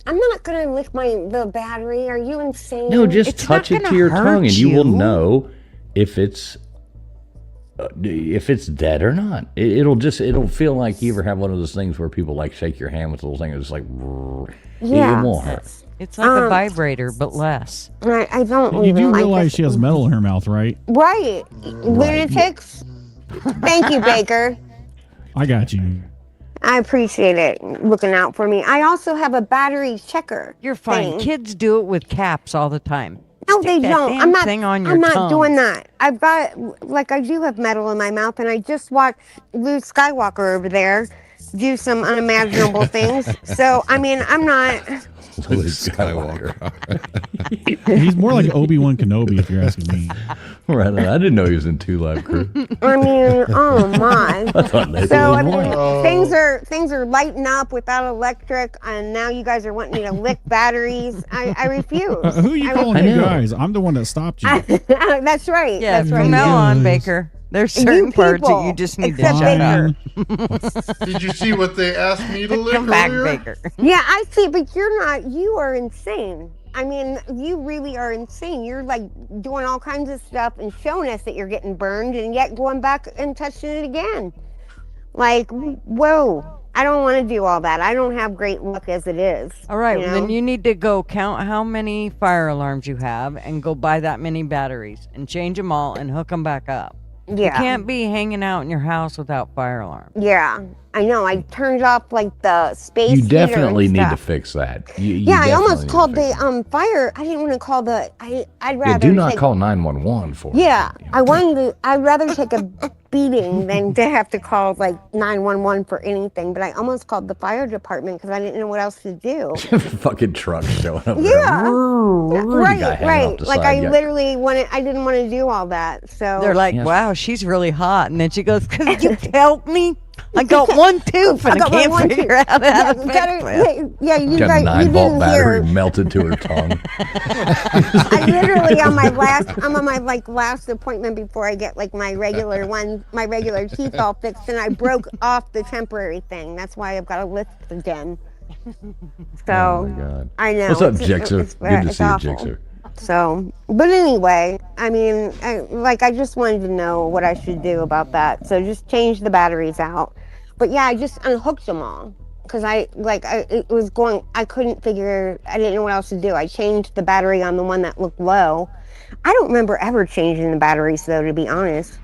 [SPEAKER 9] I'm not gonna lick the battery. Are you insane?
[SPEAKER 1] No, just
[SPEAKER 2] It's
[SPEAKER 1] touch
[SPEAKER 2] not
[SPEAKER 1] it to
[SPEAKER 2] gonna
[SPEAKER 1] your tongue,
[SPEAKER 2] hurt
[SPEAKER 1] and you will
[SPEAKER 2] you.
[SPEAKER 1] know if it's dead or not. It'll feel like you ever have one of those things where people like shake your hand with a little thing. It's like
[SPEAKER 9] Yeah.
[SPEAKER 1] it won't hurt.
[SPEAKER 2] It's like a vibrator, but less.
[SPEAKER 9] I don't
[SPEAKER 4] You
[SPEAKER 9] even
[SPEAKER 4] do
[SPEAKER 9] like
[SPEAKER 4] realize
[SPEAKER 9] this.
[SPEAKER 4] she has metal in her mouth, right?
[SPEAKER 9] Right. Lunatics. Thank you, Baker.
[SPEAKER 4] I got you.
[SPEAKER 9] I appreciate it looking out for me. I also have a battery checker.
[SPEAKER 2] You're fine.
[SPEAKER 9] thing.
[SPEAKER 2] Kids do it with caps all the time.
[SPEAKER 9] No,
[SPEAKER 2] Stick
[SPEAKER 9] they
[SPEAKER 2] that
[SPEAKER 9] don't.
[SPEAKER 2] damn
[SPEAKER 9] I'm not.
[SPEAKER 2] thing on your
[SPEAKER 9] I'm not
[SPEAKER 2] tongue.
[SPEAKER 9] doing that. I've got I do have metal in my mouth, and I just watched Luke Skywalker over there do some unimaginable things. So I mean, I'm not.
[SPEAKER 1] Luke Skywalker.
[SPEAKER 4] He's more like Obi-Wan Kenobi, if you're asking me.
[SPEAKER 1] Right. I didn't know he was in 2 Live Crew.
[SPEAKER 9] I mean, oh my.
[SPEAKER 1] I thought Nathan
[SPEAKER 9] So
[SPEAKER 1] was
[SPEAKER 9] I mean,
[SPEAKER 1] white.
[SPEAKER 9] things are lighting up without electric, and now you guys are wanting me to lick batteries. I refuse.
[SPEAKER 4] Who are you calling
[SPEAKER 1] I
[SPEAKER 4] you
[SPEAKER 1] know.
[SPEAKER 4] guys? I'm the one that stopped you.
[SPEAKER 9] That's right.
[SPEAKER 2] Yeah,
[SPEAKER 9] that's
[SPEAKER 2] from
[SPEAKER 9] right.
[SPEAKER 2] now on,
[SPEAKER 4] Yes.
[SPEAKER 2] Baker, there's certain parts that
[SPEAKER 9] people,
[SPEAKER 2] you just need to
[SPEAKER 9] except
[SPEAKER 2] shut
[SPEAKER 9] Baker.
[SPEAKER 2] up.
[SPEAKER 3] Did you see what they asked me to lick
[SPEAKER 2] Come back,
[SPEAKER 3] earlier?
[SPEAKER 2] Baker.
[SPEAKER 9] Yeah, I see, but you're not. You are insane. I mean, you really are insane. You're like doing all kinds of stuff and showing us that you're getting burned, and yet going back and touching it again. Like, whoa. I don't want to do all that. I don't have great luck as it is.
[SPEAKER 2] All right,
[SPEAKER 9] you
[SPEAKER 2] well, then
[SPEAKER 9] know?
[SPEAKER 2] you need to go count how many fire alarms you have and go buy that many batteries and change them all and hook them back up. You
[SPEAKER 9] Yeah.
[SPEAKER 2] can't be hanging out in your house without fire alarms.
[SPEAKER 9] Yeah, I know. I turned off like the space.
[SPEAKER 1] You
[SPEAKER 9] heater
[SPEAKER 1] definitely
[SPEAKER 9] and
[SPEAKER 1] need to
[SPEAKER 9] stuff.
[SPEAKER 1] fix that. You
[SPEAKER 9] Yeah, I
[SPEAKER 1] definitely
[SPEAKER 9] almost
[SPEAKER 1] need to
[SPEAKER 9] called
[SPEAKER 1] fix
[SPEAKER 9] the
[SPEAKER 1] it.
[SPEAKER 9] fire. I didn't want to call the. I'd rather.
[SPEAKER 1] Yeah, do not
[SPEAKER 9] take-
[SPEAKER 1] call 911 for it.
[SPEAKER 9] Yeah, I wanted to. I'd rather take a beating than to have to call like 911 for anything. But I almost called the fire department because I didn't know what else to do.
[SPEAKER 1] Fucking truck showing up.
[SPEAKER 9] Yeah.
[SPEAKER 1] Right,
[SPEAKER 9] Right. Like I literally wanted. I didn't want to do all that. So
[SPEAKER 2] They're like,
[SPEAKER 1] Yes.
[SPEAKER 2] wow, she's really hot. And then she goes, could you help me? I got one tooth and I
[SPEAKER 9] got my
[SPEAKER 2] can't
[SPEAKER 9] one
[SPEAKER 2] figure out how to fix it.
[SPEAKER 9] yeah, you
[SPEAKER 1] Got a
[SPEAKER 9] guys, you
[SPEAKER 1] 9-volt
[SPEAKER 9] didn't
[SPEAKER 1] battery
[SPEAKER 9] hear.
[SPEAKER 1] melted to her tongue.
[SPEAKER 9] I literally I'm on my like last appointment before I get like my regular teeth all fixed, and I broke off the temporary thing. That's why I've got to lift again. So
[SPEAKER 1] Oh my God.
[SPEAKER 9] I know.
[SPEAKER 1] What's up,
[SPEAKER 9] it's-
[SPEAKER 1] Jixer?
[SPEAKER 9] it's-
[SPEAKER 1] Good to
[SPEAKER 9] it's
[SPEAKER 1] see you,
[SPEAKER 9] awful.
[SPEAKER 1] Jixer.
[SPEAKER 9] So, but anyway, I mean, I just wanted to know what I should do about that. So just change the batteries out. But yeah, I just unhooked them all because I couldn't figure, I didn't know what else to do. I changed the battery on the one that looked low. I don't remember ever changing the batteries though, to be honest.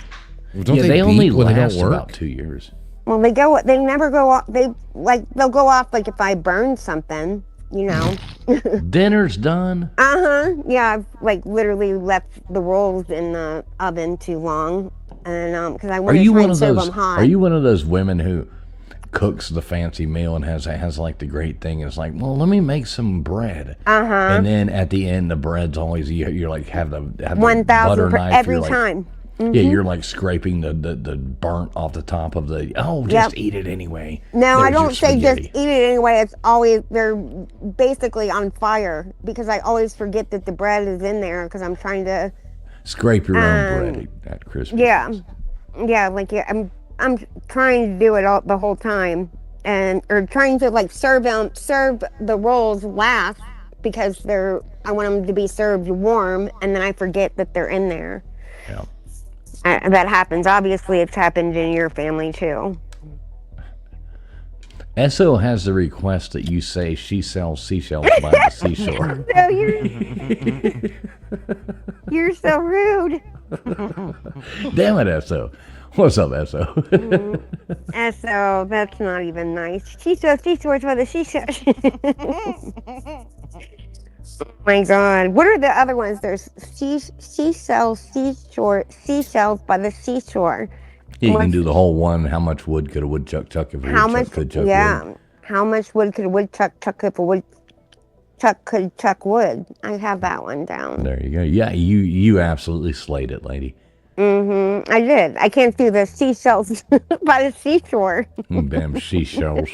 [SPEAKER 8] Well, don't
[SPEAKER 1] Yeah,
[SPEAKER 8] they,
[SPEAKER 1] they only
[SPEAKER 8] beep when they
[SPEAKER 1] last
[SPEAKER 8] don't work?
[SPEAKER 1] about 2 years.
[SPEAKER 9] Well, they never go off. They'll go off like if I burn something, you know.
[SPEAKER 1] Dinner's done.
[SPEAKER 9] Yeah, I've like literally left the rolls in the oven too long, and because I
[SPEAKER 1] Are
[SPEAKER 9] want to
[SPEAKER 1] you
[SPEAKER 9] try
[SPEAKER 1] one
[SPEAKER 9] and
[SPEAKER 1] of
[SPEAKER 9] serve
[SPEAKER 1] those?
[SPEAKER 9] them hot.
[SPEAKER 1] Are you one of those women who cooks the fancy meal and has like the great thing? It's like, well, let me make some bread. And then at the end, the bread's always you're like have the
[SPEAKER 9] 1,000
[SPEAKER 1] butter
[SPEAKER 9] per
[SPEAKER 1] knife
[SPEAKER 9] every
[SPEAKER 1] you're like,
[SPEAKER 9] time.
[SPEAKER 1] Yeah, you're like scraping the burnt off the top of the. Oh, just eat it anyway.
[SPEAKER 9] No, I
[SPEAKER 1] There's your
[SPEAKER 9] don't say just
[SPEAKER 1] spaghetti.
[SPEAKER 9] eat it anyway. It's always they're basically on fire because I always forget that the bread is in there because I'm trying to.
[SPEAKER 1] Scrape your own bread at Christmas.
[SPEAKER 9] Yeah, I'm trying to do it all the whole time, or trying to like serve the rolls last because I want them to be served warm, and then I forget that they're in there.
[SPEAKER 1] Yeah.
[SPEAKER 9] That happens. Obviously, it's happened in your family too.
[SPEAKER 1] Esso has the request that you say she sells seashells by the seashore.
[SPEAKER 9] No, you're so rude.
[SPEAKER 1] Damn it, Esso. What's up, Esso?
[SPEAKER 9] So that's not even nice. She sells seashores by the seashore. Oh my God! What are the other ones? There's seashells by the seashore.
[SPEAKER 1] Yeah, you can do the whole one. How much wood could a woodchuck chuck if a
[SPEAKER 9] How
[SPEAKER 1] woodchuck
[SPEAKER 9] much?
[SPEAKER 1] could chuck
[SPEAKER 9] Yeah.
[SPEAKER 1] wood?
[SPEAKER 9] How much wood could a woodchuck chuck if a woodchuck could chuck wood? I have that one down.
[SPEAKER 1] There you go. Yeah, you absolutely slayed it, lady.
[SPEAKER 9] I did. I can't do the seashells by the seashore.
[SPEAKER 1] Damn seashells.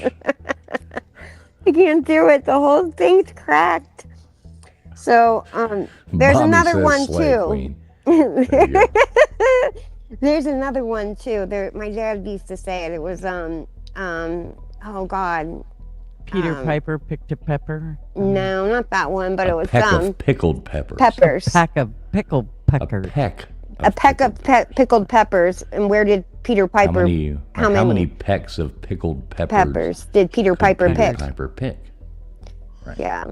[SPEAKER 9] I can't do it. The whole thing's cracked. So there's
[SPEAKER 1] Bobby
[SPEAKER 9] another
[SPEAKER 1] says
[SPEAKER 9] one
[SPEAKER 1] slay
[SPEAKER 9] too.
[SPEAKER 1] queen. There you go.
[SPEAKER 9] There's another one too. My dad used to say it. It was oh God.
[SPEAKER 2] Peter Piper picked a pepper.
[SPEAKER 9] No, not that one, but it was
[SPEAKER 1] Peck of pickled peppers.
[SPEAKER 9] peppers.
[SPEAKER 2] Pack of pickled
[SPEAKER 1] A
[SPEAKER 2] peppers.
[SPEAKER 1] peck.
[SPEAKER 9] A peck of pickled peppers. And where did Peter Piper?
[SPEAKER 1] How many pecks of pickled peppers
[SPEAKER 9] did Peter Piper
[SPEAKER 1] Peter
[SPEAKER 9] pick?
[SPEAKER 1] Piper pick?
[SPEAKER 9] Yeah.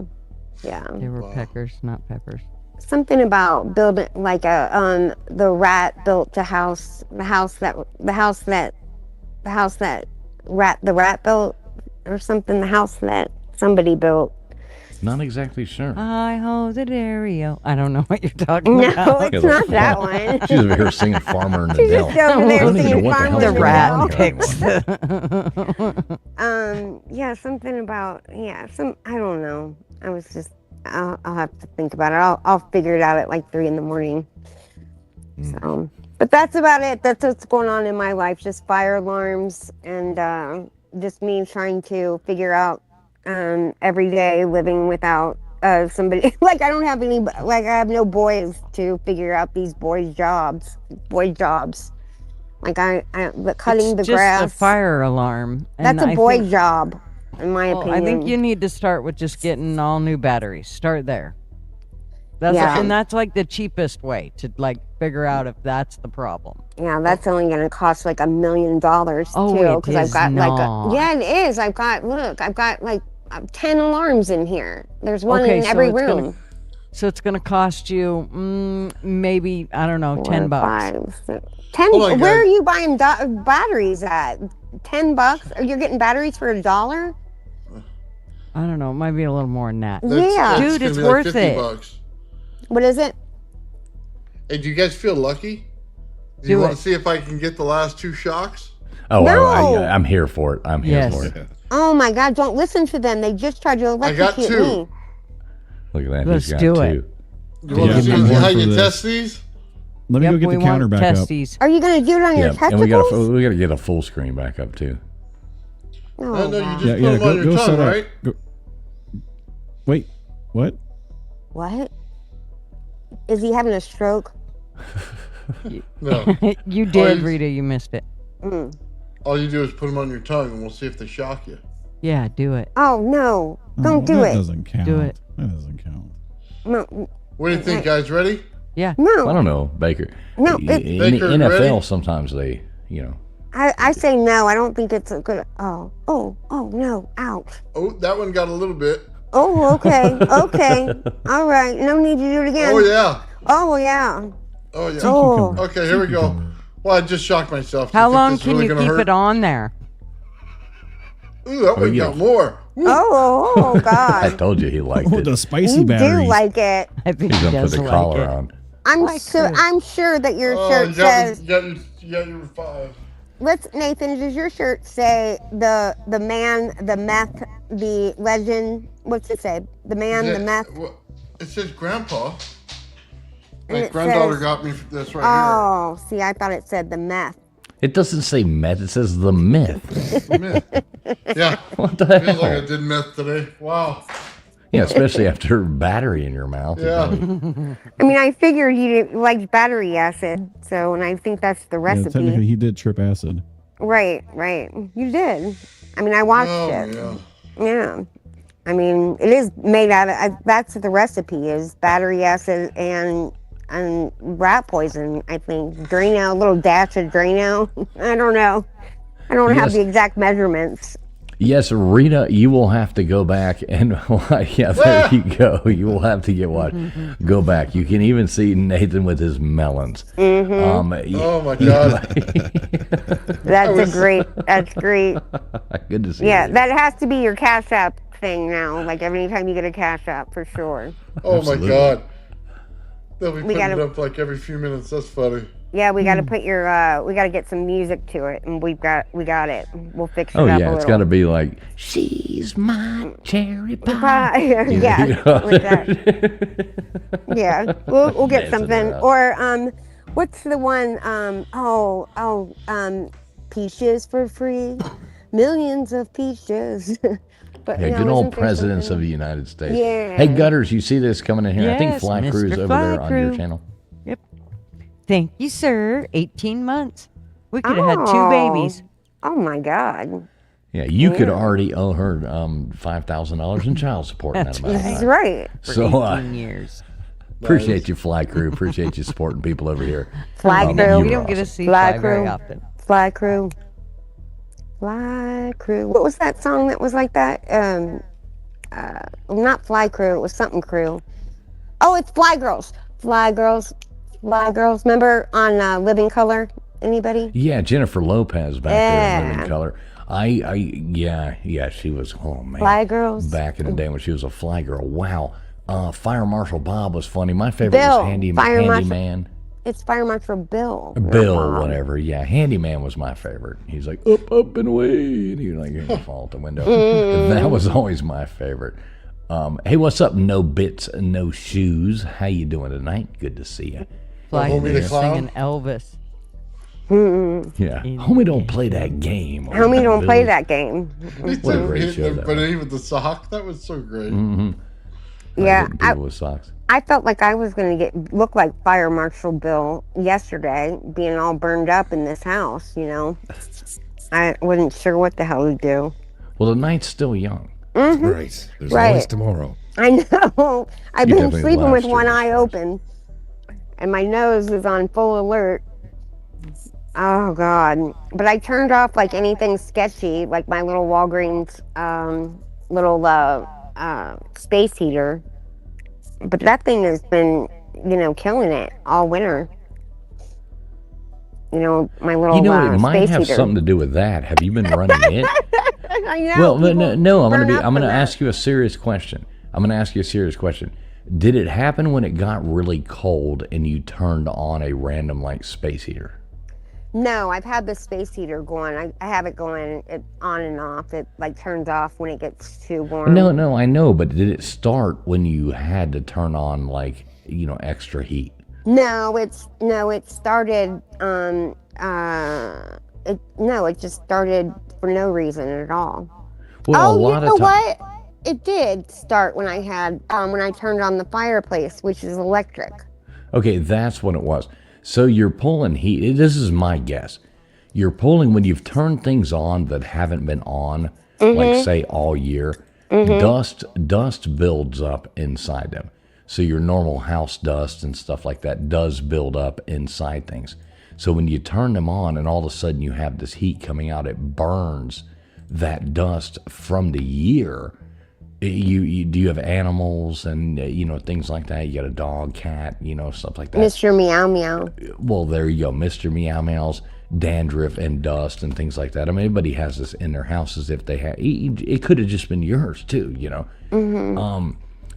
[SPEAKER 2] They were peckers, not peppers.
[SPEAKER 9] Something about building like the rat built the house that rat built, or something, the house that somebody built.
[SPEAKER 1] Not exactly sure.
[SPEAKER 2] I hold the Dario. I don't know what you're talking
[SPEAKER 9] No,
[SPEAKER 2] about.
[SPEAKER 9] it's not that one.
[SPEAKER 1] She's over here singing Farmer in the
[SPEAKER 9] She's
[SPEAKER 1] Dell.
[SPEAKER 9] just over there
[SPEAKER 1] I don't even
[SPEAKER 9] singing
[SPEAKER 1] know what
[SPEAKER 9] Farmer
[SPEAKER 1] the
[SPEAKER 9] in
[SPEAKER 2] The
[SPEAKER 9] the
[SPEAKER 1] hell
[SPEAKER 2] rat
[SPEAKER 9] Dell.
[SPEAKER 2] picks the.
[SPEAKER 9] Yeah, something about I don't know. I was just, I'll have to think about it. I'll figure it out at like 3 a.m. So, but that's about it. That's what's going on in my life. Just fire alarms and just me trying to figure out every day living without somebody. Like I don't have any, like I have no boys to figure out these boy jobs. Like cutting the
[SPEAKER 2] It's
[SPEAKER 9] grass.
[SPEAKER 2] just a fire alarm.
[SPEAKER 9] That's
[SPEAKER 2] and
[SPEAKER 9] a
[SPEAKER 2] I
[SPEAKER 9] boy
[SPEAKER 2] think-
[SPEAKER 9] job, in my
[SPEAKER 2] Well,
[SPEAKER 9] opinion.
[SPEAKER 2] I think you need to start with just getting all new batteries. Start there. That's
[SPEAKER 9] Yeah.
[SPEAKER 2] and that's like the cheapest way to like figure out if that's the problem.
[SPEAKER 9] Yeah, that's only going to cost like $1 million
[SPEAKER 2] Oh,
[SPEAKER 9] too.
[SPEAKER 2] it
[SPEAKER 9] Because I've
[SPEAKER 2] is
[SPEAKER 9] got
[SPEAKER 2] not.
[SPEAKER 9] yeah, it is. I've got like 10 alarms in here. There's one in
[SPEAKER 2] so
[SPEAKER 9] every
[SPEAKER 2] it's
[SPEAKER 9] room.
[SPEAKER 2] So it's going to cost you maybe, I don't know, 10 bucks.
[SPEAKER 9] 10.
[SPEAKER 3] Hold on,
[SPEAKER 9] Where
[SPEAKER 3] guys.
[SPEAKER 9] are you buying batteries at? $10? You're getting batteries for $1?
[SPEAKER 2] I don't know. It might be a little more than that.
[SPEAKER 9] Yeah.
[SPEAKER 2] Dude,
[SPEAKER 3] gonna
[SPEAKER 2] it's
[SPEAKER 3] be like
[SPEAKER 2] worth
[SPEAKER 3] 50
[SPEAKER 2] it.
[SPEAKER 3] bucks.
[SPEAKER 9] What is it?
[SPEAKER 3] Hey, do you guys feel lucky? Do
[SPEAKER 2] Do
[SPEAKER 3] you want
[SPEAKER 2] it.
[SPEAKER 3] to see if I can get the last 2 shocks?
[SPEAKER 1] Oh,
[SPEAKER 9] No.
[SPEAKER 1] I'm here for it. I'm here
[SPEAKER 2] Yes.
[SPEAKER 1] for it.
[SPEAKER 9] Oh my God! Don't listen to them. They just tried to
[SPEAKER 3] I got
[SPEAKER 9] electrocute
[SPEAKER 3] 2.
[SPEAKER 9] me.
[SPEAKER 1] Look at that.
[SPEAKER 2] Let's
[SPEAKER 1] He's got
[SPEAKER 2] do
[SPEAKER 1] 2.
[SPEAKER 2] it.
[SPEAKER 3] You want
[SPEAKER 4] Yeah,
[SPEAKER 3] to see
[SPEAKER 4] I'm
[SPEAKER 3] how
[SPEAKER 4] for
[SPEAKER 3] you
[SPEAKER 4] this.
[SPEAKER 3] test these?
[SPEAKER 4] Let me
[SPEAKER 2] Yep,
[SPEAKER 4] go get
[SPEAKER 2] we
[SPEAKER 4] the counter
[SPEAKER 2] want
[SPEAKER 4] back up.
[SPEAKER 2] testes.
[SPEAKER 9] Are you going to do it on your
[SPEAKER 1] Yeah,
[SPEAKER 9] testicles?
[SPEAKER 1] and we got to get a full screen back up too.
[SPEAKER 9] Oh,
[SPEAKER 3] I know you
[SPEAKER 9] wow.
[SPEAKER 3] just
[SPEAKER 4] Yeah,
[SPEAKER 3] put
[SPEAKER 4] yeah.
[SPEAKER 3] them on
[SPEAKER 4] Go
[SPEAKER 3] your tongue,
[SPEAKER 4] set up.
[SPEAKER 3] right?
[SPEAKER 4] Go. Wait, what?
[SPEAKER 9] What? Is he having a stroke?
[SPEAKER 3] No.
[SPEAKER 2] You did,
[SPEAKER 3] you-
[SPEAKER 2] Rita. You missed it.
[SPEAKER 9] Mm.
[SPEAKER 3] All you do is put them on your tongue, and we'll see if they shock you.
[SPEAKER 2] Yeah, do it.
[SPEAKER 9] Oh no! Don't do
[SPEAKER 4] that
[SPEAKER 9] it.
[SPEAKER 4] Doesn't count.
[SPEAKER 2] Do it.
[SPEAKER 4] That doesn't count.
[SPEAKER 9] No,
[SPEAKER 3] What do you think, guys? Ready?
[SPEAKER 2] Yeah.
[SPEAKER 1] I
[SPEAKER 9] no.
[SPEAKER 1] don't know, Baker.
[SPEAKER 9] No,
[SPEAKER 1] in
[SPEAKER 3] Baker,
[SPEAKER 1] the NFL,
[SPEAKER 3] ready?
[SPEAKER 1] sometimes they,
[SPEAKER 9] I say no. I don't think it's a good. Oh no! Ouch!
[SPEAKER 3] Oh, that one got a little bit.
[SPEAKER 9] Oh, okay, okay, all right. No need to do it again.
[SPEAKER 3] Oh, yeah.
[SPEAKER 9] Oh yeah.
[SPEAKER 3] Oh, yeah.
[SPEAKER 9] Oh.
[SPEAKER 3] Okay, here we go. Well, I just shocked myself. Do you
[SPEAKER 2] How
[SPEAKER 3] think
[SPEAKER 2] long
[SPEAKER 3] this is
[SPEAKER 2] can
[SPEAKER 3] really
[SPEAKER 2] you
[SPEAKER 3] gonna
[SPEAKER 2] keep
[SPEAKER 3] hurt?
[SPEAKER 2] it on there?
[SPEAKER 3] Ooh, that one
[SPEAKER 1] yeah.
[SPEAKER 3] got more.
[SPEAKER 9] Oh
[SPEAKER 1] I
[SPEAKER 9] God!
[SPEAKER 1] told you he liked
[SPEAKER 4] Oh,
[SPEAKER 1] it.
[SPEAKER 4] the spicy
[SPEAKER 9] You
[SPEAKER 4] batteries.
[SPEAKER 9] do like it.
[SPEAKER 2] I think
[SPEAKER 1] He's
[SPEAKER 2] he
[SPEAKER 1] gonna put
[SPEAKER 2] does
[SPEAKER 1] the
[SPEAKER 2] like
[SPEAKER 1] collar
[SPEAKER 2] it.
[SPEAKER 1] on.
[SPEAKER 9] I'm sure that your
[SPEAKER 3] Oh,
[SPEAKER 9] shirt
[SPEAKER 3] you got,
[SPEAKER 9] says.
[SPEAKER 3] you got your 5.
[SPEAKER 9] Nathan, does your shirt say the man, the meth, the legend? What's it say? The man, the meth.
[SPEAKER 3] It says grandpa.
[SPEAKER 9] And
[SPEAKER 3] My
[SPEAKER 9] it
[SPEAKER 3] granddaughter
[SPEAKER 9] says-
[SPEAKER 3] got me this right
[SPEAKER 9] Oh, see, I thought it said the meth.
[SPEAKER 1] It doesn't say meth. It says the myth.
[SPEAKER 3] here. Myth. Yeah.
[SPEAKER 1] What the
[SPEAKER 3] Feels like I
[SPEAKER 1] hell?
[SPEAKER 3] did meth today. Wow.
[SPEAKER 1] Yeah, especially after battery in your mouth.
[SPEAKER 3] Yeah.
[SPEAKER 9] I mean, I figured he liked battery acid, so, and I think that's the
[SPEAKER 4] Yeah,
[SPEAKER 9] recipe.
[SPEAKER 4] technically, he did trip acid.
[SPEAKER 9] Right. You did. I mean, I watched
[SPEAKER 3] Oh,
[SPEAKER 9] it.
[SPEAKER 3] yeah.
[SPEAKER 9] Yeah. I mean, it is made out of. That's the recipe is battery acid and rat poison. I think Drano, a little dash of Drano. I don't know. I don't have
[SPEAKER 1] Yes.
[SPEAKER 9] the exact measurements.
[SPEAKER 1] Yes, Rita, you will have to go back and yeah, there you go. You will have to get what? Go back. You can even see Nathan with his melons.
[SPEAKER 9] Mm-hmm.
[SPEAKER 3] Oh, my God.
[SPEAKER 9] That's That's great.
[SPEAKER 1] Good to see
[SPEAKER 9] Yeah,
[SPEAKER 1] you.
[SPEAKER 9] that has to be your Cash App thing now. Like every time you get a Cash App, for sure.
[SPEAKER 3] Oh,
[SPEAKER 1] Absolutely.
[SPEAKER 3] my God. They'll be putting
[SPEAKER 9] gotta-
[SPEAKER 3] it up like every few minutes. That's funny.
[SPEAKER 9] Yeah, we got to put your. We got to get some music to it, and we got it. We'll fix it
[SPEAKER 1] Oh,
[SPEAKER 9] up
[SPEAKER 1] yeah,
[SPEAKER 9] a
[SPEAKER 1] it's
[SPEAKER 9] little.
[SPEAKER 1] got to be like, she's my cherry pie.
[SPEAKER 9] yeah,
[SPEAKER 1] You know?
[SPEAKER 9] like that. Yeah, we'll get
[SPEAKER 1] Dancing
[SPEAKER 9] something.
[SPEAKER 1] around.
[SPEAKER 9] Or what's the one? Peaches for free, millions of peaches. But
[SPEAKER 1] Yeah,
[SPEAKER 9] no,
[SPEAKER 1] good old
[SPEAKER 9] isn't there
[SPEAKER 1] presidents
[SPEAKER 9] something-
[SPEAKER 1] of the United States.
[SPEAKER 9] Yeah.
[SPEAKER 1] Hey, Gutters, you see this coming in here? I think
[SPEAKER 2] Yes,
[SPEAKER 1] Fly
[SPEAKER 2] Mr.
[SPEAKER 1] Crew's over
[SPEAKER 2] Fly
[SPEAKER 1] there on your
[SPEAKER 2] Crew.
[SPEAKER 1] channel.
[SPEAKER 2] Thank you, sir. 18 months. We could have had 2
[SPEAKER 9] Oh.
[SPEAKER 2] babies.
[SPEAKER 9] Oh my God,
[SPEAKER 1] Yeah, you could already owe her $5,000 in child support in that
[SPEAKER 2] That's
[SPEAKER 1] amount of
[SPEAKER 9] that's
[SPEAKER 1] time.
[SPEAKER 9] right.
[SPEAKER 2] For
[SPEAKER 1] So
[SPEAKER 2] 18 years.
[SPEAKER 1] appreciate you, Fly Crew. Appreciate you supporting people over here.
[SPEAKER 9] Fly
[SPEAKER 1] Um,
[SPEAKER 9] crew.
[SPEAKER 1] you
[SPEAKER 2] We
[SPEAKER 1] were
[SPEAKER 2] don't get to
[SPEAKER 1] awesome.
[SPEAKER 2] see
[SPEAKER 9] Fly
[SPEAKER 2] Fly very
[SPEAKER 9] crew.
[SPEAKER 2] often.
[SPEAKER 9] Fly crew. Fly crew. What was that song that was like that? Not Fly Crew. It was something crew. Oh, it's Fly Girls. Fly Girls. Fly Girls. Remember on Living Color? Anybody?
[SPEAKER 1] Yeah, Jennifer Lopez back there in
[SPEAKER 9] Yeah.
[SPEAKER 1] Living Color. Yeah, she was, oh man.
[SPEAKER 9] Fly Girls.
[SPEAKER 1] Back in the day when she was a fly girl. Wow. Fire Marshal Bob was funny. My favorite
[SPEAKER 9] Bill.
[SPEAKER 1] was
[SPEAKER 9] Fire Marshal-
[SPEAKER 1] Handyman.
[SPEAKER 9] It's Fire Marshal Bill.
[SPEAKER 1] Bill, whatever. Yeah, Handyman was my favorite. He's like, up, and away. And he would like fall out the window. That was always my favorite. Hey, what's up? No bits, no shoes. How you doing tonight? Good to see you.
[SPEAKER 2] Fly
[SPEAKER 3] Homie the Clown?
[SPEAKER 2] singing Elvis.
[SPEAKER 1] Yeah, homie, don't play that game.
[SPEAKER 9] Homie, don't play
[SPEAKER 1] Bills.
[SPEAKER 9] that game.
[SPEAKER 1] What a great show that
[SPEAKER 3] But
[SPEAKER 1] was.
[SPEAKER 3] even the sock, that was so great.
[SPEAKER 9] Yeah,
[SPEAKER 1] Hitting people with socks.
[SPEAKER 9] I felt like I was going to look like Fire Marshal Bill yesterday, being all burned up in this house, you know. I wasn't sure what the hell to do.
[SPEAKER 1] Well, the night's still young.
[SPEAKER 8] Right. There's
[SPEAKER 9] Right.
[SPEAKER 8] always tomorrow.
[SPEAKER 9] I know. I've
[SPEAKER 1] You
[SPEAKER 9] been
[SPEAKER 1] definitely
[SPEAKER 9] sleeping with
[SPEAKER 1] latched
[SPEAKER 9] one
[SPEAKER 1] to
[SPEAKER 9] eye
[SPEAKER 1] this.
[SPEAKER 9] open, and my nose is on full alert. Oh, God. But I turned off, like, anything sketchy, like my little Walgreens space heater. But that thing has been, killing it all winter. My little
[SPEAKER 1] You know, it might
[SPEAKER 9] space
[SPEAKER 1] have
[SPEAKER 9] heater.
[SPEAKER 1] something to do with that. Have you been running it?
[SPEAKER 9] I know.
[SPEAKER 1] Well,
[SPEAKER 9] people
[SPEAKER 1] no. I'm
[SPEAKER 9] burn up
[SPEAKER 1] gonna
[SPEAKER 9] from that.
[SPEAKER 1] ask you a serious question. Did it happen when it got really cold and you turned on a random like space heater?
[SPEAKER 9] No, I've had the space heater going. I have it going on and off. It like turns off when it gets too warm.
[SPEAKER 1] No, I know, but did it start when you had to turn on like extra heat?
[SPEAKER 9] No, it started. It just started for no reason at all.
[SPEAKER 1] Well,
[SPEAKER 9] Oh,
[SPEAKER 1] a lot
[SPEAKER 9] you know
[SPEAKER 1] of times.
[SPEAKER 9] what? It did start when I had when I turned on the fireplace, which is electric.
[SPEAKER 1] Okay, that's what it was. So you're pulling heat. This is my guess. You're pulling when you've turned things on that haven't been on, like say all year. Dust builds up inside them. So your normal house dust and stuff like that does build up inside things. So when you turn them on and all of a sudden you have this heat coming out, it burns that dust from the year. You do you have animals and things like that? You got a dog, cat, stuff like that.
[SPEAKER 9] Mr. Meow Meow.
[SPEAKER 1] Well, there you go, Mr. Meow Meows, dandruff and dust and things like that. I mean, everybody has this in their houses. If they have, it could have just been yours too.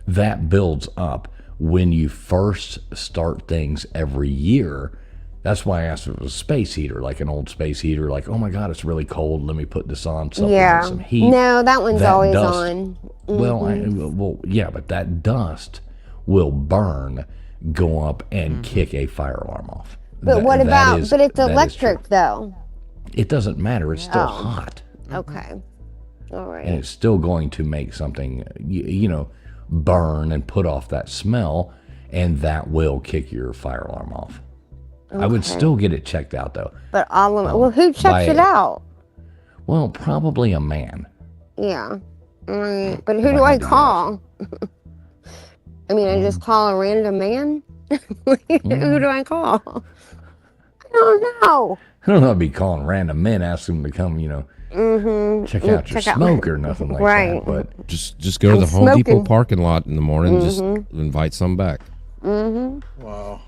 [SPEAKER 1] That builds up when you first start things every year. That's why I asked if it was a space heater, like an old space heater, like, oh my God, it's really cold. Let me put this on. Something
[SPEAKER 9] Yeah.
[SPEAKER 1] with some heat.
[SPEAKER 9] No, that one's
[SPEAKER 1] That
[SPEAKER 9] always
[SPEAKER 1] dust-
[SPEAKER 9] on.
[SPEAKER 1] Well, yeah, but that dust will burn, go up, and kick a fire alarm off.
[SPEAKER 9] But what
[SPEAKER 1] That
[SPEAKER 9] about?
[SPEAKER 1] is-
[SPEAKER 9] But it's
[SPEAKER 1] that is
[SPEAKER 9] electric
[SPEAKER 1] true.
[SPEAKER 9] though.
[SPEAKER 1] It doesn't matter. It's still
[SPEAKER 9] Oh.
[SPEAKER 1] hot,
[SPEAKER 9] Okay. All right.
[SPEAKER 1] and it's still going to make something, burn and put off that smell, and that will kick your fire alarm off. I would still get it checked out though.
[SPEAKER 9] But all of well, who
[SPEAKER 1] by-
[SPEAKER 9] checks it out?
[SPEAKER 1] Well, probably a man.
[SPEAKER 9] Yeah. All right. But who do I call? I mean, I just call a random man. Who do I call? I don't know.
[SPEAKER 1] I don't know. I'd be calling random men, asking them to come, check out your
[SPEAKER 9] Check out
[SPEAKER 1] smoke or nothing like
[SPEAKER 9] Right.
[SPEAKER 1] that. But
[SPEAKER 8] Just go to
[SPEAKER 9] I'm
[SPEAKER 8] the Home Depot
[SPEAKER 9] smoking.
[SPEAKER 8] parking lot in the morning. Just invite some back.
[SPEAKER 3] Wow.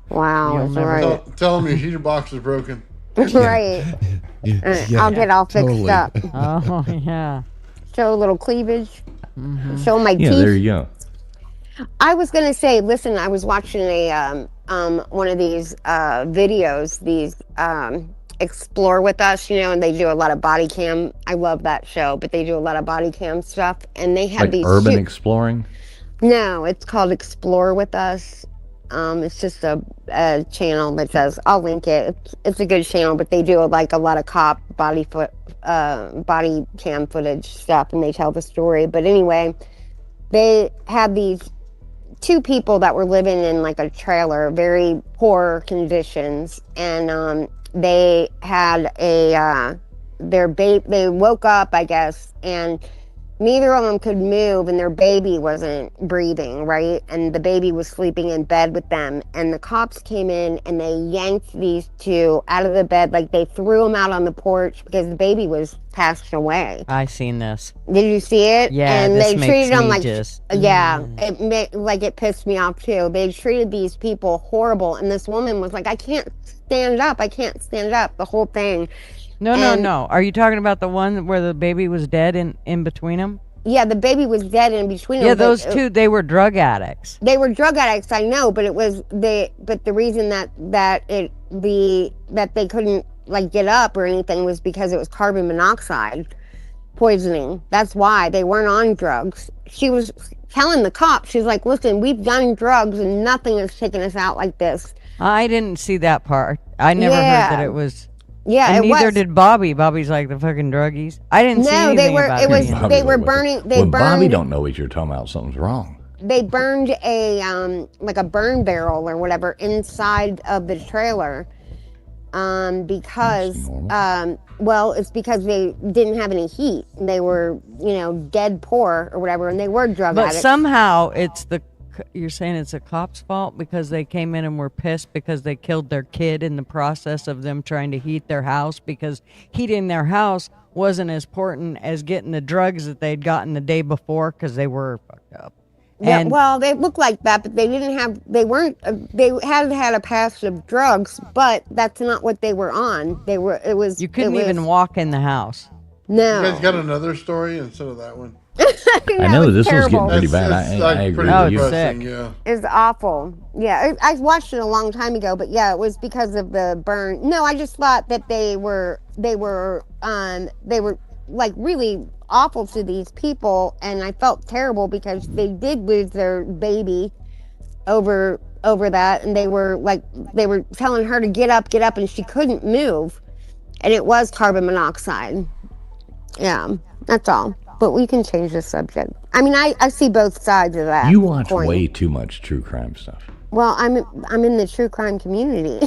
[SPEAKER 9] Wow.
[SPEAKER 2] You'll
[SPEAKER 9] That's
[SPEAKER 2] never
[SPEAKER 9] right.
[SPEAKER 3] Tell them your heater box is broken.
[SPEAKER 9] Right. I'll get all fixed
[SPEAKER 8] totally.
[SPEAKER 9] up.
[SPEAKER 2] Oh yeah.
[SPEAKER 9] Show a little cleavage. Show my
[SPEAKER 1] yeah,
[SPEAKER 9] teeth.
[SPEAKER 1] there you go.
[SPEAKER 9] I was gonna say, listen, I was watching a one of these videos, these Explore With Us, and they do a lot of body cam. I love that show, but they do a lot of body cam stuff, and they have
[SPEAKER 1] Like
[SPEAKER 9] these.
[SPEAKER 1] urban exploring.
[SPEAKER 9] No, it's called Explore With Us. It's just a channel that says, I'll link it. It's a good channel, but they do a lot of cop body cam footage stuff, and they tell the story. But anyway, they had these two people that were living in like a trailer, very poor conditions, and they had they woke up, I guess, and neither of them could move, and their baby wasn't breathing, right? And the baby was sleeping in bed with them. And the cops came in and they yanked these two out of the bed, like they threw them out on the porch because the baby was passed away.
[SPEAKER 2] I seen this.
[SPEAKER 9] Did you see it?
[SPEAKER 2] Yeah,
[SPEAKER 9] and
[SPEAKER 2] this
[SPEAKER 9] they
[SPEAKER 2] makes
[SPEAKER 9] treated them
[SPEAKER 2] me
[SPEAKER 9] like
[SPEAKER 2] just-
[SPEAKER 9] yeah, it pissed me off too. They treated these people horrible, and this woman was like, I can't stand up, the whole thing.
[SPEAKER 2] No. Are you talking about the one where the baby was dead in between them?
[SPEAKER 9] Yeah, the baby was dead in between them.
[SPEAKER 2] Yeah,
[SPEAKER 9] but
[SPEAKER 2] those two, they were drug addicts.
[SPEAKER 9] They were drug addicts, I know, but the reason that they couldn't like get up or anything was because it was carbon monoxide. poisoning. That's why they weren't on drugs. She was telling the cops, she's like, listen, we've done drugs and nothing has taken us out like this.
[SPEAKER 2] I didn't see that part. I never heard that it was.
[SPEAKER 9] Yeah,
[SPEAKER 2] And
[SPEAKER 9] it
[SPEAKER 2] neither
[SPEAKER 9] was.
[SPEAKER 2] did Bobby. Bobby's like the fucking druggies. I didn't see
[SPEAKER 9] No,
[SPEAKER 2] anything
[SPEAKER 9] they were.
[SPEAKER 2] about
[SPEAKER 9] It was.
[SPEAKER 2] any of
[SPEAKER 1] Bobby
[SPEAKER 9] They were
[SPEAKER 1] was-
[SPEAKER 9] burning. They
[SPEAKER 1] when
[SPEAKER 9] burned.
[SPEAKER 1] Bobby don't know what you're talking about, something's wrong.
[SPEAKER 9] They burned a like a burn barrel or whatever inside of the trailer, because
[SPEAKER 1] That's normal.
[SPEAKER 9] well, it's because they didn't have any heat. They were, dead poor or whatever, and they were drug
[SPEAKER 2] But
[SPEAKER 9] addicts.
[SPEAKER 2] somehow you're saying it's a cop's fault because they came in and were pissed because they killed their kid in the process of them trying to heat their house, because heating their house wasn't as important as getting the drugs that they'd gotten the day before because they were fucked up.
[SPEAKER 9] Yeah,
[SPEAKER 2] And
[SPEAKER 9] well, they looked like that, but they didn't have. They weren't. They had a past of drugs, but that's not what they were on. They were. It was.
[SPEAKER 2] you couldn't
[SPEAKER 9] it was,
[SPEAKER 2] even walk in the house.
[SPEAKER 9] No.
[SPEAKER 3] You guys got another story instead of that one?
[SPEAKER 1] I know
[SPEAKER 9] was
[SPEAKER 1] this one's getting
[SPEAKER 9] terrible.
[SPEAKER 1] pretty bad. I agree
[SPEAKER 3] pretty
[SPEAKER 1] with you.
[SPEAKER 3] depressing,
[SPEAKER 2] Sick.
[SPEAKER 3] yeah.
[SPEAKER 9] It's awful. Yeah, I watched it a long time ago, but yeah, it was because of the burn. No, I just thought that they were like really awful to these people, and I felt terrible because they did lose their baby over that, and they were telling her to get up, and she couldn't move, and it was carbon monoxide. Yeah, that's all. But we can change the subject. I mean, I see both sides of that.
[SPEAKER 1] You watch
[SPEAKER 9] coin.
[SPEAKER 1] way too much true crime stuff.
[SPEAKER 9] Well, I'm in the true crime community.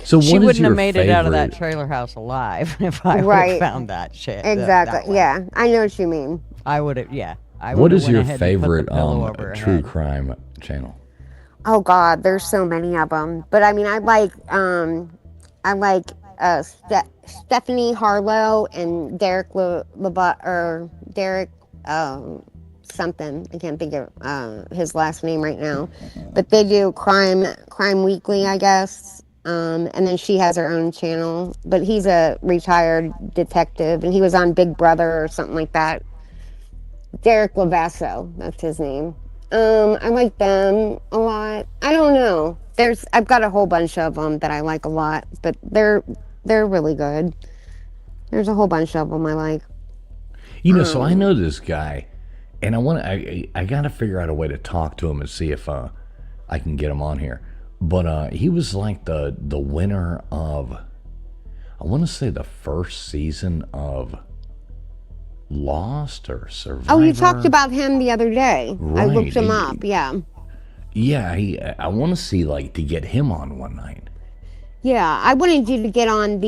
[SPEAKER 1] So
[SPEAKER 2] She
[SPEAKER 1] what is
[SPEAKER 2] wouldn't
[SPEAKER 1] your
[SPEAKER 2] have made it out of that
[SPEAKER 1] favorite-
[SPEAKER 2] trailer house alive if I would
[SPEAKER 9] Right.
[SPEAKER 2] have found that shit.
[SPEAKER 9] Exactly. Yeah, I know what you mean.
[SPEAKER 2] I would have. Yeah. I
[SPEAKER 1] What
[SPEAKER 2] would've
[SPEAKER 1] is
[SPEAKER 2] went
[SPEAKER 1] your
[SPEAKER 2] ahead and put the
[SPEAKER 1] favorite
[SPEAKER 2] pillow over her
[SPEAKER 1] true
[SPEAKER 2] head.
[SPEAKER 1] crime channel?
[SPEAKER 9] Oh God, there's so many of them. But I mean, I like Stephanie Harlow and Derek Derek something. I can't think of his last name right now. But they do Crime Weekly, I guess. And then she has her own channel. But he's a retired detective, and he was on Big Brother or something like that. Derek Lavasso, that's his name. I like them a lot. I don't know. I've got a whole bunch of them that I like a lot, but they're really good. There's a whole bunch of them I like.
[SPEAKER 1] So I know this guy, and I got to figure out a way to talk to him and see if I can get him on here. But he was like the winner of, I want to say, the first season of Lost or Survivor.
[SPEAKER 9] Oh, you talked about him the other day. I looked him
[SPEAKER 1] Right.
[SPEAKER 9] up. Yeah.
[SPEAKER 1] Yeah, I want to see to get him on one night.
[SPEAKER 9] Yeah, I wanted you to get on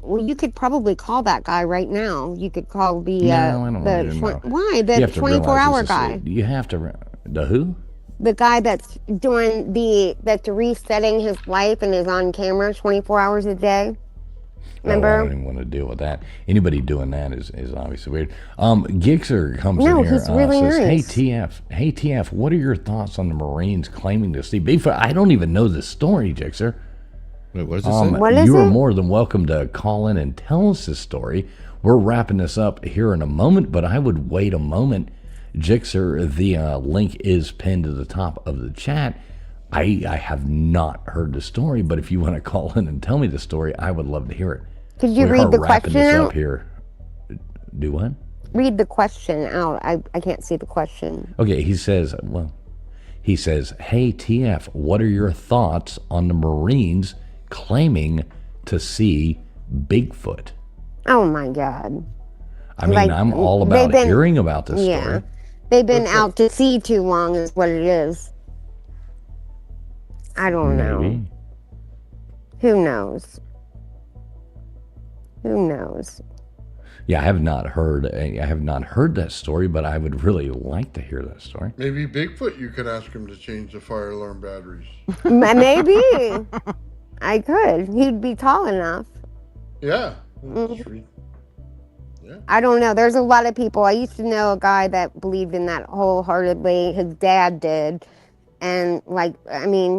[SPEAKER 9] well, you could probably call that guy right now. You could call the,
[SPEAKER 1] No, I don't want to know.
[SPEAKER 9] why?
[SPEAKER 1] You
[SPEAKER 9] The
[SPEAKER 1] have to realize
[SPEAKER 9] 24-hour
[SPEAKER 1] this is
[SPEAKER 9] guy.
[SPEAKER 1] You have to, the who?
[SPEAKER 9] The guy that's doing that's resetting his life and is on camera 24 hours a day. Remember?
[SPEAKER 1] Oh, I don't even want to deal with that. Anybody doing that is obviously weird. Gixer comes
[SPEAKER 9] No,
[SPEAKER 1] in here
[SPEAKER 9] he's really
[SPEAKER 1] says,
[SPEAKER 9] nice.
[SPEAKER 1] Hey TF, what are your thoughts on the Marines claiming to see Bigfoot? I don't even know the story, Gixer.
[SPEAKER 8] Wait, what does it say?
[SPEAKER 9] What is
[SPEAKER 1] you are
[SPEAKER 9] it?
[SPEAKER 1] more than welcome to call in and tell us this story. We're wrapping this up here in a moment, but I would wait a moment. Gixer, the link is pinned to the top of the chat. I have not heard the story, but if you want to call in and tell me the story, I would love to hear it.
[SPEAKER 9] Could you
[SPEAKER 1] We
[SPEAKER 9] read
[SPEAKER 1] are
[SPEAKER 9] the
[SPEAKER 1] wrapping
[SPEAKER 9] question
[SPEAKER 1] this
[SPEAKER 9] out?
[SPEAKER 1] up here. Do what?
[SPEAKER 9] Read the question out. I can't see the question.
[SPEAKER 1] Okay, he says, hey TF, what are your thoughts on the Marines claiming to see Bigfoot?
[SPEAKER 9] Oh my God.
[SPEAKER 1] I mean,
[SPEAKER 9] Like,
[SPEAKER 1] I'm all
[SPEAKER 9] they've
[SPEAKER 1] about
[SPEAKER 9] been-
[SPEAKER 1] hearing about this
[SPEAKER 9] Yeah.
[SPEAKER 1] story.
[SPEAKER 9] They've been out to sea too long is what it is. I don't know.
[SPEAKER 1] Maybe.
[SPEAKER 9] Who knows? Who knows?
[SPEAKER 1] Yeah, I have not heard that story, but I would really like to hear that story.
[SPEAKER 3] Maybe Bigfoot, you could ask him to change the fire alarm batteries.
[SPEAKER 9] Maybe. I could. He'd be tall enough.
[SPEAKER 3] Yeah.
[SPEAKER 9] Mm-hmm. I don't know. There's a lot of people. I used to know a guy that believed in that wholeheartedly. His dad did. And,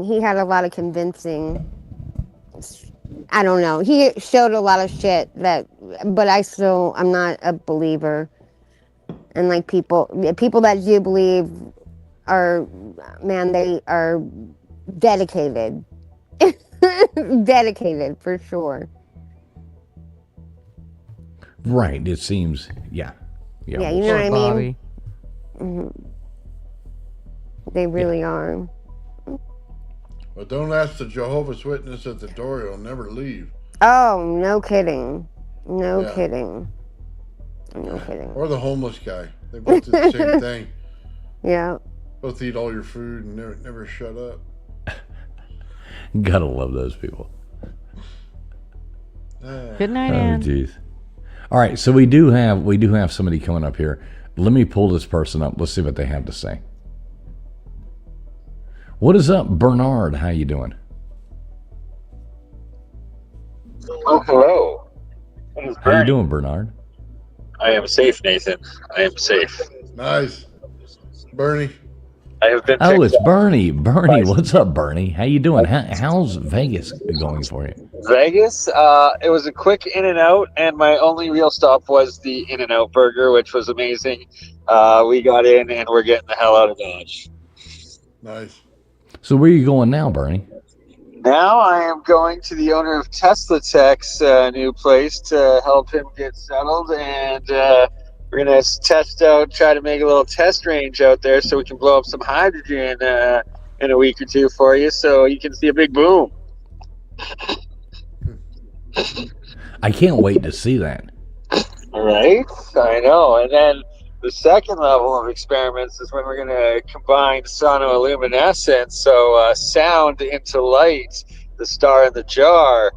[SPEAKER 9] he had a lot of convincing. I don't know. He showed a lot of shit but I'm not a believer. And, people that do believe they are dedicated. Dedicated, for sure.
[SPEAKER 1] Right. It seems, yeah.
[SPEAKER 9] Yeah, you know what I
[SPEAKER 2] Poor
[SPEAKER 9] mean?
[SPEAKER 2] Bobby.
[SPEAKER 9] They really are.
[SPEAKER 3] But don't ask the Jehovah's Witness at the door; he'll never leave.
[SPEAKER 9] Oh, no kidding. No
[SPEAKER 3] Yeah.
[SPEAKER 9] kidding. No kidding.
[SPEAKER 3] Or the homeless guy. They both do the same thing.
[SPEAKER 9] Yeah.
[SPEAKER 3] Both eat all your food and never shut up.
[SPEAKER 1] Gotta love those people.
[SPEAKER 2] Good night,
[SPEAKER 1] Oh,
[SPEAKER 2] Ann.
[SPEAKER 1] jeez. All right, so we do have somebody coming up here. Let me pull this person up. Let's see what they have to say. What is up, Bernard? How you doing?
[SPEAKER 10] Oh, hello. This is
[SPEAKER 1] How you
[SPEAKER 10] Bernie.
[SPEAKER 1] doing, Bernard?
[SPEAKER 10] I am safe, Nathan. I am safe.
[SPEAKER 3] Nice. Bernie.
[SPEAKER 10] I have been
[SPEAKER 1] Oh,
[SPEAKER 10] picked
[SPEAKER 1] it's
[SPEAKER 10] up.
[SPEAKER 1] Bernie. Bernie, what's up, Bernie? How you doing? How's Vegas going for you?
[SPEAKER 10] Vegas. It was a quick in and out, and my only real stop was the In and Out burger, which was amazing. We got in, and we're getting the hell out of Dodge.
[SPEAKER 3] Nice.
[SPEAKER 1] So where are you going now, Bernie?
[SPEAKER 10] Now I am going to the owner of Tesla Tech's new place to help him get settled, and we're going to test out, try to make a little test range out there so we can blow up some hydrogen in a week or two for you so you can see a big boom.
[SPEAKER 1] I can't wait to see that.
[SPEAKER 10] Right? I know. And then the second level of experiments is when we're going to combine sonoluminescence, so sound into light, the star in the jar,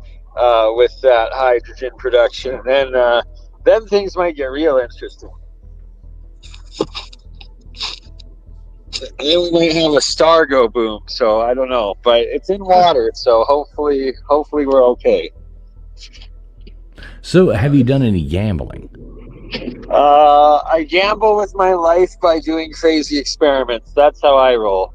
[SPEAKER 10] with that hydrogen production. And then things might get real interesting. And then we might have a star go boom, so I don't know. But it's in water, so hopefully we're okay.
[SPEAKER 1] So have you done any gambling?
[SPEAKER 10] I gamble with my life by doing crazy experiments. That's how I roll.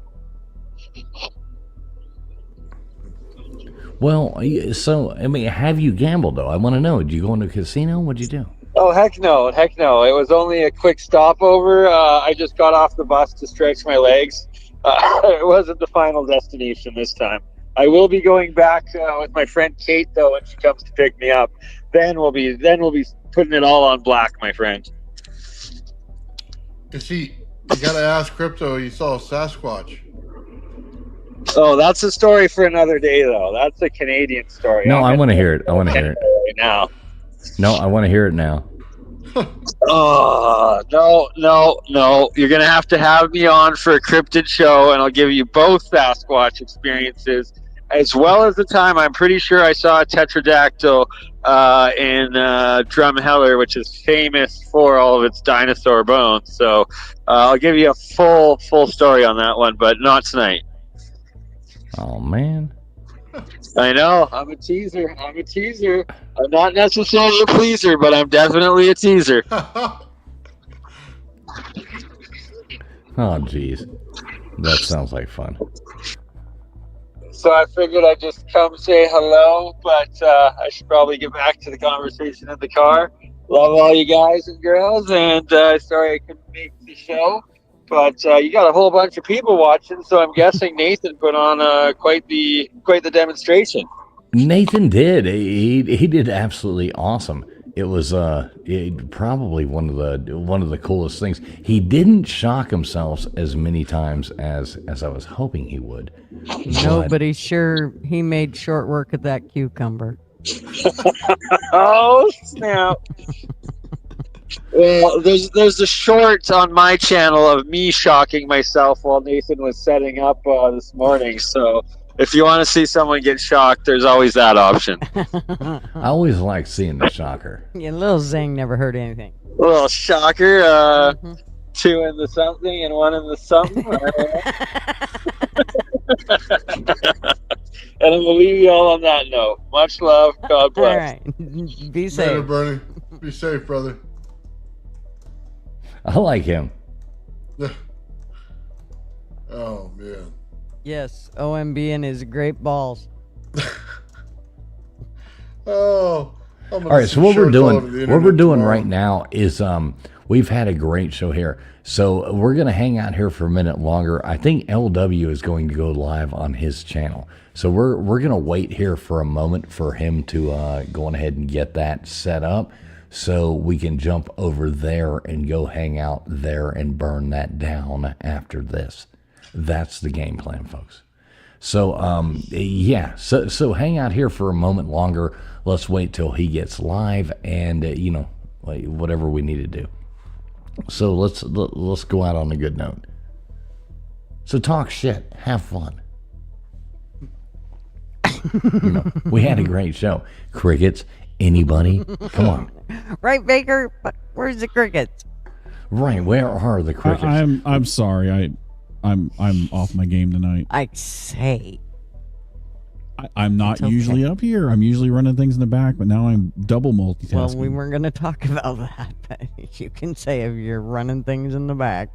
[SPEAKER 1] Well, so, I mean, have you gambled, though? I want to know. Did you go into a casino? What'd you do?
[SPEAKER 10] Oh, heck no. It was only a quick stopover. I just got off the bus to stretch my legs. It wasn't the final destination this time. I will be going back with my friend Kate, though, when she comes to pick me up. Then we'll be putting it all on black, my friend.
[SPEAKER 3] You see, you gotta ask Crypto. You saw a Sasquatch.
[SPEAKER 10] Oh, that's a story for another day, though. That's a Canadian story.
[SPEAKER 1] No, I want to hear it. I want to hear it.
[SPEAKER 10] Right now.
[SPEAKER 1] No, I want to hear it now.
[SPEAKER 10] Oh, no. You're going to have me on for a cryptid show, and I'll give you both Sasquatch experiences, as well as the time I'm pretty sure I saw a tetradactyl in Drumheller, which is famous for all of its dinosaur bones. So I'll give you a full story on that one, but not tonight.
[SPEAKER 1] Oh, man.
[SPEAKER 10] I know. I'm a teaser. I'm not necessarily a pleaser, but I'm definitely a teaser.
[SPEAKER 1] Oh, jeez. That sounds like fun.
[SPEAKER 10] So I figured I'd just come say hello, but I should probably get back to the conversation in the car. Love all you guys and girls, and sorry I couldn't make the show. But you got a whole bunch of people watching, so I'm guessing Nathan put on quite the demonstration.
[SPEAKER 1] Nathan did. He did absolutely awesome. It was probably one of the coolest things. He didn't shock himself as many times as I was hoping he would.
[SPEAKER 2] No, but he's sure he made short work of that cucumber.
[SPEAKER 10] Oh snap! Well, there's a short on my channel of me shocking myself while Nathan was setting up this morning. So if you want to see someone get shocked, there's always that option.
[SPEAKER 1] I always like seeing the shocker.
[SPEAKER 2] Yeah, little Zing never heard anything.
[SPEAKER 10] Little shocker, 2 in the something and 1 in the something. And I'm gonna leave you all on that note. Much love. God bless.
[SPEAKER 2] All right. Be safe.
[SPEAKER 3] Later, Bernie. Be safe, brother.
[SPEAKER 1] I like him.
[SPEAKER 3] Oh, man.
[SPEAKER 2] Yes, OMB and his great balls.
[SPEAKER 3] Oh.
[SPEAKER 1] All right, so what we're doing right now is we've had a great show here. So we're going to hang out here for a minute longer. I think LW is going to go live on his channel. So we're going to wait here for a moment for him to go on ahead and get that set up. so we can jump over there and go hang out there and burn that down after this. That's the game plan, folks. So, yeah, so hang out here for a moment longer. Let's wait till he gets live and, whatever we need to do. So let's go out on a good note. So talk shit, have fun. We had a great show. Crickets, anybody? Come on.
[SPEAKER 2] Right, Baker? But where's the crickets?
[SPEAKER 1] Right, where are the crickets?
[SPEAKER 4] I'm sorry. I'm off my game tonight.
[SPEAKER 2] I say.
[SPEAKER 4] I'm not usually up here. I'm usually running things in the back, but now I'm double multitasking.
[SPEAKER 2] Well, we weren't going to talk about that, but you can say if you're running things in the back.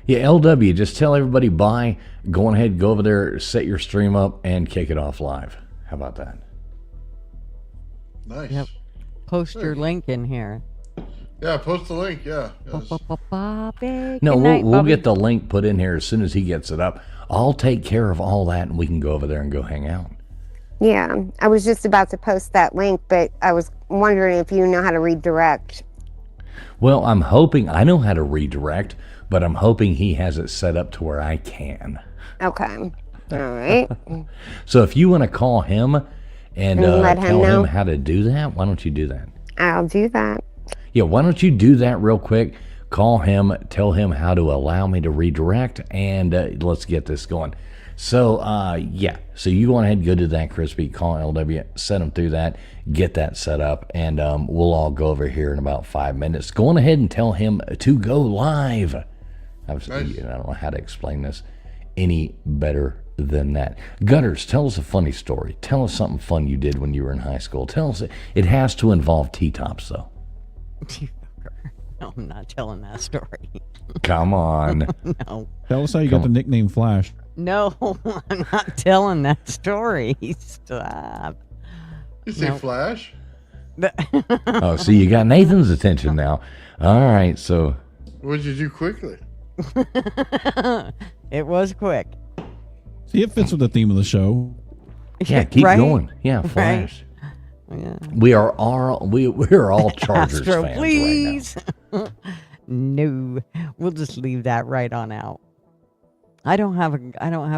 [SPEAKER 1] Yeah, LW, just tell everybody bye. Go on ahead, go over there, set your stream up, and kick it off live. How about that?
[SPEAKER 3] Nice.
[SPEAKER 2] Yep. Post your link in here.
[SPEAKER 3] Yeah, post the link. Yeah. Yes.
[SPEAKER 1] No, we'll get the link put in here as soon as he gets it up. I'll take care of all that, and we can go over there and go hang out.
[SPEAKER 9] Yeah, I was just about to post that link, but I was wondering if you know how to redirect.
[SPEAKER 1] Well, I'm hoping I know how to redirect, but I'm hoping he has it set up to where I can.
[SPEAKER 9] Okay. All right.
[SPEAKER 1] So if you want to call him and
[SPEAKER 9] let him
[SPEAKER 1] tell
[SPEAKER 9] know
[SPEAKER 1] him how to do that, why don't you do that?
[SPEAKER 9] I'll do that.
[SPEAKER 1] Yeah, why don't you do that real quick? Call him, tell him how to allow me to redirect, and let's get this going. So, yeah, so you go ahead and go do that, Crispy. Call LW, set him through that, get that set up, and we'll all go over here in about 5 minutes. Go on ahead and tell him to go live.
[SPEAKER 3] Nice.
[SPEAKER 1] I don't know how to explain this any better than that. Gutters, tell us a funny story. Tell us something fun you did when you were in high school. Tell us. It has to involve T-tops, though.
[SPEAKER 2] No, I'm not telling that story.
[SPEAKER 1] Come on.
[SPEAKER 2] No.
[SPEAKER 4] Tell us how you got the nickname Flash.
[SPEAKER 2] No, I'm not telling that story. Stop.
[SPEAKER 3] You say Flash?
[SPEAKER 1] Oh, see, you got Nathan's attention now. All right, so.
[SPEAKER 3] What did you do quickly?
[SPEAKER 2] It was quick.
[SPEAKER 4] See, it fits with the theme of the show.
[SPEAKER 1] Yeah, keep
[SPEAKER 2] Right?
[SPEAKER 1] going. Yeah, Flash.
[SPEAKER 2] Right. Yeah.
[SPEAKER 1] We are all Chargers
[SPEAKER 2] Astro,
[SPEAKER 1] fans
[SPEAKER 2] please.
[SPEAKER 1] right now.
[SPEAKER 2] No, we'll just leave that right on out. I don't have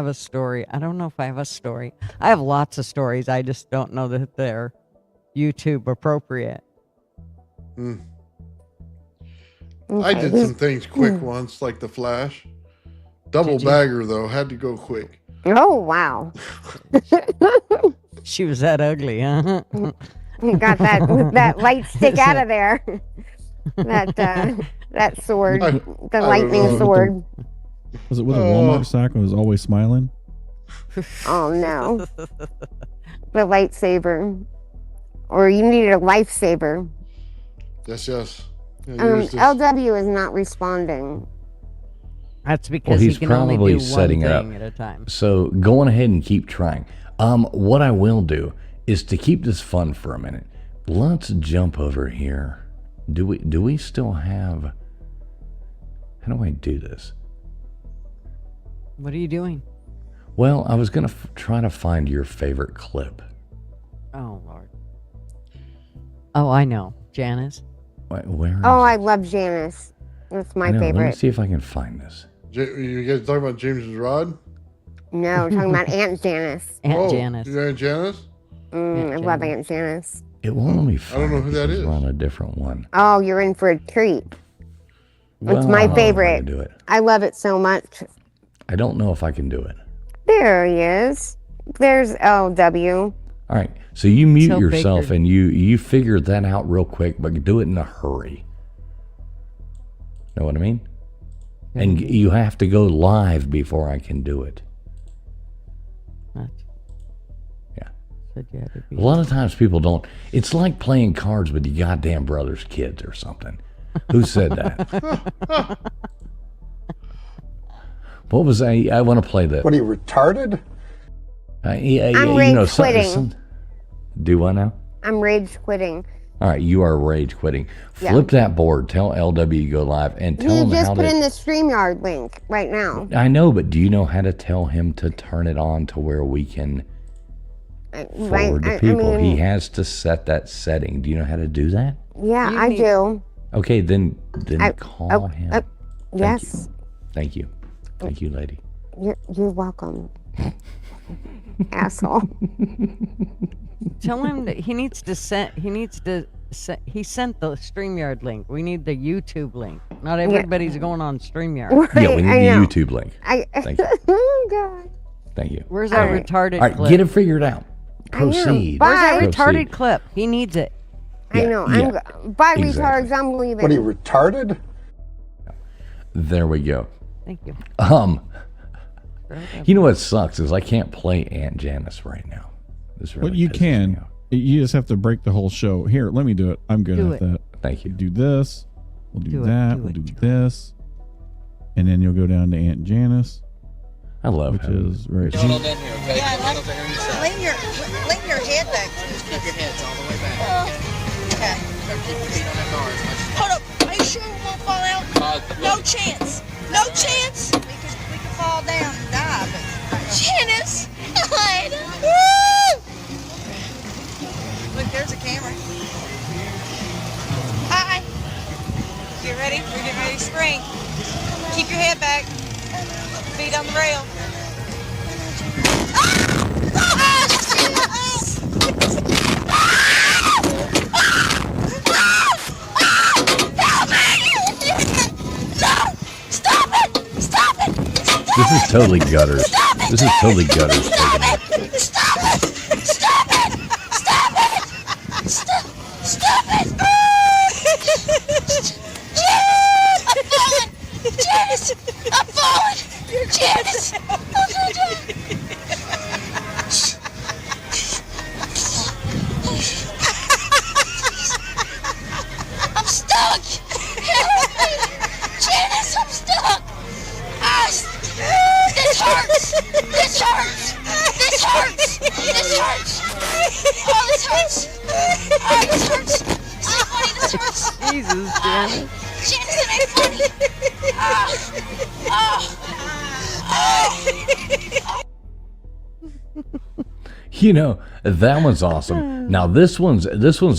[SPEAKER 2] a story. I don't know if I have a story. I have lots of stories. I just don't know that they're YouTube appropriate.
[SPEAKER 3] I did some things quick once, like the Flash. Double bagger though, had to go quick.
[SPEAKER 9] Oh, wow.
[SPEAKER 2] She was that ugly, huh?
[SPEAKER 9] You got that light stick out of there. That sword, the lightning sword.
[SPEAKER 4] Was it with a Walmart sack and was always smiling?
[SPEAKER 9] Oh, no. The lightsaber. Or you needed a lifesaver.
[SPEAKER 3] Yes. Yeah,
[SPEAKER 9] LW is not responding.
[SPEAKER 2] That's because
[SPEAKER 1] Well, he's
[SPEAKER 2] he can only
[SPEAKER 1] probably
[SPEAKER 2] do
[SPEAKER 1] setting
[SPEAKER 2] one
[SPEAKER 1] it up
[SPEAKER 2] thing at a time.
[SPEAKER 1] So go on ahead and keep trying. What I will do is to keep this fun for a minute. Let's jump over here. Do we still have? How do I do this?
[SPEAKER 2] What are you doing?
[SPEAKER 1] Well, I was gonna try to find your favorite clip.
[SPEAKER 2] Oh, Lord. Oh, I know. Janice.
[SPEAKER 1] Where?
[SPEAKER 9] Oh, I love Janice. That's my
[SPEAKER 1] Let me
[SPEAKER 9] favorite.
[SPEAKER 1] see if I can find this.
[SPEAKER 3] You guys talking about James's rod?
[SPEAKER 9] No, we're talking about Aunt Janice.
[SPEAKER 2] Aunt Janice.
[SPEAKER 3] You Aunt Janice?
[SPEAKER 9] I love Aunt Janice.
[SPEAKER 1] It won't let me find.
[SPEAKER 3] I don't know who that is.
[SPEAKER 1] We're on a different one.
[SPEAKER 9] Oh, you're in for a treat.
[SPEAKER 1] Well,
[SPEAKER 9] It's my
[SPEAKER 1] I don't know if I
[SPEAKER 9] favorite.
[SPEAKER 1] can do it.
[SPEAKER 9] I love it so much.
[SPEAKER 1] I don't know if I can do it.
[SPEAKER 9] There he is. There's LW.
[SPEAKER 1] All right, so you mute
[SPEAKER 2] Tell
[SPEAKER 1] yourself
[SPEAKER 2] Baker.
[SPEAKER 1] and you figure that out real quick, but do it in a hurry. Know what I mean? And you have to go live before I can do it. Yeah.
[SPEAKER 2] Said you had to be.
[SPEAKER 1] A lot of times people don't. It's like playing cards with your goddamn brother's kids or something. Who said that? What was I want to play that.
[SPEAKER 5] What are you, retarded?
[SPEAKER 9] I'm rage quitting.
[SPEAKER 1] Do what now?
[SPEAKER 9] I'm rage quitting.
[SPEAKER 1] All right, you are rage quitting.
[SPEAKER 9] Yeah.
[SPEAKER 1] Flip that board. Tell LW to go live and tell
[SPEAKER 9] You
[SPEAKER 1] him
[SPEAKER 9] just
[SPEAKER 1] how
[SPEAKER 9] put
[SPEAKER 1] to.
[SPEAKER 9] in the StreamYard link right now.
[SPEAKER 1] I know, but do you know how to tell him to turn it on to where we can forward to people? He has to set that setting. Do you know how to do that?
[SPEAKER 9] Yeah,
[SPEAKER 2] You
[SPEAKER 9] I
[SPEAKER 2] need-
[SPEAKER 9] do.
[SPEAKER 1] Okay, then
[SPEAKER 9] I-
[SPEAKER 1] call him.
[SPEAKER 9] Yes.
[SPEAKER 1] Thank you. Thank you, lady.
[SPEAKER 9] You're welcome. Asshole.
[SPEAKER 2] Tell him that he needs to send. He needs to. He sent the StreamYard link. We need the YouTube link. Not everybody's going on StreamYard.
[SPEAKER 1] Yeah, we need
[SPEAKER 9] I
[SPEAKER 1] the
[SPEAKER 9] know.
[SPEAKER 1] YouTube link. Thank you.
[SPEAKER 9] Oh, God.
[SPEAKER 1] Thank you.
[SPEAKER 2] Where's that retarded
[SPEAKER 1] All right,
[SPEAKER 2] clip?
[SPEAKER 1] get it figured out.
[SPEAKER 9] I know.
[SPEAKER 1] Proceed.
[SPEAKER 9] Bye.
[SPEAKER 2] Where's that
[SPEAKER 1] Proceed.
[SPEAKER 2] retarded clip? He needs it.
[SPEAKER 9] I
[SPEAKER 1] Yeah,
[SPEAKER 9] know.
[SPEAKER 1] yeah,
[SPEAKER 9] Bye,
[SPEAKER 1] exactly.
[SPEAKER 9] retards. I'm leaving.
[SPEAKER 5] What are you, retarded?
[SPEAKER 1] There we go.
[SPEAKER 2] Thank you.
[SPEAKER 1] You know what sucks is I can't play Aunt Janice right now. This really
[SPEAKER 4] But you
[SPEAKER 1] pisses me
[SPEAKER 4] can.
[SPEAKER 1] off.
[SPEAKER 4] You just have to break the whole show. Here, let me do it. I'm good
[SPEAKER 2] Do
[SPEAKER 4] at
[SPEAKER 2] it.
[SPEAKER 4] that.
[SPEAKER 1] Thank you.
[SPEAKER 4] Do this. We'll do
[SPEAKER 2] Do it,
[SPEAKER 4] that.
[SPEAKER 2] do
[SPEAKER 4] We'll
[SPEAKER 2] it,
[SPEAKER 4] do
[SPEAKER 2] do it.
[SPEAKER 4] this. And then you'll go down to Aunt Janice,
[SPEAKER 1] I love
[SPEAKER 4] which
[SPEAKER 1] him.
[SPEAKER 4] is right
[SPEAKER 11] Hold on
[SPEAKER 4] here.
[SPEAKER 11] down here, okay?
[SPEAKER 12] Lean your head back.
[SPEAKER 11] Keep your heads all the way back, okay? Gotta keep your feet on that bar as much as
[SPEAKER 12] Hold up. Are you sure we won't fall out? No chance. No chance. We can fall down and die, but Janice. God. Woo! Look, there's a camera. Hi. Get ready. We're getting ready to spring. Keep your head back. Feet on the rail. Stop it! Stop it!
[SPEAKER 1] This is totally gutters. This is totally gutters.
[SPEAKER 12] Stop it! Stop it! Stop it! Stop it! Stop! Stop it! Janice! I'm falling! Janice! I'm stuck! Help me! Janice, I'm stuck! This hurts! This hurts! This hurts! This hurts! Oh, this hurts! Oh, this hurts! So funny, this hurts!
[SPEAKER 2] Jesus, Janice.
[SPEAKER 12] Janice, it ain't funny!
[SPEAKER 1] You know, that one's awesome. Now this one's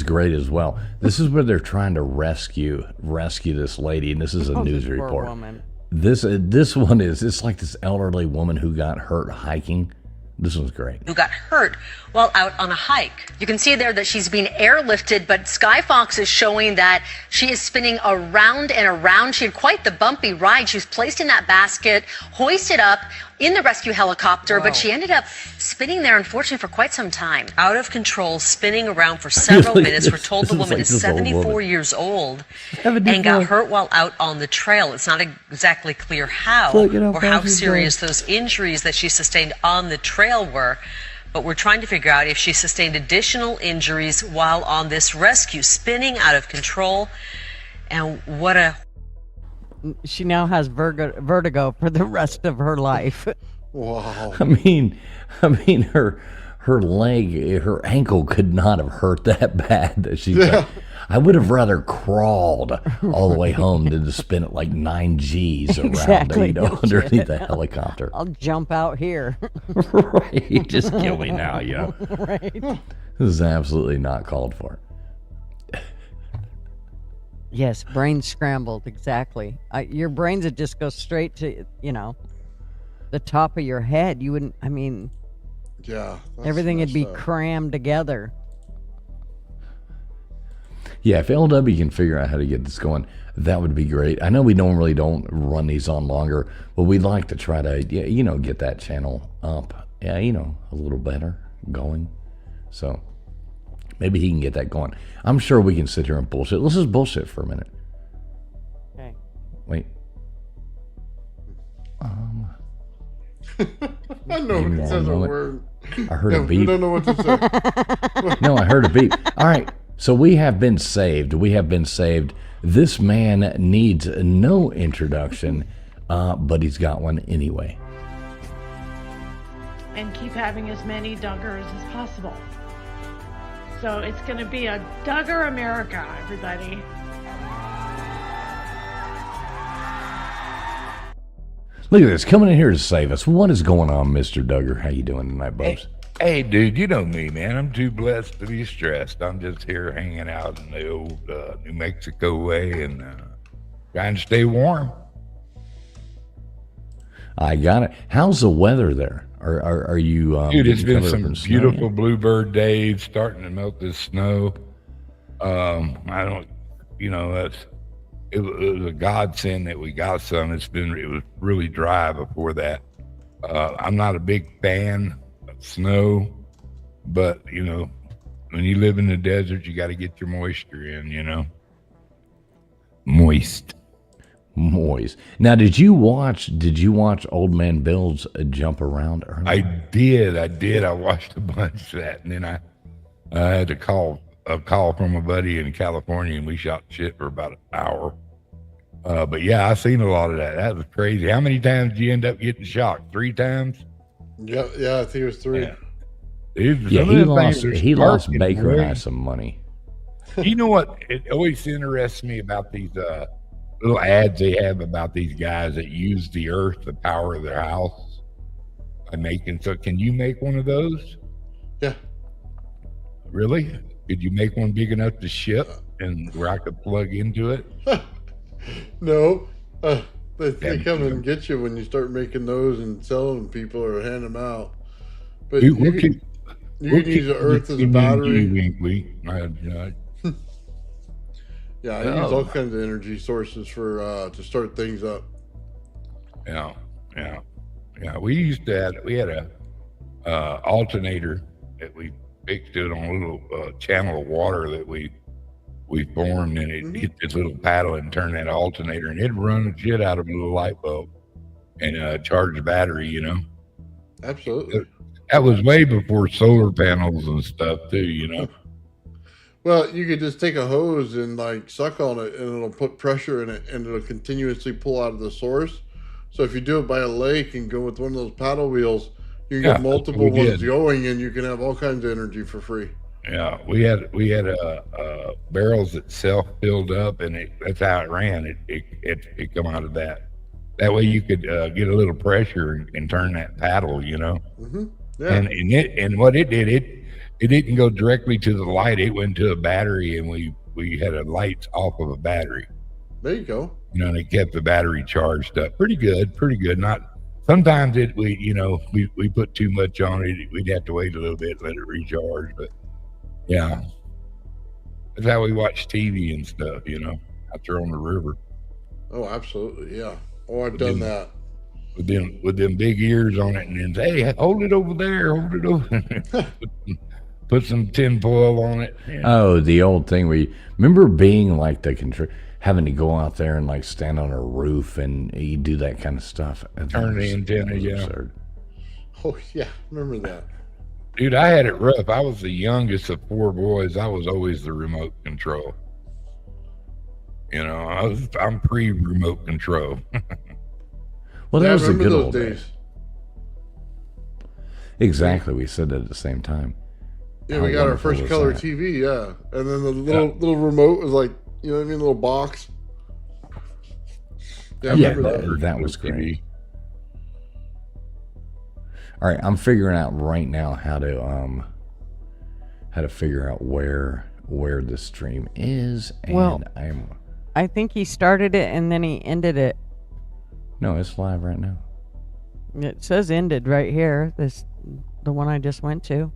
[SPEAKER 1] great as well. This is where they're trying to rescue this lady, and this is a news
[SPEAKER 2] Poor
[SPEAKER 1] report.
[SPEAKER 2] woman.
[SPEAKER 1] This one is it's like this elderly woman who got hurt hiking. This one's great.
[SPEAKER 13] Who got hurt while out on a hike. You can see there that she's being airlifted, but Skyfox is showing that she is spinning around and around. She had quite the bumpy ride. She was placed in that basket, hoisted up in the rescue helicopter, but she ended up spinning there, unfortunately, for quite some time. Out of control, spinning around for several minutes. We're told the woman is 74 years old and got hurt while out on the trail. It's not exactly clear how or how serious those injuries that she sustained on the trail were. But we're trying to figure out if she sustained additional injuries while on this rescue, spinning out of control. And what a...
[SPEAKER 2] She now has vertigo for the rest of her life.
[SPEAKER 3] Wow.
[SPEAKER 1] I mean, her leg, her ankle could not have hurt that bad that she.
[SPEAKER 3] Yeah.
[SPEAKER 1] I would have rather crawled all the way home than to spin it like 9 G's around,
[SPEAKER 2] Exactly, no
[SPEAKER 1] underneath
[SPEAKER 2] shit.
[SPEAKER 1] the helicopter.
[SPEAKER 2] I'll jump out here.
[SPEAKER 1] Right, just kill me now,
[SPEAKER 2] Right.
[SPEAKER 1] This is absolutely not called for.
[SPEAKER 2] Yes, brain scrambled. Exactly. Your brains would just go straight to, the top of your head. You wouldn't,
[SPEAKER 3] Yeah. that's
[SPEAKER 2] everything would be
[SPEAKER 3] messed up.
[SPEAKER 2] crammed together.
[SPEAKER 1] Yeah, if LW can figure out how to get this going, that would be great. I know we normally don't run these on longer, but we'd like to try to, get that channel up, a little better going. So maybe he can get that going. I'm sure we can sit here and bullshit. Let's just bullshit for a minute.
[SPEAKER 2] Okay.
[SPEAKER 3] I
[SPEAKER 1] Wait.
[SPEAKER 3] know
[SPEAKER 1] Give me
[SPEAKER 3] it
[SPEAKER 1] one
[SPEAKER 3] says a
[SPEAKER 1] moment.
[SPEAKER 3] word.
[SPEAKER 1] I heard a
[SPEAKER 3] You
[SPEAKER 1] beep.
[SPEAKER 3] don't know what to say.
[SPEAKER 1] No, I heard a beep. All right. So we have been saved. This man needs no introduction, but he's got one anyway.
[SPEAKER 14] And keep having as many Duggars as possible. So it's going to be a Duggar America, everybody.
[SPEAKER 1] Look at this, coming in here to save us. What is going on, Mr. Duggar? How you doing tonight, Bubs?
[SPEAKER 15] Hey, dude, you know me, man. I'm too blessed to be stressed. I'm just here hanging out in the old New Mexico way and trying to stay warm.
[SPEAKER 1] I got it. How's the weather there? Are you?
[SPEAKER 15] Dude, it's been
[SPEAKER 1] covered up
[SPEAKER 15] some
[SPEAKER 1] in snow
[SPEAKER 15] beautiful
[SPEAKER 1] yet?
[SPEAKER 15] bluebird days, starting to melt this snow. I don't, it was a godsend that we got some. It was really dry before that. I'm not a big fan of snow, but when you live in the desert, you got to get your moisture in. Moist.
[SPEAKER 1] Now, did you watch Old Man Bill's jump around earlier?
[SPEAKER 15] I did. I watched a bunch of that, and then I had a call from a buddy in California, and we shot shit for about an hour. But yeah, I seen a lot of that. That was crazy. How many times did you end up getting shocked? 3 times?
[SPEAKER 3] Yeah, I think it was 3.
[SPEAKER 15] Yeah.
[SPEAKER 1] He lost Baker and I some money.
[SPEAKER 15] You know what? It always interests me about these little ads they have about these guys that use the earth to power their house by making. So, can you make one of those?
[SPEAKER 3] Yeah.
[SPEAKER 15] Really? Could you make one big enough to ship and where I could plug into it?
[SPEAKER 3] No. They come and get you when you start making those and selling them to people or hand them out. But you can use the earth as a battery. Yeah, I use all kinds of energy sources for to start things up.
[SPEAKER 15] Yeah. We had a alternator that we fixed it on a little channel of water that we formed, and it hit this little paddle and turned that alternator, and it'd run the shit out of a little light bulb and charge the battery.
[SPEAKER 3] Absolutely.
[SPEAKER 15] That was way before solar panels and stuff too.
[SPEAKER 3] Well, you could just take a hose and suck on it, and it'll put pressure in it, and it'll continuously pull out of the source. So if you do it by a lake and go with one of those paddle wheels, you can get multiple ones going, and you can have all kinds of energy for free.
[SPEAKER 15] Yeah, we had barrels that self-filled up, and that's how it ran. It come out of that. That way you could get a little pressure and turn that paddle.
[SPEAKER 3] Mm-hmm. Yeah.
[SPEAKER 15] And what it did, it didn't go directly to the light. It went to a battery, and we had a lights off of a battery.
[SPEAKER 3] There you go.
[SPEAKER 15] And it kept the battery charged up. Pretty good. Not sometimes we put too much on it. We'd have to wait a little bit, let it recharge. But yeah, that's how we watch TV and stuff. Out there on the river.
[SPEAKER 3] Oh, absolutely, yeah. Oh, I've done that.
[SPEAKER 15] With them big ears on it, and then say, "Hey, hold it over there, hold it over." Put some tin foil on it.
[SPEAKER 1] Yeah. Oh, the old thing where you remember being like having to go out there and stand on a roof and you do that kind of stuff.
[SPEAKER 15] Turn the antenna, yeah.
[SPEAKER 3] Absurd. Oh yeah, remember that.
[SPEAKER 15] Dude, I had it rough. I was the youngest of 4 boys. I was always the remote control. I'm pre-remote control.
[SPEAKER 1] Well, that was the good old days. Exactly, we said that at the same time.
[SPEAKER 3] Yeah, we got our first color TV, yeah. And then the little remote was like, little box.
[SPEAKER 1] Yeah, that was great. All right, I'm figuring out right now how to figure out where the stream is, and
[SPEAKER 2] I think he started it and then he ended it.
[SPEAKER 1] No, it's live right now.
[SPEAKER 2] It says ended right here. The one I just went to.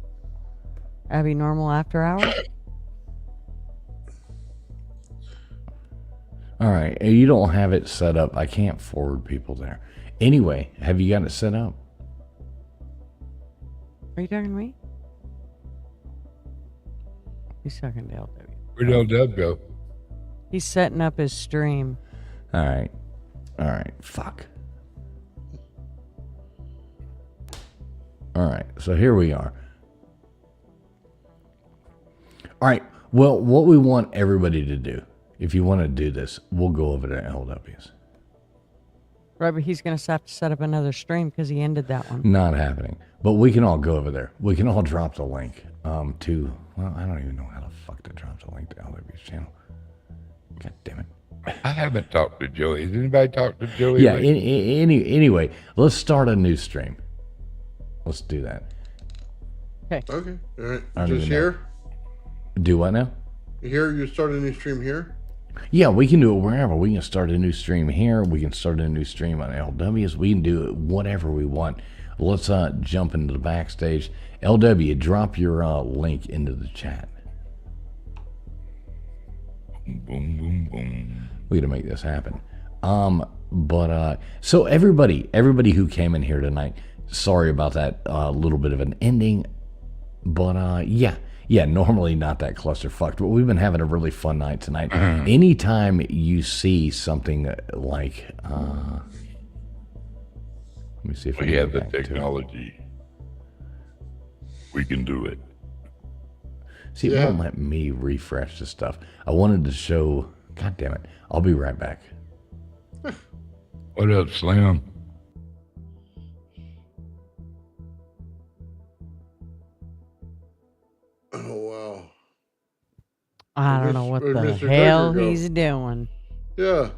[SPEAKER 2] Abinormal After Hours.
[SPEAKER 1] All right, you don't have it set up. I can't forward people there. Anyway, have you got it set up?
[SPEAKER 2] Are you talking to me? He's talking to LW.
[SPEAKER 15] Where'd LW go?
[SPEAKER 2] He's setting up his stream.
[SPEAKER 1] All right. Fuck. All right, so here we are. All right, well, what we want everybody to do, if you want to do this, we'll go over to LW's.
[SPEAKER 2] Right, but he's going to have to set up another stream because he ended that one.
[SPEAKER 1] Not happening. But we can all go over there. We can all drop the link to, well, I don't even know how the fuck to drop the link to LW's channel. God damn it.
[SPEAKER 15] I haven't talked to Joey. Has anybody talked to Joey?
[SPEAKER 1] Yeah, anyway, let's start a new stream. Let's do that.
[SPEAKER 2] Okay.
[SPEAKER 3] Okay. All right.
[SPEAKER 1] I don't
[SPEAKER 3] Just
[SPEAKER 1] even know.
[SPEAKER 3] here?
[SPEAKER 1] Do what now?
[SPEAKER 3] Here? You start a new stream here?
[SPEAKER 1] Yeah, we can do it wherever. We can start a new stream here. We can start a new stream on LWs. We can do it whatever we want. Let's jump into the backstage. LW, drop your link into the chat.
[SPEAKER 15] Boom, boom, boom.
[SPEAKER 1] We got to make this happen. So everybody who came in here tonight, sorry about that little bit of an ending, but yeah, normally not that clusterfucked, but we've been having a really fun night tonight. Anytime you see something like, let me see if
[SPEAKER 15] We
[SPEAKER 1] can
[SPEAKER 15] have
[SPEAKER 1] go
[SPEAKER 15] the
[SPEAKER 1] back to it.
[SPEAKER 15] technology. We can do it.
[SPEAKER 1] See, it won't let me refresh the stuff. I wanted to show. God damn it! I'll be right back.
[SPEAKER 15] What up, Slim?
[SPEAKER 3] Oh, wow.
[SPEAKER 2] I don't know what the hell he's doing.
[SPEAKER 3] Yeah.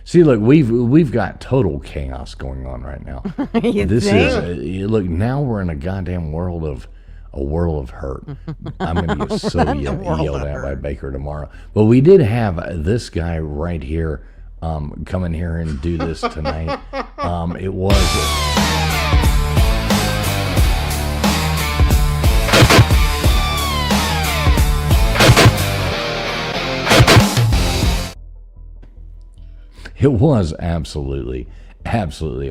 [SPEAKER 1] See, look, we've got total chaos going on right now. This is look. Now we're in a goddamn world of hurt. I'm gonna get so yelled at by Baker tomorrow. But we did have this guy right here come in here and do this tonight. It was. It was absolutely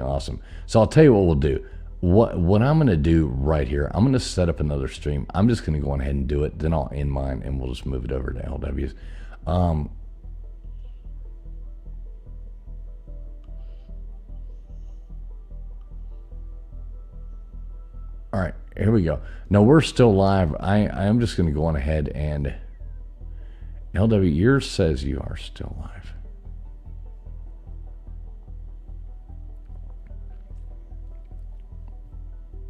[SPEAKER 1] awesome. So I'll tell you what we'll do. What I'm going to do right here, I'm going to set up another stream. I'm just going to go on ahead and do it. Then I'll end mine and we'll just move it over to LW's. All right, here we go. Now we're still live. I am just going to go on ahead and LW, yours says you are still live.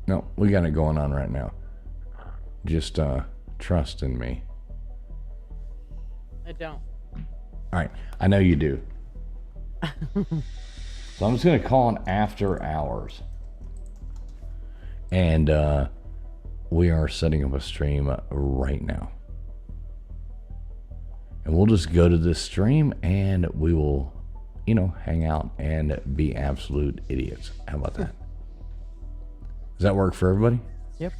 [SPEAKER 1] No, we got it going on right now. Just trust in me.
[SPEAKER 2] I don't.
[SPEAKER 1] All right, I know you do. So I'm just going to call on after hours. And we are setting up a stream right now. And we'll just go to this stream and we will, hang out and be absolute idiots. How about that? Does that work for everybody?
[SPEAKER 2] Yep.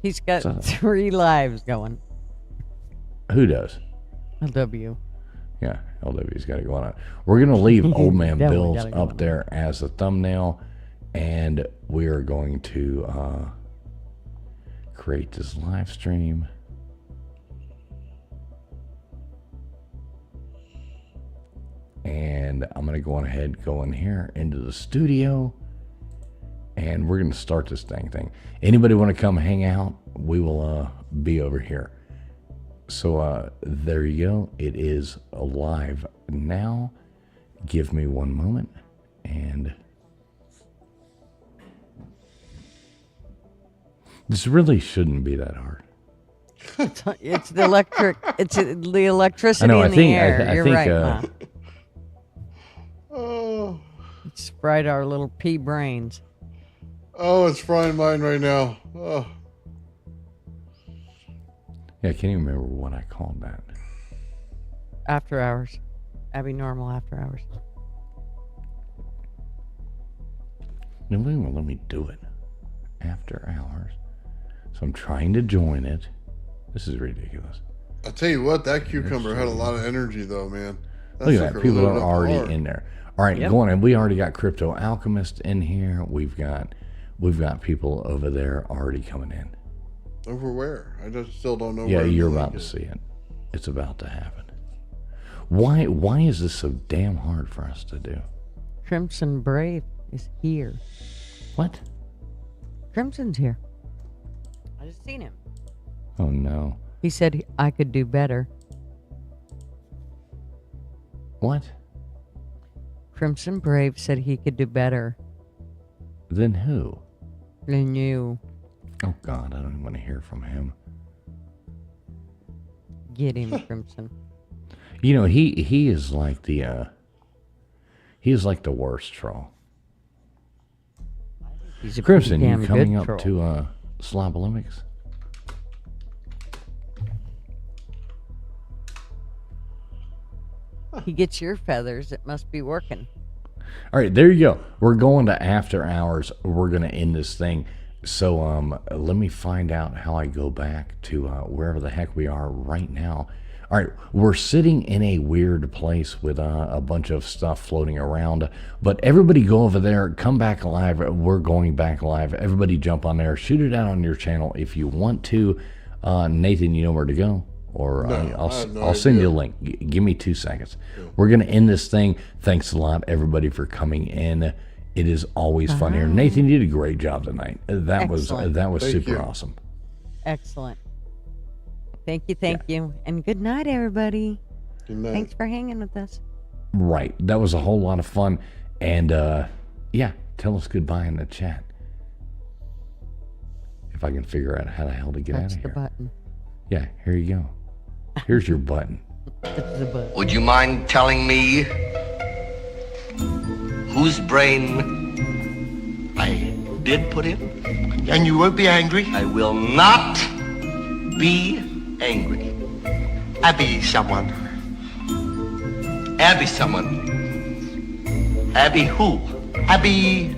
[SPEAKER 2] He's got 3 lives going.
[SPEAKER 1] Who does?
[SPEAKER 2] LW.
[SPEAKER 1] Yeah, LW's got it going on. We're going to leave Old Man
[SPEAKER 2] Definitely
[SPEAKER 1] Bill's
[SPEAKER 2] got it going
[SPEAKER 1] up there as a thumbnail, and we are going to create this live stream. And I'm going to go on ahead, go in here into the studio, and we're going to start this dang thing. Anybody want to come hang out? We will be over here. So there you go. It is live now. Give me one moment, and this really shouldn't be that hard.
[SPEAKER 2] It's the electric. It's the electricity
[SPEAKER 1] I know,
[SPEAKER 2] in
[SPEAKER 1] I
[SPEAKER 2] the air.
[SPEAKER 1] think,
[SPEAKER 2] You're right, Ma.
[SPEAKER 3] Oh.
[SPEAKER 2] It's fried our little pea brains.
[SPEAKER 3] Oh, it's frying mine right now. Oh.
[SPEAKER 1] Yeah, I can't even remember what I called that.
[SPEAKER 2] After hours. Abinormal after hours.
[SPEAKER 1] Nobody will let me do it. After hours. So I'm trying to join it. This is ridiculous.
[SPEAKER 3] I'll tell you what, that cucumber had a lot of energy though, man.
[SPEAKER 1] Look at that. People are
[SPEAKER 3] loaded up
[SPEAKER 1] already
[SPEAKER 3] hard.
[SPEAKER 1] in there. All right, go on. And we already got Crypto Alchemist in here. We've got people over there already coming in.
[SPEAKER 3] Over where? I just still don't know.
[SPEAKER 1] Yeah,
[SPEAKER 3] where
[SPEAKER 1] you're
[SPEAKER 3] the
[SPEAKER 1] about
[SPEAKER 3] link
[SPEAKER 1] to
[SPEAKER 3] is.
[SPEAKER 1] see it. It's about to happen. Why is this so damn hard for us to do?
[SPEAKER 2] Crimson Brave is here.
[SPEAKER 1] What?
[SPEAKER 2] Crimson's here. I just seen him.
[SPEAKER 1] Oh no.
[SPEAKER 2] He said I could do better.
[SPEAKER 1] What?
[SPEAKER 2] Crimson Brave said he could do better
[SPEAKER 1] Then who?
[SPEAKER 2] than you.
[SPEAKER 1] Oh God, I don't even want to hear from him.
[SPEAKER 2] Get him, Crimson.
[SPEAKER 1] You know, he is like the He's like the worst troll.
[SPEAKER 2] He's a
[SPEAKER 1] Crimson,
[SPEAKER 2] pretty
[SPEAKER 1] you
[SPEAKER 2] damn
[SPEAKER 1] coming
[SPEAKER 2] good
[SPEAKER 1] up
[SPEAKER 2] troll.
[SPEAKER 1] to Slob Olympics?
[SPEAKER 2] He gets your feathers. It must be working.
[SPEAKER 1] All right, there you go. We're going to after hours. We're going to end this thing. So let me find out how I go back to wherever the heck we are right now. All right, we're sitting in a weird place with a bunch of stuff floating around. But everybody go over there. Come back alive. We're going back alive. Everybody jump on there. Shoot it out on your channel if you want to. Nathan, you know where to go? Or
[SPEAKER 3] No, I have no
[SPEAKER 1] I'll send
[SPEAKER 3] idea.
[SPEAKER 1] you a link. Give me 2 seconds. We're going to end this thing. Thanks a lot, everybody, for coming in. It is always fun here. Nathan, you did a great job tonight. That
[SPEAKER 2] Excellent.
[SPEAKER 1] was
[SPEAKER 3] Thank
[SPEAKER 1] super
[SPEAKER 3] you.
[SPEAKER 1] awesome.
[SPEAKER 2] Excellent. Thank you. And good night, everybody.
[SPEAKER 3] Good night.
[SPEAKER 2] Thanks for hanging with us.
[SPEAKER 1] Right. That was a whole lot of fun. And yeah, tell us goodbye in the chat. If I can figure out how the hell to get out
[SPEAKER 2] Touch
[SPEAKER 1] of
[SPEAKER 2] the
[SPEAKER 1] here.
[SPEAKER 2] button.
[SPEAKER 1] Yeah, here you go. Here's your button.
[SPEAKER 2] Touch the button.
[SPEAKER 6] Would you mind telling me whose brain I did put in? And you won't be angry? I will not be angry. Abby someone. Abby someone. Abby who? Abby